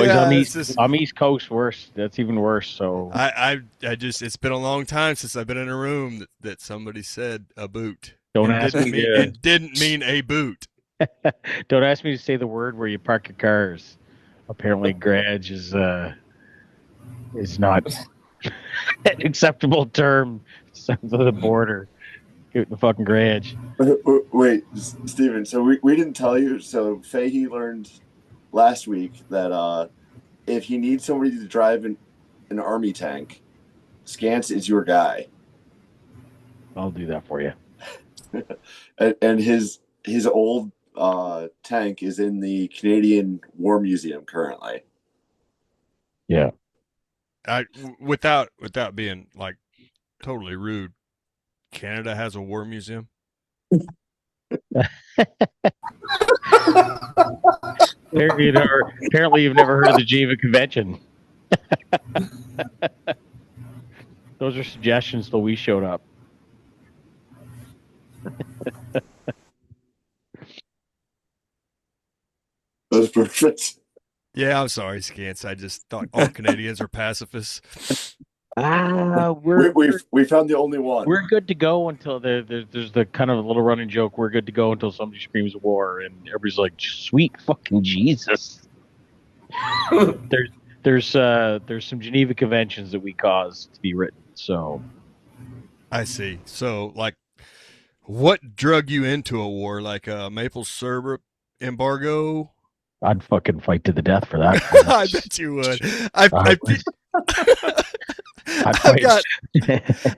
Yeah, I'm it's just- East Coast worse. That's even worse. So I just it's been a long time since I've been in a room that somebody said a boot. Don't and ask didn't me mean, to- and didn't mean a boot. don't ask me to say the word where you park your cars. Apparently, garage is not an acceptable term south of the border. Get the fucking garage. Wait, Steven, so we didn't tell you. So Fahey learned last week that if he needs somebody to drive an army tank, Scants is your guy. I'll do that for you. And his old tank is in the Canadian War Museum currently. Yeah. Without being like totally rude, Canada has a war museum. Apparently, you've never heard of the Geneva Convention. Those are suggestions till we showed up. That's perfect. Yeah, I'm sorry, Scants. I just thought all Canadians are pacifists. We found the only one. We're good to go until there's the kind of a little running joke. We're good to go until somebody screams war, and everybody's like, "Sweet fucking Jesus!" there's some Geneva Conventions that we caused to be written. So I see. So, like, what drug you into a war? Like a maple syrup embargo? I'd fucking fight to the death for that. I bet you would.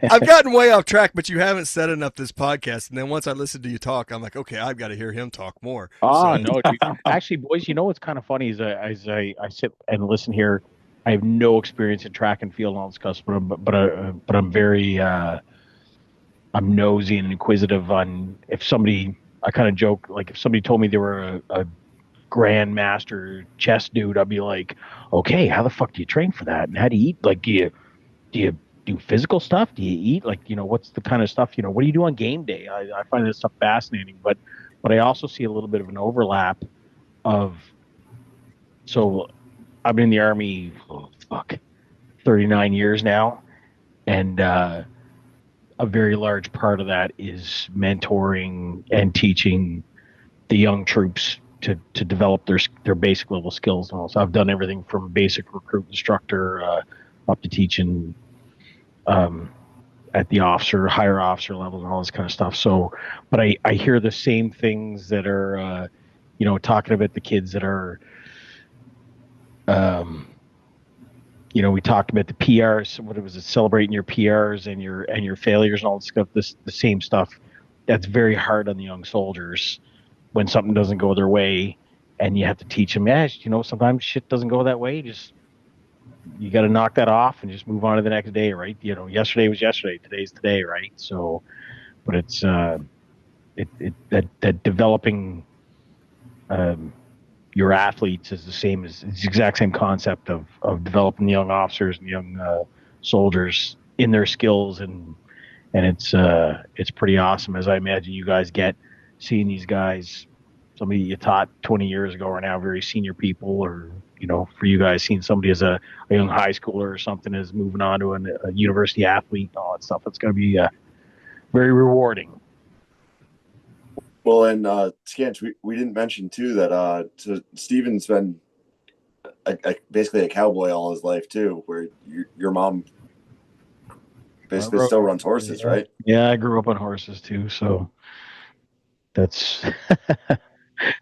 I've gotten way off track, but you haven't said enough this podcast. And then once I listen to you talk, I'm like, okay, I've got to hear him talk more. No, dude. Actually, boys, you know what's kind of funny is as I sit and listen here, I have no experience in track and field and all this stuff, but I'm very I'm nosy and inquisitive on if somebody. I kind of joke like if somebody told me they were a grandmaster chess dude, I'd be like, okay, how the fuck do you train for that? And how do you eat? Like, do you do physical stuff? Do you eat? Like, what's the kind of stuff, what do you do on game day? I find this stuff fascinating, but I also see a little bit of an overlap so I've been in the Army, 39 years now. And, a very large part of that is mentoring and teaching the young troops to develop their basic level skills. And also I've done everything from basic recruit instructor up to teaching at the higher officer level and all this kind of stuff. So, but I hear the same things that are, talking about the kids that are, we talked about the PRs. What was it? Celebrating your PRs and your failures and all this stuff. The same stuff. That's very hard on the young soldiers when something doesn't go their way, and you have to teach them. Sometimes shit doesn't go that way. You got to knock that off and just move on to the next day, right? Yesterday was yesterday. Today's today, right? So, but it's that developing your athletes is it's the exact same concept of developing the young officers and young soldiers in their skills, and it's pretty awesome, as I imagine you guys get seeing these guys. Somebody you taught 20 years ago are now very senior people, or for you guys seeing somebody as a young high schooler or something is moving on to a university athlete and all that stuff. It's going to be very rewarding. Well, and Scants, we didn't mention too that so Steven's been basically a cowboy all his life too, where your mom basically still runs horses, right? Yeah, I grew up on horses too, so that's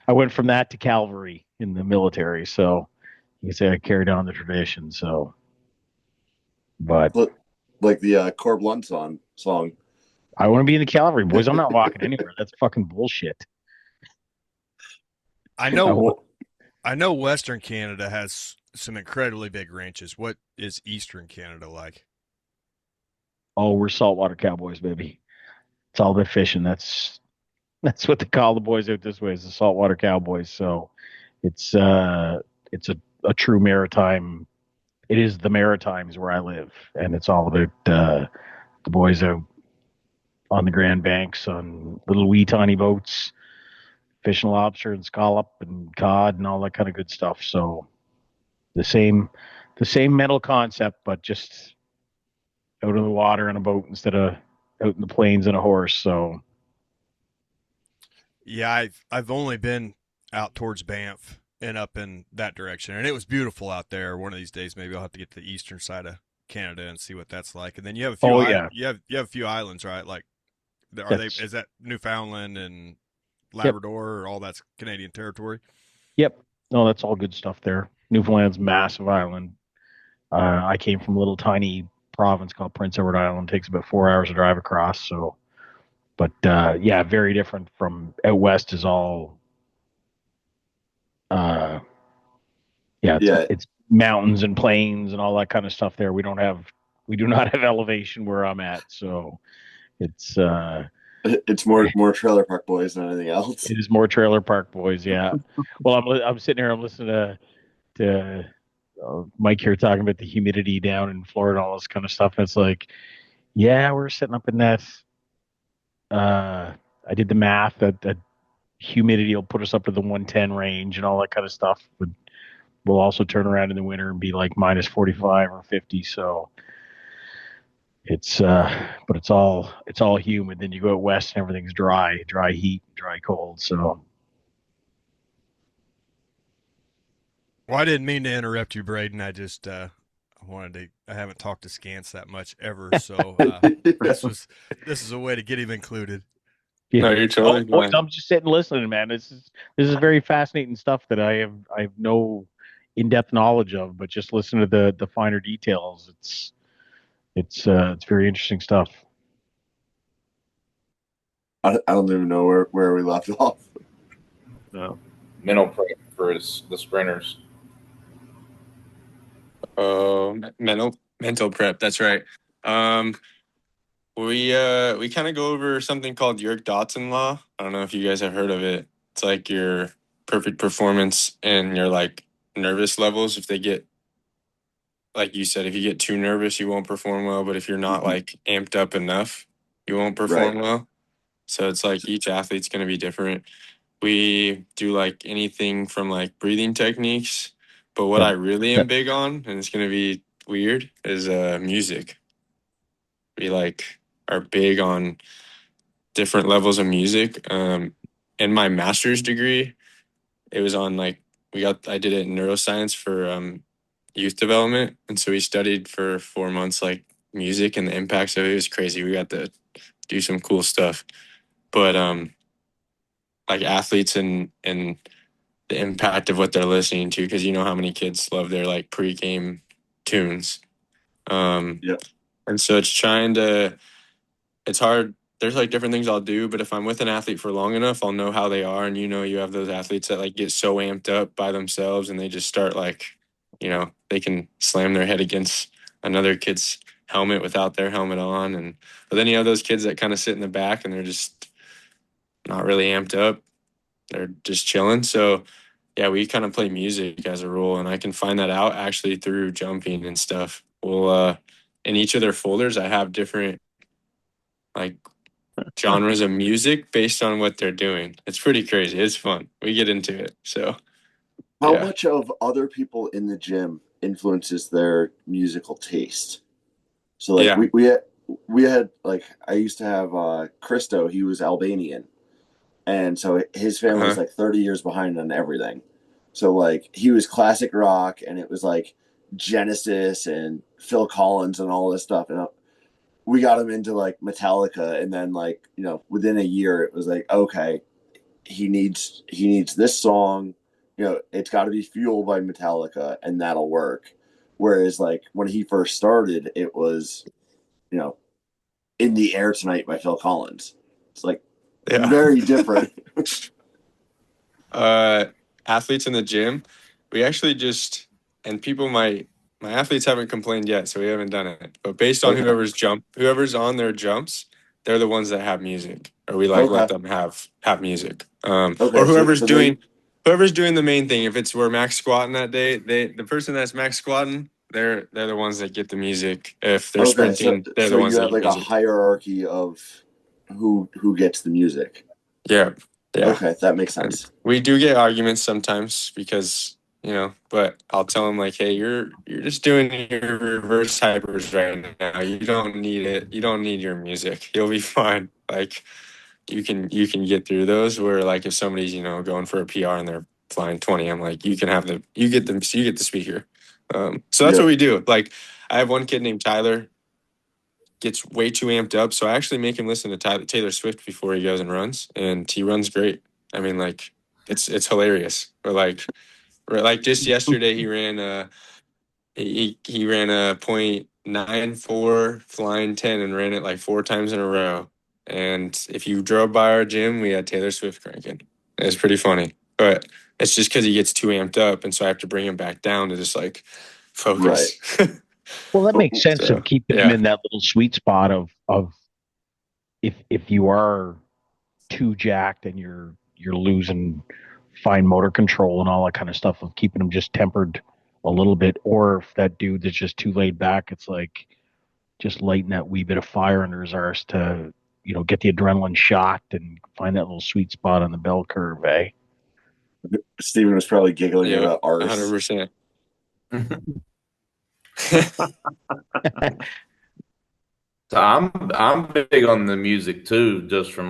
I went from that to cavalry in the military, so you can say I carried on the tradition. So, but Like the Corb Lund song. I want to be in the cavalry, boys. I'm not walking anywhere. That's fucking bullshit. I know. I know Western Canada has some incredibly big ranches. What is Eastern Canada like? Oh, we're saltwater cowboys, baby. It's all about fishing. That's what they call the boys out this way, is the saltwater cowboys. So it's a true maritime. It is the Maritimes where I live, and it's all about the boys out on the Grand Banks on little wee tiny boats, fishing lobster and scallop and cod and all that kind of good stuff. So the same mental concept, but just out of the water in a boat instead of out in the plains in a horse. So Yeah, I've only been out towards Banff and up in that direction, and it was beautiful out there. One of these days, maybe I'll have to get to the eastern side of Canada and see what that's like. And then you have a few yeah, you have a few islands, right? Like is that Newfoundland and yep, Labrador or all that's Canadian territory? yep. No, that's all good stuff there. Newfoundland's massive island. I came from a little tiny province called Prince Edward Island. It takes about 4 hours to drive across. So, but yeah, very different from out west. Is all uh, yeah, it's mountains and plains and all that kind of stuff there. We do not have elevation where I'm at. So it's more trailer park boys than anything else. it is more trailer park boys. Yeah. Well, I'm sitting here. I'm listening to Mike here talking about the humidity down in Florida, all this kind of stuff. And it's like, yeah, we're sitting up in that. I did the math that humidity will put us up to the 110 range and all that kind of stuff. But we'll also turn around in the winter and be like minus 45 or 50. So it's but it's all humid. Then you go out west and everything's dry heat, dry cold. So Well, I didn't mean to interrupt you, Brayden. I just I haven't talked to Scants that much ever, so this is a way to get him included. yeah. No, you're totally fine. I'm just sitting listening, man. This is very fascinating stuff that I have no in-depth knowledge of, but just listen to the finer details. It's very interesting stuff. I don't even know where we left off. No. Mental prep for the sprinters. Mental prep. That's right. We kind of go over something called Yerk Dodson law. I don't know if you guys have heard of it. It's like your perfect performance and your like nervous levels. If they get, like you said, if you get too nervous, you won't perform well. But if you're not like amped up enough, you won't perform well. So it's like each athlete's going to be different. We do like anything from like breathing techniques. But what I really am big on, and it's going to be weird, is music. We like are big on different levels of music. In my master's degree, it was on like I did it in neuroscience for youth development, and so we studied for 4 months like music and the impacts of it. It was crazy. We got to do some cool stuff, but like athletes and the impact of what they're listening to, because you know how many kids love their like pre-game tunes. Yep. And so it's hard. There's like different things I'll do, but if I'm with an athlete for long enough, I'll know how they are. And you have those athletes that like get so amped up by themselves and they just start like, they can slam their head against another kid's helmet without their helmet on. But then you have those kids that kind of sit in the back and they're just not really amped up. They're just chilling. So yeah, we kind of play music as a rule, and I can find that out actually through jumping and stuff. We'll in each of their folders, I have different like genres of music based on what they're doing. It's pretty crazy. It's fun. We get into it. So how much of other people in the gym influences their musical taste? So like we had like, I used to have Christo, he was Albanian. And so his family was like 30 years behind on everything. So like he was classic rock, and it was like Genesis and Phil Collins and all this stuff. And we got him into like Metallica, and then like, within a year it was like, okay, he needs this song, it's got to be Fuel by Metallica, and that'll work. Whereas like when he first started, it was, In the Air Tonight by Phil Collins. It's like very different. Athletes in the gym, we actually just, and my athletes haven't complained yet, so we haven't done it. But based on whoever's on their jumps, they're the ones that have music, or we let them have music. Or whoever's doing the main thing. If it's where Max squatting that day, the person that's Max squatting, they're the ones that get the music. If they're sprinting, they're the ones that get music. So you have like a hierarchy of who gets the music. Yeah. Yeah. Okay, that makes sense. And we do get arguments sometimes because, but I'll tell them like, hey, you're just doing your reverse hypers right now. You don't need it. You don't need your music. You'll be fine. Like you can get through those where like if somebody's, going for a PR and they're flying 20, I'm like, you get the speaker. So that's what we do. Like I have one kid named Tyler, gets way too amped up. So I actually make him listen to Taylor Swift before he goes and runs, and he runs great. I mean, like it's hilarious. Or like just yesterday he ran he ran a .94 flying 10 and ran it like 4 times in a row. And if you drove by our gym, we had Taylor Swift cranking. It was pretty funny, but it's just because he gets too amped up, and so I have to bring him back down to just like focus. Right. Well, that makes sense of keeping him in that little sweet spot of if you are too jacked and you're losing fine motor control and all that kind of stuff, of keeping him just tempered a little bit, or if that dude that's just too laid back, it's like just lighting that wee bit of fire under his arse to get the adrenaline shot and find that little sweet spot on the bell curve. Steven was probably giggling about arse. 100%. So I'm big on the music too, just from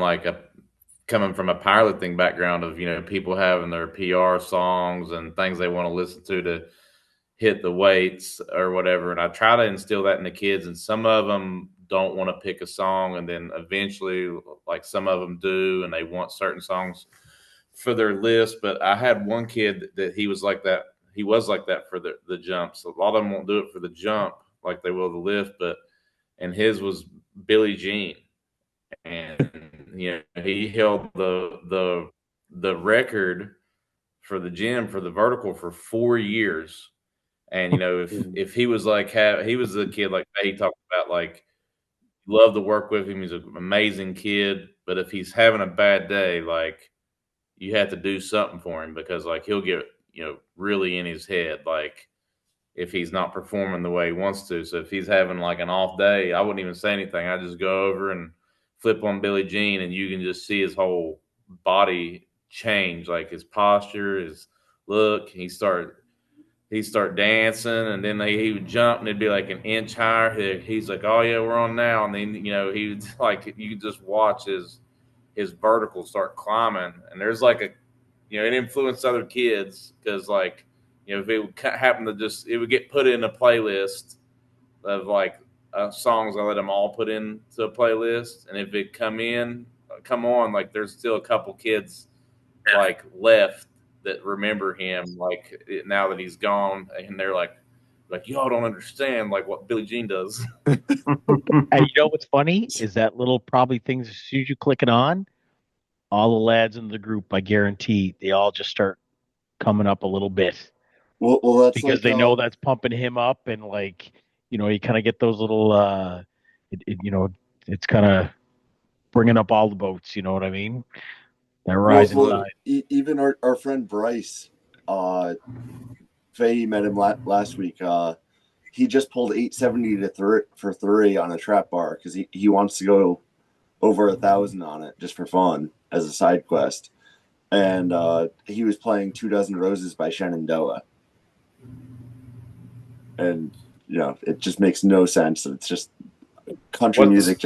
coming from a powerlifting background of people having their PR songs and things they want to listen to hit the weights or whatever, and I try to instill that in the kids. And some of them don't want to pick a song, and then eventually, like some of them do, and they want certain songs for their list. But I had one kid that he was like that. He was like that for the jumps. A lot of them won't do it for the jump like they will the lift, and his was Billie Jean, and he held the record for the gym for the vertical for 4 years. And if he was like he was the kid like he talked about, like love to work with him. He's an amazing kid, but if he's having a bad day, like you have to do something for him, because like he'll get really in his head, like if he's not performing the way he wants to. So if he's having like an off day, I wouldn't even say anything. I just go over and flip on Billie Jean, and you can just see his whole body change, like his posture, his look. He start dancing, and then he would jump, and it'd be like an inch higher. He's like, "Oh yeah, we're on now." And then he would like, you could just watch his vertical start climbing. And there's like it influenced other kids, because like if it would happen to it would get put in a playlist of like songs, I let them all put into a playlist, and if it come on, like there's still a couple kids like left that remember him, like now that he's gone, and they're like y'all don't understand like what Billie Jean does. And what's funny is that little probably things, as soon as you click it on, all the lads in the group, I guarantee they all just start coming up a little bit. Well, that's because like, they know that's pumping him up, and like you kind of get those little it's kind of bringing up all the boats. You know what I mean? That rising tide. Even our friend Bryce, Fahey met him last week. He just pulled 870 for 3 on a trap bar because he wants to go over 1,000 on it just for fun as a side quest. And he was playing 2 Dozen Roses by Shenandoah. And it just makes no sense. It's just country music.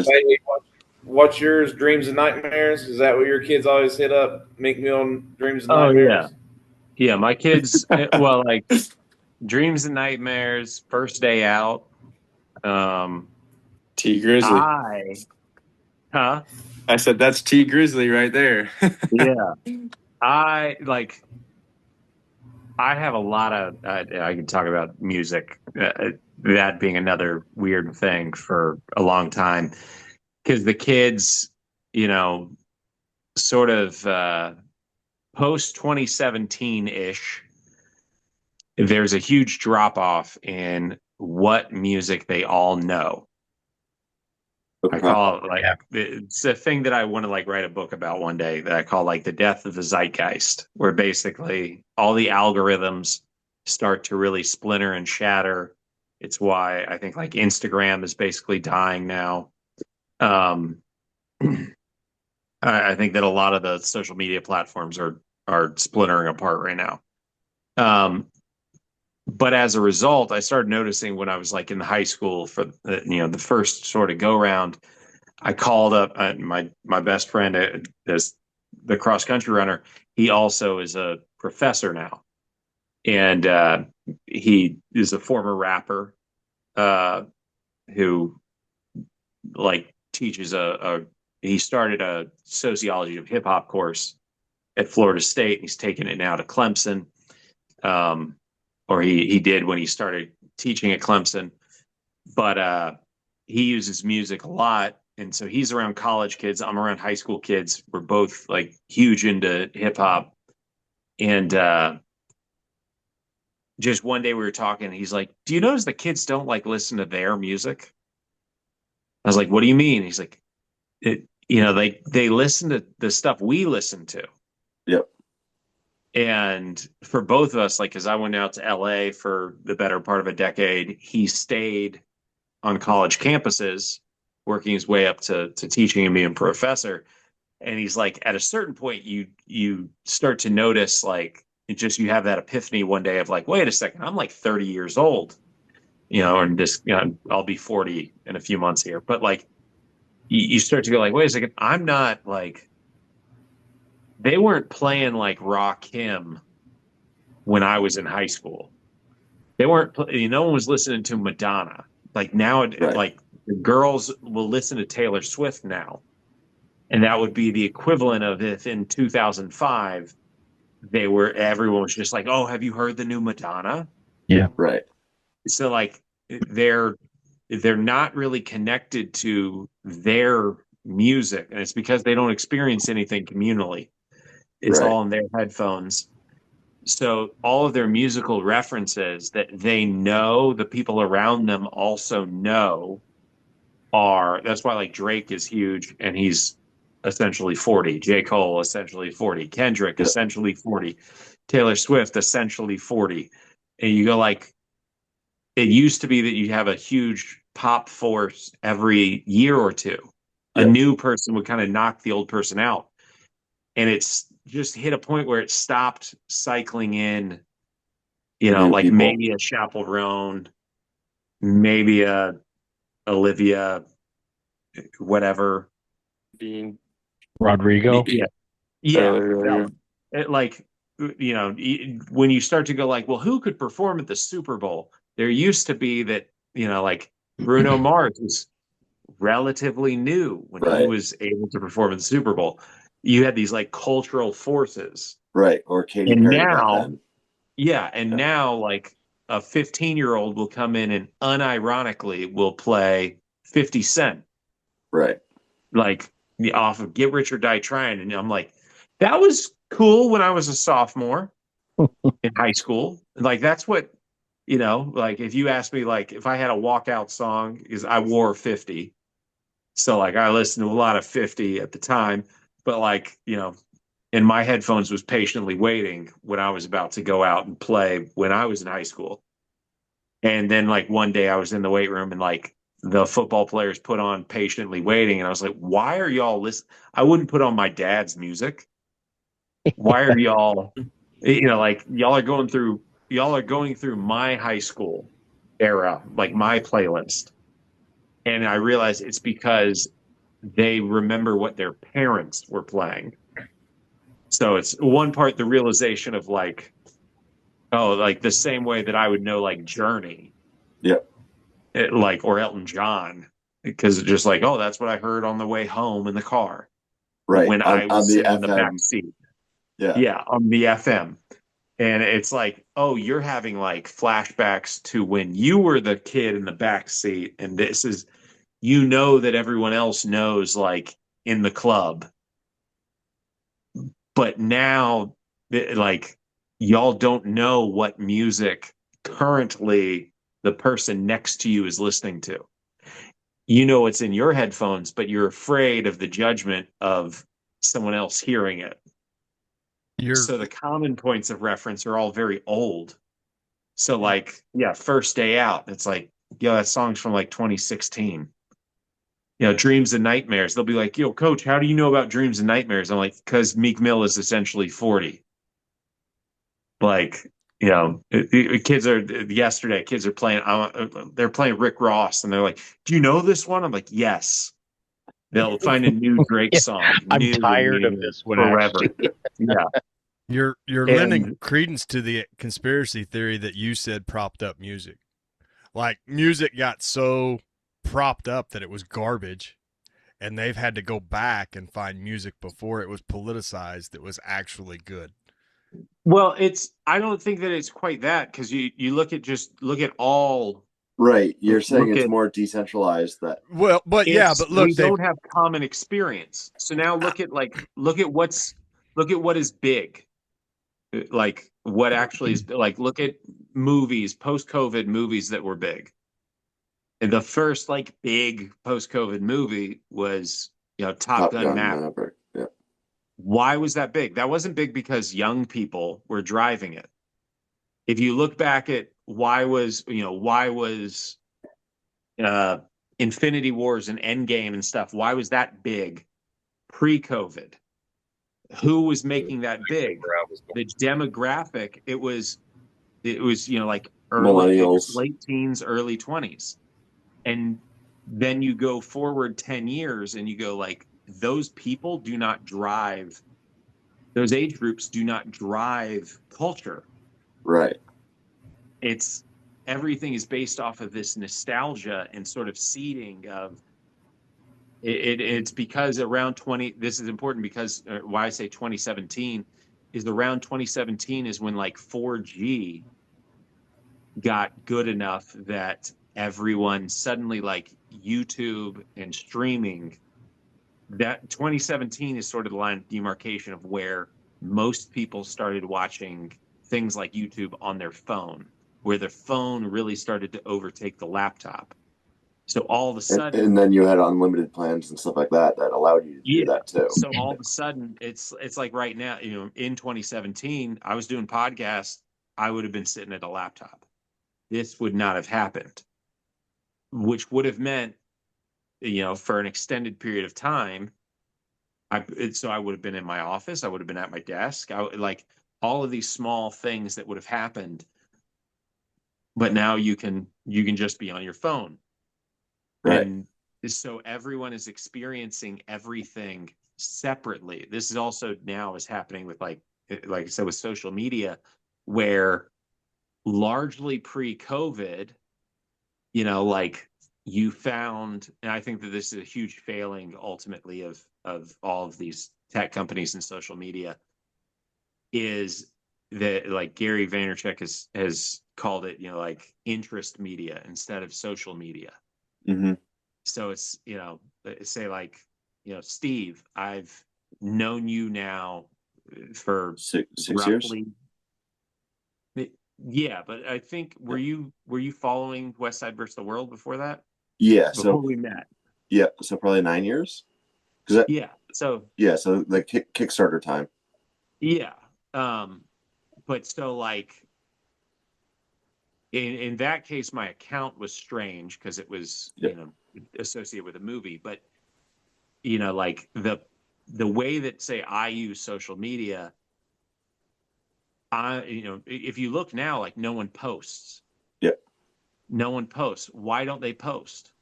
What's yours? Dreams and Nightmares? Is that what your kids always hit up? Make me on Dreams and Nightmares? Yeah, my kids. Well, like Dreams and Nightmares, First Day Out. T Grizzly. Huh? I said that's T Grizzly right there. Yeah. I have a lot of, I can talk about music, that being another weird thing for a long time. Because the kids, you know, sort of post 2017 ish, there's a huge drop off in what music they all know. I call it like, it's a thing that I want to like write a book about one day that I call like the death of the zeitgeist, where basically all the algorithms start to really splinter and shatter. It's why I think like Instagram is basically dying now. Um, I think that a lot of the social media platforms are splintering apart right now. Um, but as a result, I started noticing when I was like in high school for the first sort of go round, I called up my best friend as the cross country runner. He also is a professor now, and he is a former rapper who like teaches he started a sociology of hip hop course at Florida State. He's taken it now to Clemson, or he did when he started teaching at Clemson. But he uses music a lot, and so he's around college kids. I'm around high school kids. We're both like huge into hip hop, and just one day we were talking. And he's like, "Do you notice the kids don't like listen to their music?" I was like, "What do you mean?" He's like, they listen to the stuff we listen to." Yep. And for both of us, like, because I went out to LA for the better part of a decade, he stayed on college campuses, working his way up to teaching and being a professor. And he's like, at a certain point, you start to notice, like, you have that epiphany one day of like, wait a second, I'm like 30 years old, and this, I'll be 40 in a few months here. But like, you start to go like, wait a second, I'm not like, they weren't playing like Rakim when I was in high school. They weren't, no one was listening to Madonna. Like now, Right. like the girls will listen to Taylor Swift now. And that would be the equivalent of if in 2005, everyone was just like, oh, have you heard the new Madonna? Yeah. Right. So like they're not really connected to their music. And it's because they don't experience anything communally. It's Right. all in their headphones. So all of their musical references that they know, the people around them also know, that's why like Drake is huge and he's essentially 40. J. Cole essentially 40. Kendrick essentially 40. Taylor Swift essentially 40. And you go like, it used to be that you have a huge pop force every year or two. A new person would kind of knock the old person out. And it's just hit a point where it stopped cycling in, like people. maybe a Chappell Roan, maybe a Olivia, whatever. Being Rodrigo. Yeah. Like, when you start to go like, well, who could perform at the Super Bowl? There used to be that, like Bruno Mars was relatively new when he was able to perform at the Super Bowl. You had these like cultural forces. Right. Or Katy And Perry now, back then. Now like a 15-year-old will come in and unironically will play 50 Cent. Right. Like off of Get Rich or Die Trying. And I'm like, that was cool when I was a sophomore in high school. Like that's what, like if you asked me, like if I had a walkout song, because I wore 50. So like I listened to a lot of 50 at the time, but like, and my headphones was patiently waiting when I was about to go out and play when I was in high school. And then like one day I was in the weight room and like the football players put on Patiently Waiting. And I was like, why are y'all listening? I wouldn't put on my dad's music. Why are y'all, like y'all are going through my high school era, like my playlist. And I realized it's because they remember what their parents were playing. So it's one part, the realization of like, oh, like the same way that I would know like Journey. Yep. Or Elton John. because it's just like, oh, that's what I heard on the way home in the car Right. when I On was the sitting in the back FM. seat. Yeah. Yeah, on the FM. And it's like, oh, you're having like flashbacks to when you were the kid in the back seat. And this is, you know, that everyone else knows, like in the club. But now, like, y'all don't know what music currently the person next to you is listening to. You know it's in your headphones, but you're afraid of the judgment of someone else hearing it. So the common points of reference are all very old. So like, yeah, First Day Out. It's like, yo, that song's from like 2016. You know, Dreams and Nightmares. They'll be like, yo, coach, how do you know about Dreams and Nightmares? I'm like, because Meek Mill is essentially 40. Like, you know, kids are yesterday, kids are playing, they're playing Rick Ross and they're like, do you know this one? I'm like, yes. They'll find a new Drake song. I'm new tired of this one, forever. actually. Yeah. You're lending credence to the conspiracy theory that you said propped up music. Like music got so propped up that it was garbage, and they've had to go back and find music before it was politicized that was actually good. Well, I don't think that it's quite that, because you look at all. Right. You're saying Look it's at- more decentralized. That Well, but yeah, but look, we don't have common experience. So now look at what is big. Like what actually is like, look at movies, post-COVID movies that were big. And the first like big post-COVID movie was, you know, Top Gun Maverick. Yeah. Why was that big? That wasn't big because young people were driving it. If you look back at why was Infinity Wars and Endgame and stuff, why was that big pre-COVID? Who was making that big? The demographic, it was, you know, like Millennials, late teens, early 20s. And then you go forward 10 years and you go like, those people do not drive, those age groups do not drive culture. right? It's everything is based off of this nostalgia and sort of seeding of it's because around 20, this is important because why I say 2017 is around 2017 is when like 4G got good enough that everyone suddenly, like YouTube and streaming, that 2017 is sort of the line of demarcation of where most people started watching things like YouTube on their phone, where their phone really started to overtake the laptop. So all of a sudden, and then you had unlimited plans and stuff like that allowed you to do that too. So all of a sudden, it's like right now, you know, in 2017, I was doing podcasts. I would have been sitting at a laptop. This would not have happened, which would have meant, you know, for an extended period of time, so I would have been in my office. I would have been at my desk. Like all of these small things that would have happened. But now you can just be on your phone. Right. And so everyone is experiencing everything separately. This is also now is happening with like I said, with social media, where largely pre-COVID, you know, like you found, and I think that this is a huge failing ultimately of all of these tech companies and social media, is that like Gary Vaynerchuk has called it, you know, like interest media instead of social media. Mm-hmm. So it's, you know, say like, you know, Steve, I've known you now for six roughly, years. Yeah, but I think were you following West Side versus the World before that? Yeah. Before we met. Yeah. So probably 9 years. So So the Kickstarter time. Yeah. But so like in that case, my account was strange because it was, you know, associated with a movie. But, you know, like the way that, say, I use social media, you know, if you look now, like no one posts. Yep. No one posts. Why don't they post?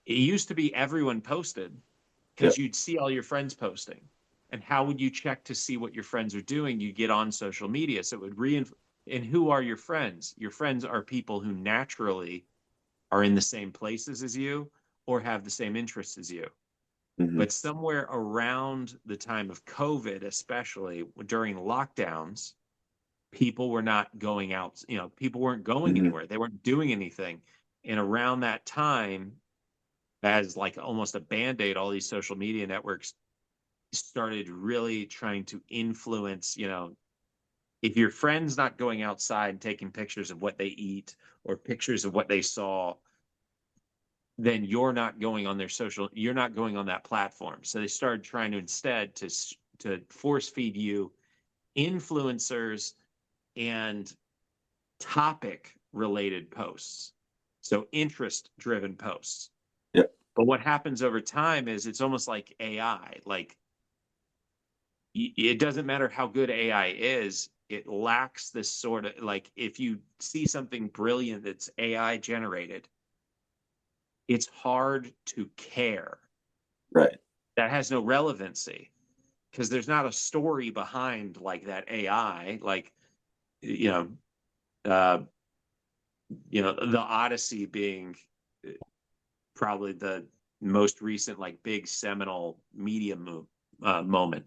It used to be everyone posted because you'd see all your friends posting. And how would you check to see what your friends are doing? You get on social media. So it would and who are your friends? Your friends are people who naturally are in the same places as you, or have the same interests as you. Mhm. But somewhere around the time of COVID, especially during lockdowns, people were not going out, people weren't going Mhm. anywhere. They weren't doing anything. And around that time, as like almost a band-aid, all these social media networks started really trying to influence, if your friend's not going outside and taking pictures of what they eat or pictures of what they saw, then you're not going on you're not going on that platform. So they started trying to instead to force feed you influencers and topic related posts. So interest driven posts. Yep. But what happens over time is it's almost like AI. Like, it doesn't matter how good AI is, it lacks this sort of, like, if you see something brilliant that's AI generated, it's hard to care. Right. That has no relevancy because there's not a story behind like that AI, like, uh, the Odyssey being probably the most recent, like, big seminal media moment.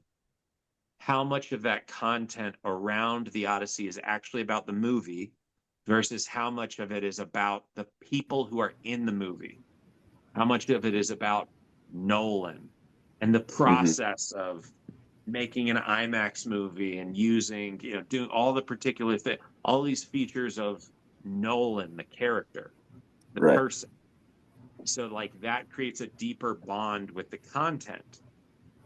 How much of that content around the Odyssey is actually about the movie versus how much of it is about the people who are in the movie? How much of it is about Nolan and the process of making an IMAX movie and using, doing all the particular thing, all these features of Nolan, the character, the Right. person. So like that creates a deeper bond with the content.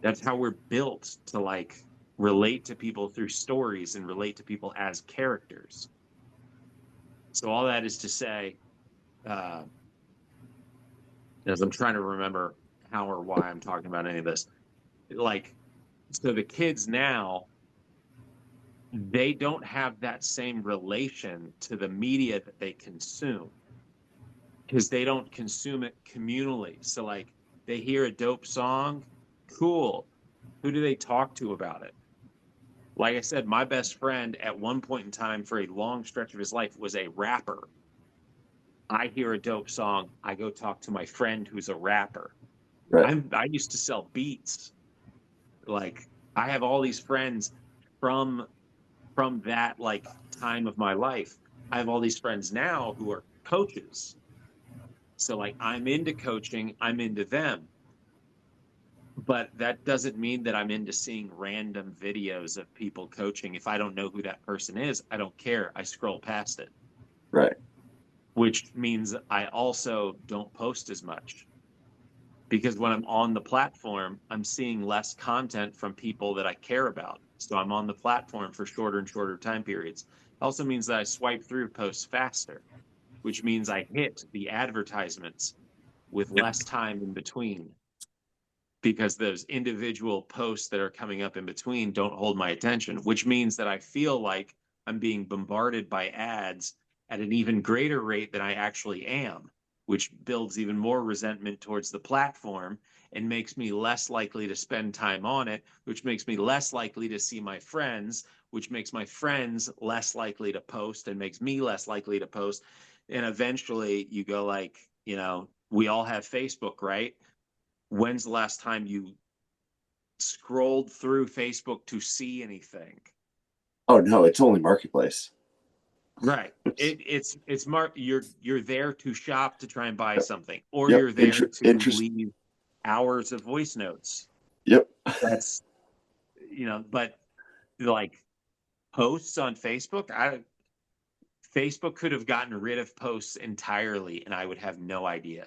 That's how we're built to like relate to people through stories and relate to people as characters. So all that is to say, as I'm trying to remember how or why I'm talking about any of this, like, so the kids now, they don't have that same relation to the media that they consume because they don't consume it communally. So like they hear a dope song, cool. Who do they talk to about it? Like I said, my best friend at one point in time for a long stretch of his life was a rapper. I hear a dope song, I go talk to my friend who's a rapper. Right. I used to sell beats. Like I have all these friends from that like time of my life. I have all these friends now who are coaches. So like I'm into coaching, I'm into them. But that doesn't mean that I'm into seeing random videos of people coaching. If I don't know who that person is, I don't care. I scroll past it. Right. Which means I also don't post as much. Because when I'm on the platform, I'm seeing less content from people that I care about. So I'm on the platform for shorter and shorter time periods. It also means that I swipe through posts faster, which means I hit the advertisements with less time in between because those individual posts that are coming up in between don't hold my attention, which means that I feel like I'm being bombarded by ads at an even greater rate than I actually am, which builds even more resentment towards the platform and makes me less likely to spend time on it, which makes me less likely to see my friends, which makes my friends less likely to post and makes me less likely to post. And eventually you go like, we all have Facebook, right? When's the last time you scrolled through Facebook to see anything? Oh no, it's only Marketplace. Right. It's you're there to shop to try and buy something, or Yep. you're there to leave hours of voice notes. Yep. That's but like posts on Facebook, Facebook could have gotten rid of posts entirely and I would have no idea.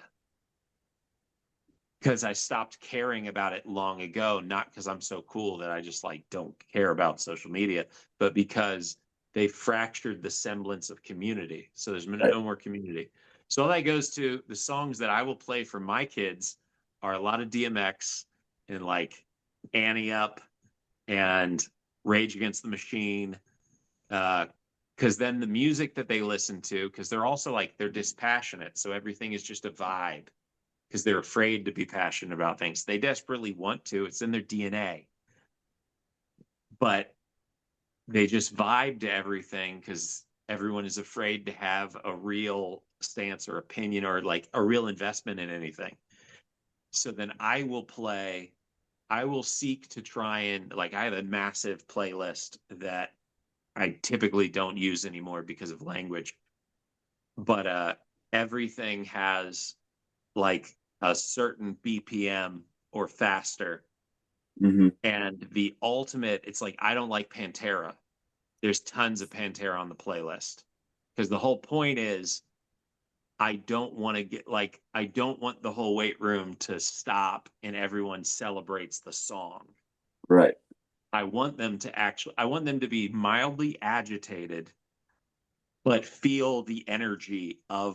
Because I stopped caring about it long ago, not because I'm so cool that I just like don't care about social media, but because they fractured the semblance of community. So there's no more community. So all that goes to the songs that I will play for my kids are a lot of DMX and like Annie Up and Rage Against the Machine. Because then the music that they listen to, because they're also like, they're dispassionate. So everything is just a vibe because they're afraid to be passionate about things. They desperately want to. It's in their DNA. But they just vibe to everything because everyone is afraid to have a real stance or opinion or like a real investment in anything. So then I will seek to try and like, I have a massive playlist that I typically don't use anymore because of language, but everything has like a certain BPM or faster. Mm-hmm. And the ultimate, it's like, I don't like Pantera. There's tons of Pantera on the playlist because the whole point is I don't want the whole weight room to stop and everyone celebrates the song. Right. I want them to be mildly agitated, but feel the energy I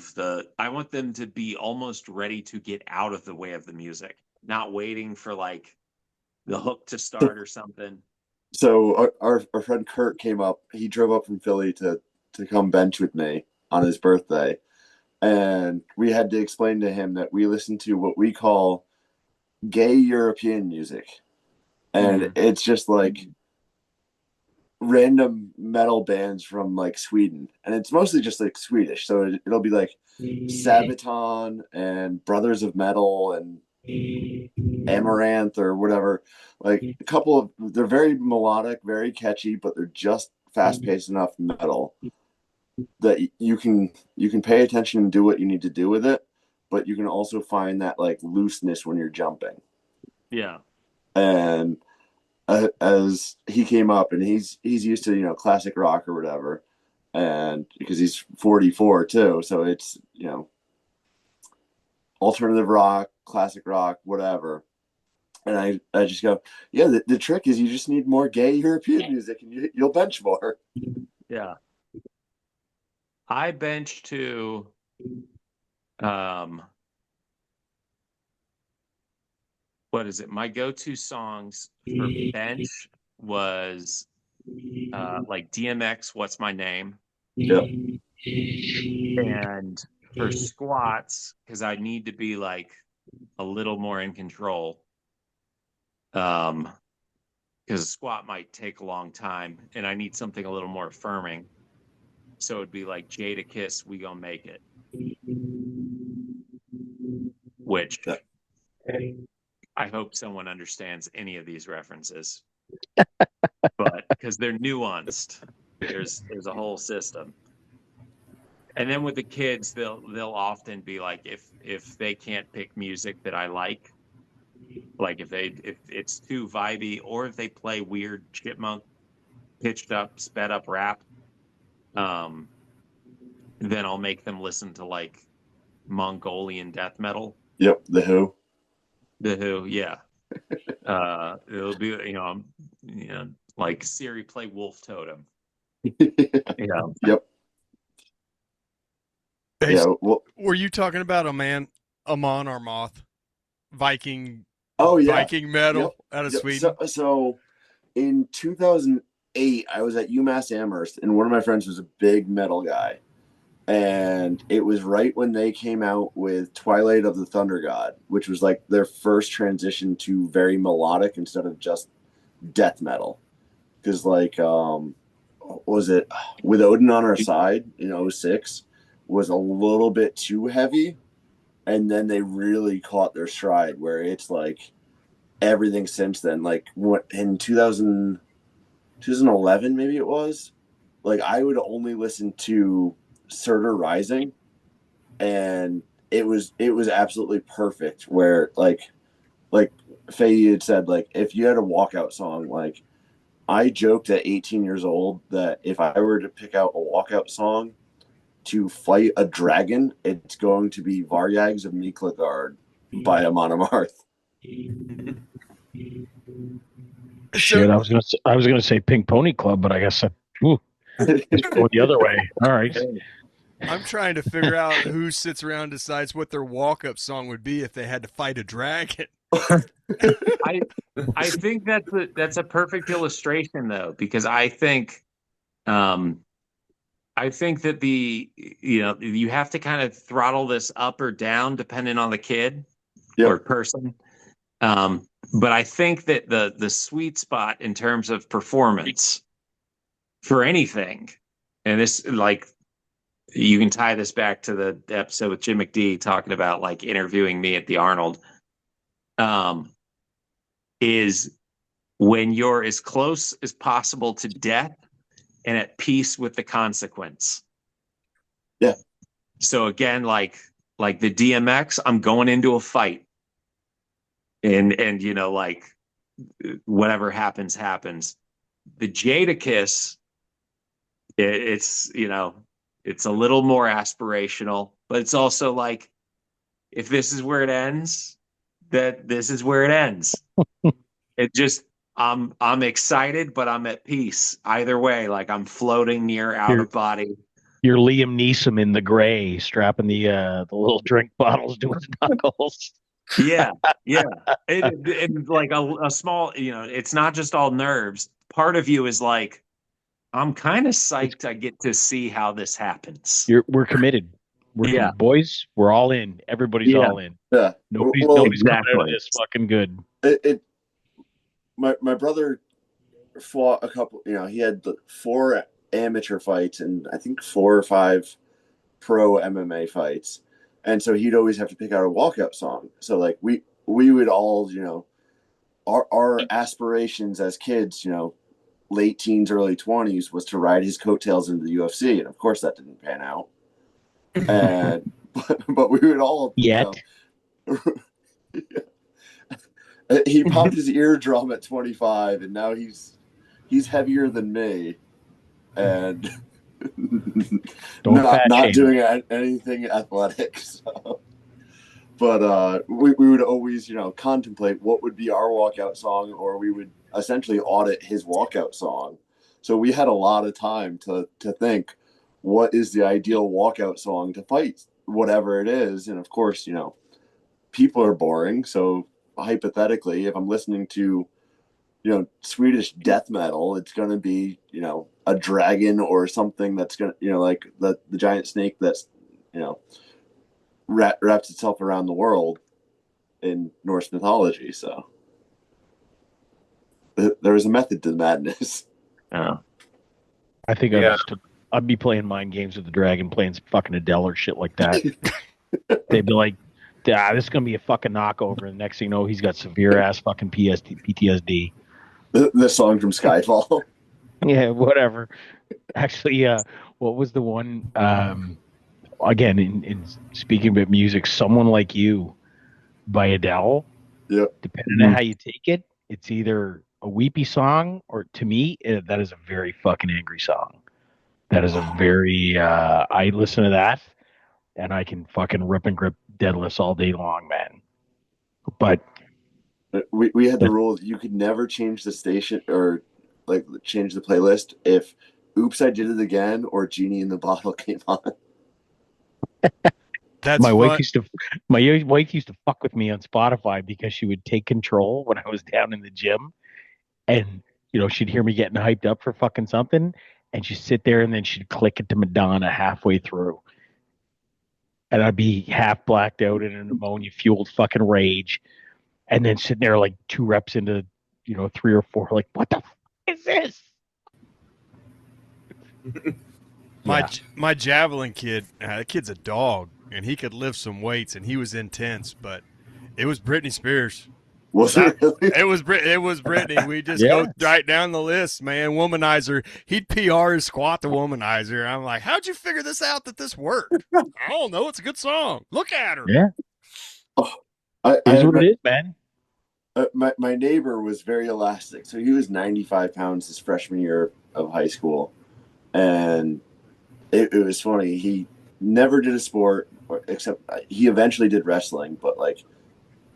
want them to be almost ready to get out of the way of the music, not waiting for like the hook to start or something. So our friend Kurt came up. He drove up from Philly to come bench with me on his birthday. And we had to explain to him that we listen to what we call gay European music. And it's just like random metal bands from like Sweden. And it's mostly just like Swedish. So it'll be like Sabaton and Brothers of Metal and Amaranth or whatever. Like a couple of, they're very melodic, very catchy, but they're just fast paced enough metal that you can pay attention and do what you need to do with it, but you can also find that like looseness when you're jumping. Yeah. And as he came up, and he's used to classic rock or whatever, and because he's 44 too, so it's alternative rock, classic rock, whatever. And I just go, yeah, the trick is you just need more gay European music and you'll bench more. Yeah. I bench to what is it? My go-to songs for bench was like DMX, What's My Name? Yep. And for squats, because I need to be like a little more in control. Because a squat might take a long time and I need something a little more affirming. So it'd be like Jadakiss, We Gonna Make It. Which I hope someone understands any of these references. But because they're nuanced. There's a whole system. And then with the kids, they'll often be like, if they can't pick music that I like if it's too vibey, or if they play weird chipmunk pitched up, sped up rap, then I'll make them listen to like Mongolian death metal. Yep, The Who. The Who, yeah. It'll be like Siri, play Wolf Totem. Yep. Hey, Yeah. Well, were you talking about Amon Amarth, Viking? Oh yeah, Viking metal out of Sweden. So in 2008, I was at UMass Amherst, and one of my friends was a big metal guy, and it was right when they came out with Twilight of the Thunder God, which was like their first transition to very melodic instead of just death metal. Because like, was it With Odin on Our Side in 2006 was a little bit too heavy, and then they really caught their stride where it's like everything since then, like what in 2011 maybe it was, like I would only listen to Surtur Rising, and it was absolutely perfect where like Fahey had said, like if you had a walkout song, like I joked at 18 years old that if I were to pick out a walkout song to fight a dragon, it's going to be Varyags of Miklagard by Amon Amarth. Shit, I was gonna say Pink Pony Club, but I guess it's going the other way. All right. I'm trying to figure out who sits around and decides what their walk-up song would be if they had to fight a dragon. I think that's a perfect illustration though, because I think that you have to kind of throttle this up or down depending on the kid or person. But I think that the sweet spot in terms of performance for anything, and this like you can tie this back to the episode with Jim McD talking about like interviewing me at the Arnold. is when you're as close as possible to death and at peace with the consequence. Yeah. So again, like the DMX, I'm going into a fight, and like whatever happens. The Jadakiss, it's it's a little more aspirational, but it's also like, if this is where it ends, that this is where it ends. It just, I'm excited, but I'm at peace either way. Like, I'm floating near out of body. You're Liam Neeson in The Gray, strapping the little drink bottles to his knuckles. Yeah. It's like a small, it's not just all nerves. Part of you is like, I'm kind of psyched I get to see how this happens. We're committed. Boys, we're all in. Everybody's all in. Yeah. Nobody's coming out of this fucking good. My brother fought a couple, he had 4 amateur fights and I think 4 or 5 pro MMA fights. And so he'd always have to pick out a walkout song. So like we would all, our aspirations as kids, late teens, early 20s, was to ride his coattails into the UFC. And of course that didn't pan out. And but we would all he popped his eardrum at 25 and now he's heavier than me and not doing anything athletic. So. But we would always, contemplate what would be our walkout song, or we would essentially audit his walkout song. So we had a lot of time to think, what is the ideal walkout song to fight whatever it is. And of course, people are boring. So hypothetically, if I'm listening to, Swedish death metal, it's going to be, a dragon or something that's going to, like the giant snake that's, wraps itself around the world in Norse mythology. So there is a method to the madness. Oh. I think I'd be playing mind games with the dragon, playing some fucking Adele or shit like that. They'd be like, this is going to be a fucking knockover. And the next thing you know, he's got severe ass fucking PTSD. The song from Skyfall. Yeah, whatever. Actually, what was the one? Again, in speaking about music, "Someone Like You" by Adele. Yeah. Depending on how you take it, it's either a weepy song or, to me, that is a very fucking angry song. That is a very. I listen to that, and I can fucking rip and grip deadlifts all day long, man. But we had the rule that you could never change the station or like change the playlist if "Oops, I Did It Again" or "Genie in the Bottle" came on. My wife used to fuck with me on Spotify because she would take control when I was down in the gym, and she'd hear me getting hyped up for fucking something, and she'd sit there and then she'd click it to Madonna halfway through, and I'd be half blacked out in a pneumonia fueled fucking rage, and then sitting there like 2 reps into 3 or 4, like, what the fuck is this? My javelin kid, that kid's a dog, and he could lift some weights, and he was intense, but it was Britney Spears. Was it really? It was Britney. We just go right down the list, man. Womanizer. He'd PR his squat to Womanizer. I'm like, how'd you figure this out that this worked? I don't know. It's a good song. Look at her. Yeah. Here's what it is, man. My neighbor was very elastic. So he was 95 pounds his freshman year of high school. And it was funny. He never did a sport, except he eventually did wrestling, but like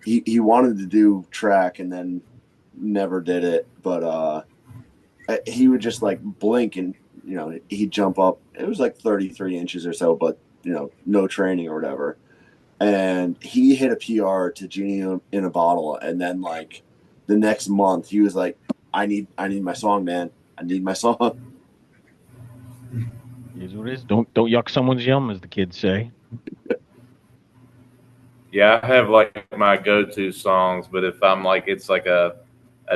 he wanted to do track and then never did it. But he would just like blink and, he'd jump up. It was like 33 inches or so, but, no training or whatever. And he hit a PR to Genie in a Bottle. And then like the next month he was like, I need my song, man. I need my song. Here's what it is. Don't yuck someone's yum, as the kids say. Yeah, I have like my go-to songs, but if I'm like, it's like a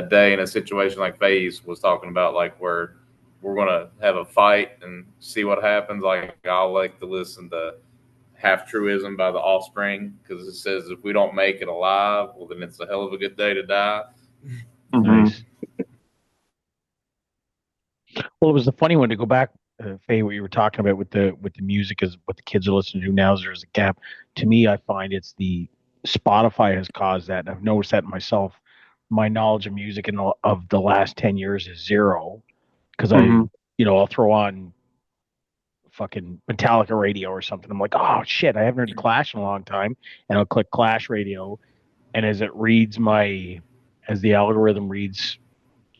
day in a situation like Fahey was talking about, like where we're gonna have a fight and see what happens. Like I'll like to listen to half truism by the Offspring, because it says if we don't make it alive, well, then it's a hell of a good day to die. Nice. Well, it was the funny one to go back, Faye, what you were talking about with the music is what the kids are listening to now. Is there's a gap. To me, I find it's the Spotify has caused that, and I've noticed that myself. My knowledge of music of the last 10 years is zero, because I'll throw on fucking Metallica radio or something. I'm like, oh shit, I haven't heard Clash in a long time, and I'll click Clash radio, and as the algorithm reads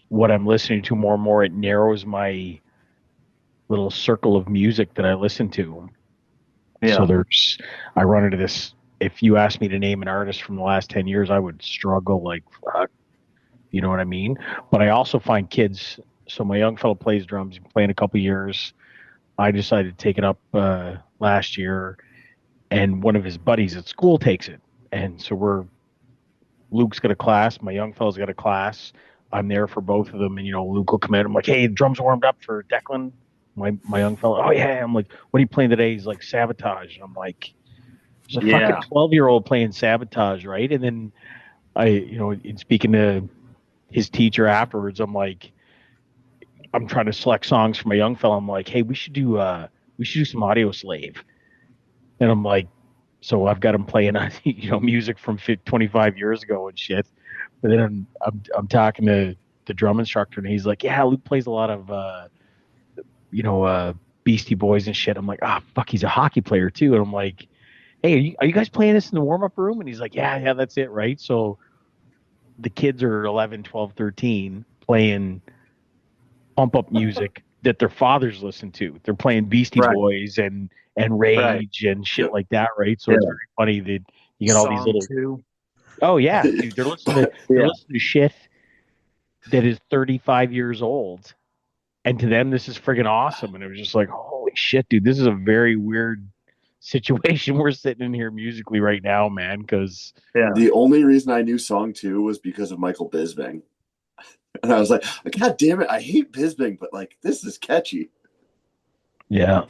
what I'm listening to more and more, it narrows my little circle of music that I listen to. Yeah. So I run into this. If you asked me to name an artist from the last 10 years, I would struggle like fuck. You know what I mean? But I also find kids. So my young fellow plays drums. He's been playing a couple of years. I decided to take it up last year, and one of his buddies at school takes it. And so Luke's got a class. My young fellow's got a class. I'm there for both of them. And, Luke will come in. I'm like, hey, the drums warmed up for Declan. My young fellow, oh, yeah. I'm like, what are you playing today? He's like, Sabotage. And I'm like, there's a fucking 12-year-old playing Sabotage, right? And then in speaking to his teacher afterwards, I'm trying to select songs for my young fellow. I'm like, hey, we should do some Audio Slave. And I'm like, so I've got him playing music from 25 years ago and shit. But then I'm talking to the drum instructor, and he's like, yeah, Luke plays a lot of Beastie Boys and shit. I'm like, fuck, he's a hockey player too. And I'm like, hey, are you guys playing this in the warm-up room? And he's like, yeah, that's it, right? So the kids are 11, 12, 13 playing pump-up music that their fathers listen to. They're playing Beastie Boys and Rage and shit like that, right? So it's very funny that you get all these little... Too. Oh, yeah, dude. They're listening to shit that is 35 years old. And to them, this is friggin' awesome. And it was just like, holy shit, dude, this is a very weird situation we're sitting in here musically right now, man, because... The only reason I knew Song 2 was because of Michael Bisping. And I was like, God damn it, I hate Bisping, but, this is catchy. Yeah.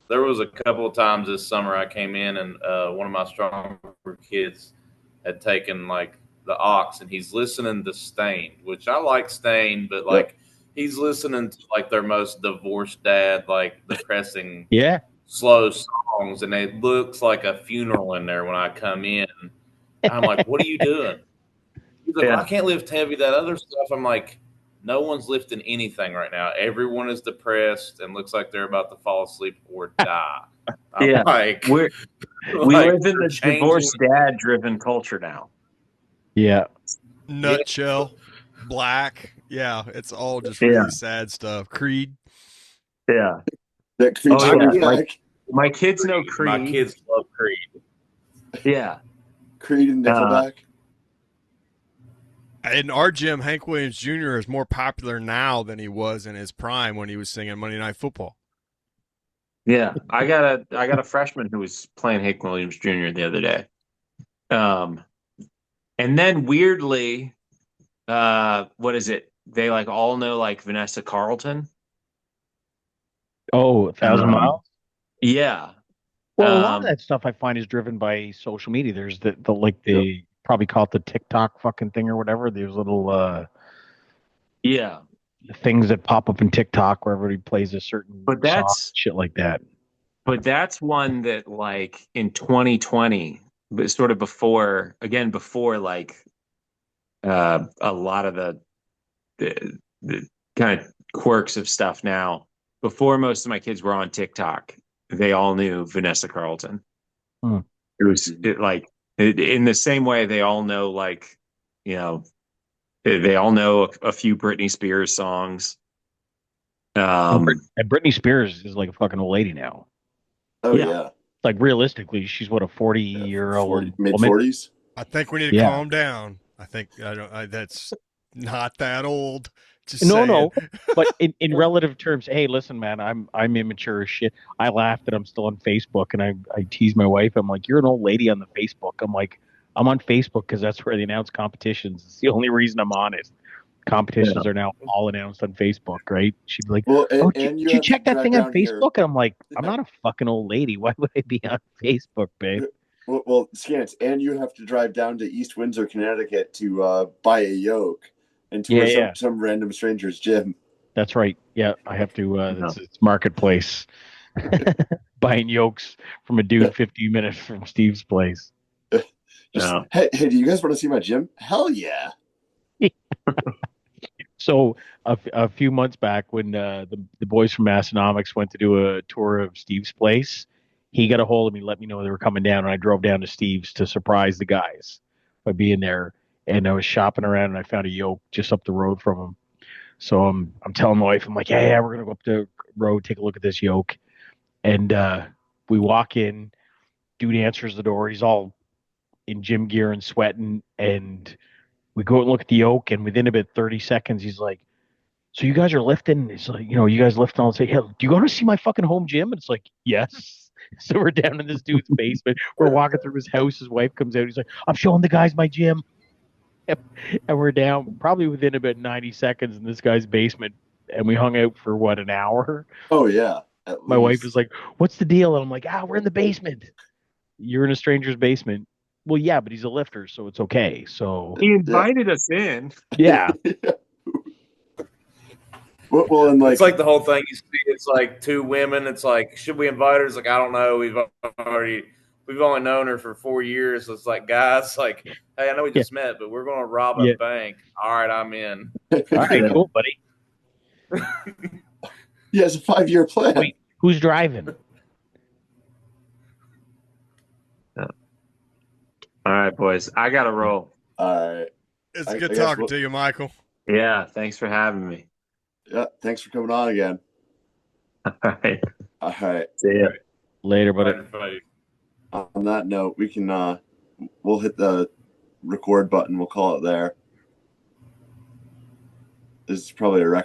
There was a couple of times this summer I came in, and one of my stronger kids had taken, the aux, and he's listening to Stained, which I like Stained, but, he's listening to, their most divorced dad, depressing, slow songs, and it looks like a funeral in there when I come in. I'm like, what are you doing? He's like, I can't lift heavy, that other stuff. I'm like, no one's lifting anything right now. Everyone is depressed and looks like they're about to fall asleep or die. I'm like, we live in the divorced dad-driven culture now. Yeah. Nutshell, Black. Yeah, it's all just really sad stuff. Creed. Yeah. That Creed my kids know Creed. My kids love Creed. Yeah. Creed and Nickelback. In our gym, Hank Williams Jr. is more popular now than he was in his prime when he was singing Monday Night Football. Yeah, I got a freshman who was playing Hank Williams Jr. the other day. And then weirdly, what is it? They all know Vanessa Carlton. Oh, 1,000 Miles? Yeah. Well, a lot of that stuff I find is driven by social media. There's the probably call it the TikTok fucking thing or whatever. There's little things that pop up in TikTok where everybody plays a certain song, shit like that. But that's one that in 2020, but sort of before a lot of the kind of quirks of stuff now, before most of my kids were on TikTok, they all knew Vanessa Carlton. It was in the same way they all know they all know a few Britney Spears songs. And Britney Spears is a fucking old lady now. Oh yeah. Realistically, she's what, a 40-year-old mid-40s. I think we need to calm down. I think that's not that old. No. But in relative terms, hey, listen, man, I'm immature as shit. I laugh that I'm still on Facebook, and I tease my wife. I'm like, you're an old lady on the Facebook. I'm like, I'm on Facebook because that's where they announce competitions. It's the only reason I'm on it. competitions are now all announced on Facebook, right? She'd be like, Well, "Oh, and did you have check to that drive thing on down here. Facebook?" And I'm like, "I'm not a fucking old lady. Why would I be on Facebook, babe?" Well, Scants, and you have to drive down to East Windsor, Connecticut to buy a yoke and tour some random stranger's gym. That's right. Yeah, I have to. It's marketplace. Buying yokes from a dude 15 minutes from Steve's place. Hey, do you guys want to see my gym? Hell yeah. So a few months back when the boys from Massonomics went to do a tour of Steve's place, he got a hold of me, let me know they were coming down, and I drove down to Steve's to surprise the guys by being there. And I was shopping around and I found a yoke just up the road from him. So I'm telling my wife, I'm like, yeah, we're gonna go up the road, take a look at this yoke. And we walk in, dude answers the door, he's all in gym gear and sweating, and we go and look at the yoke, and within about 30 seconds, he's like, "So you guys are lifting?" It's like, you guys lifting all day. Hell, do you go to see my fucking home gym? And it's like, yes. So we're down in this dude's basement. We're walking through his house. His wife comes out. He's like, "I'm showing the guys my gym." And we're down probably within about 90 seconds in this guy's basement. And we hung out for an hour? Oh, yeah. My wife is like, "What's the deal?" And I'm like, we're in the basement. You're in a stranger's basement. Well, yeah, but he's a lifter, so it's okay. So he invited us in. Yeah. Well, and it's like the whole thing. You see, it's like two women. It's like, should we invite her? It's like, I don't know. We've only known her for 4 years. So it's like, guys, like, hey, I know we just met, but we're going to rob a bank. All right, I'm in. All right, cool, buddy. He has a 5-year plan. Wait, who's driving? All right, boys. I got to roll. All right. It's good talking to you, Michael. Yeah, thanks for having me. Yeah, thanks for coming on again. All right. All right. See ya. Later, buddy. On that note, we can we'll hit the record button. We'll call it there. This is probably a record.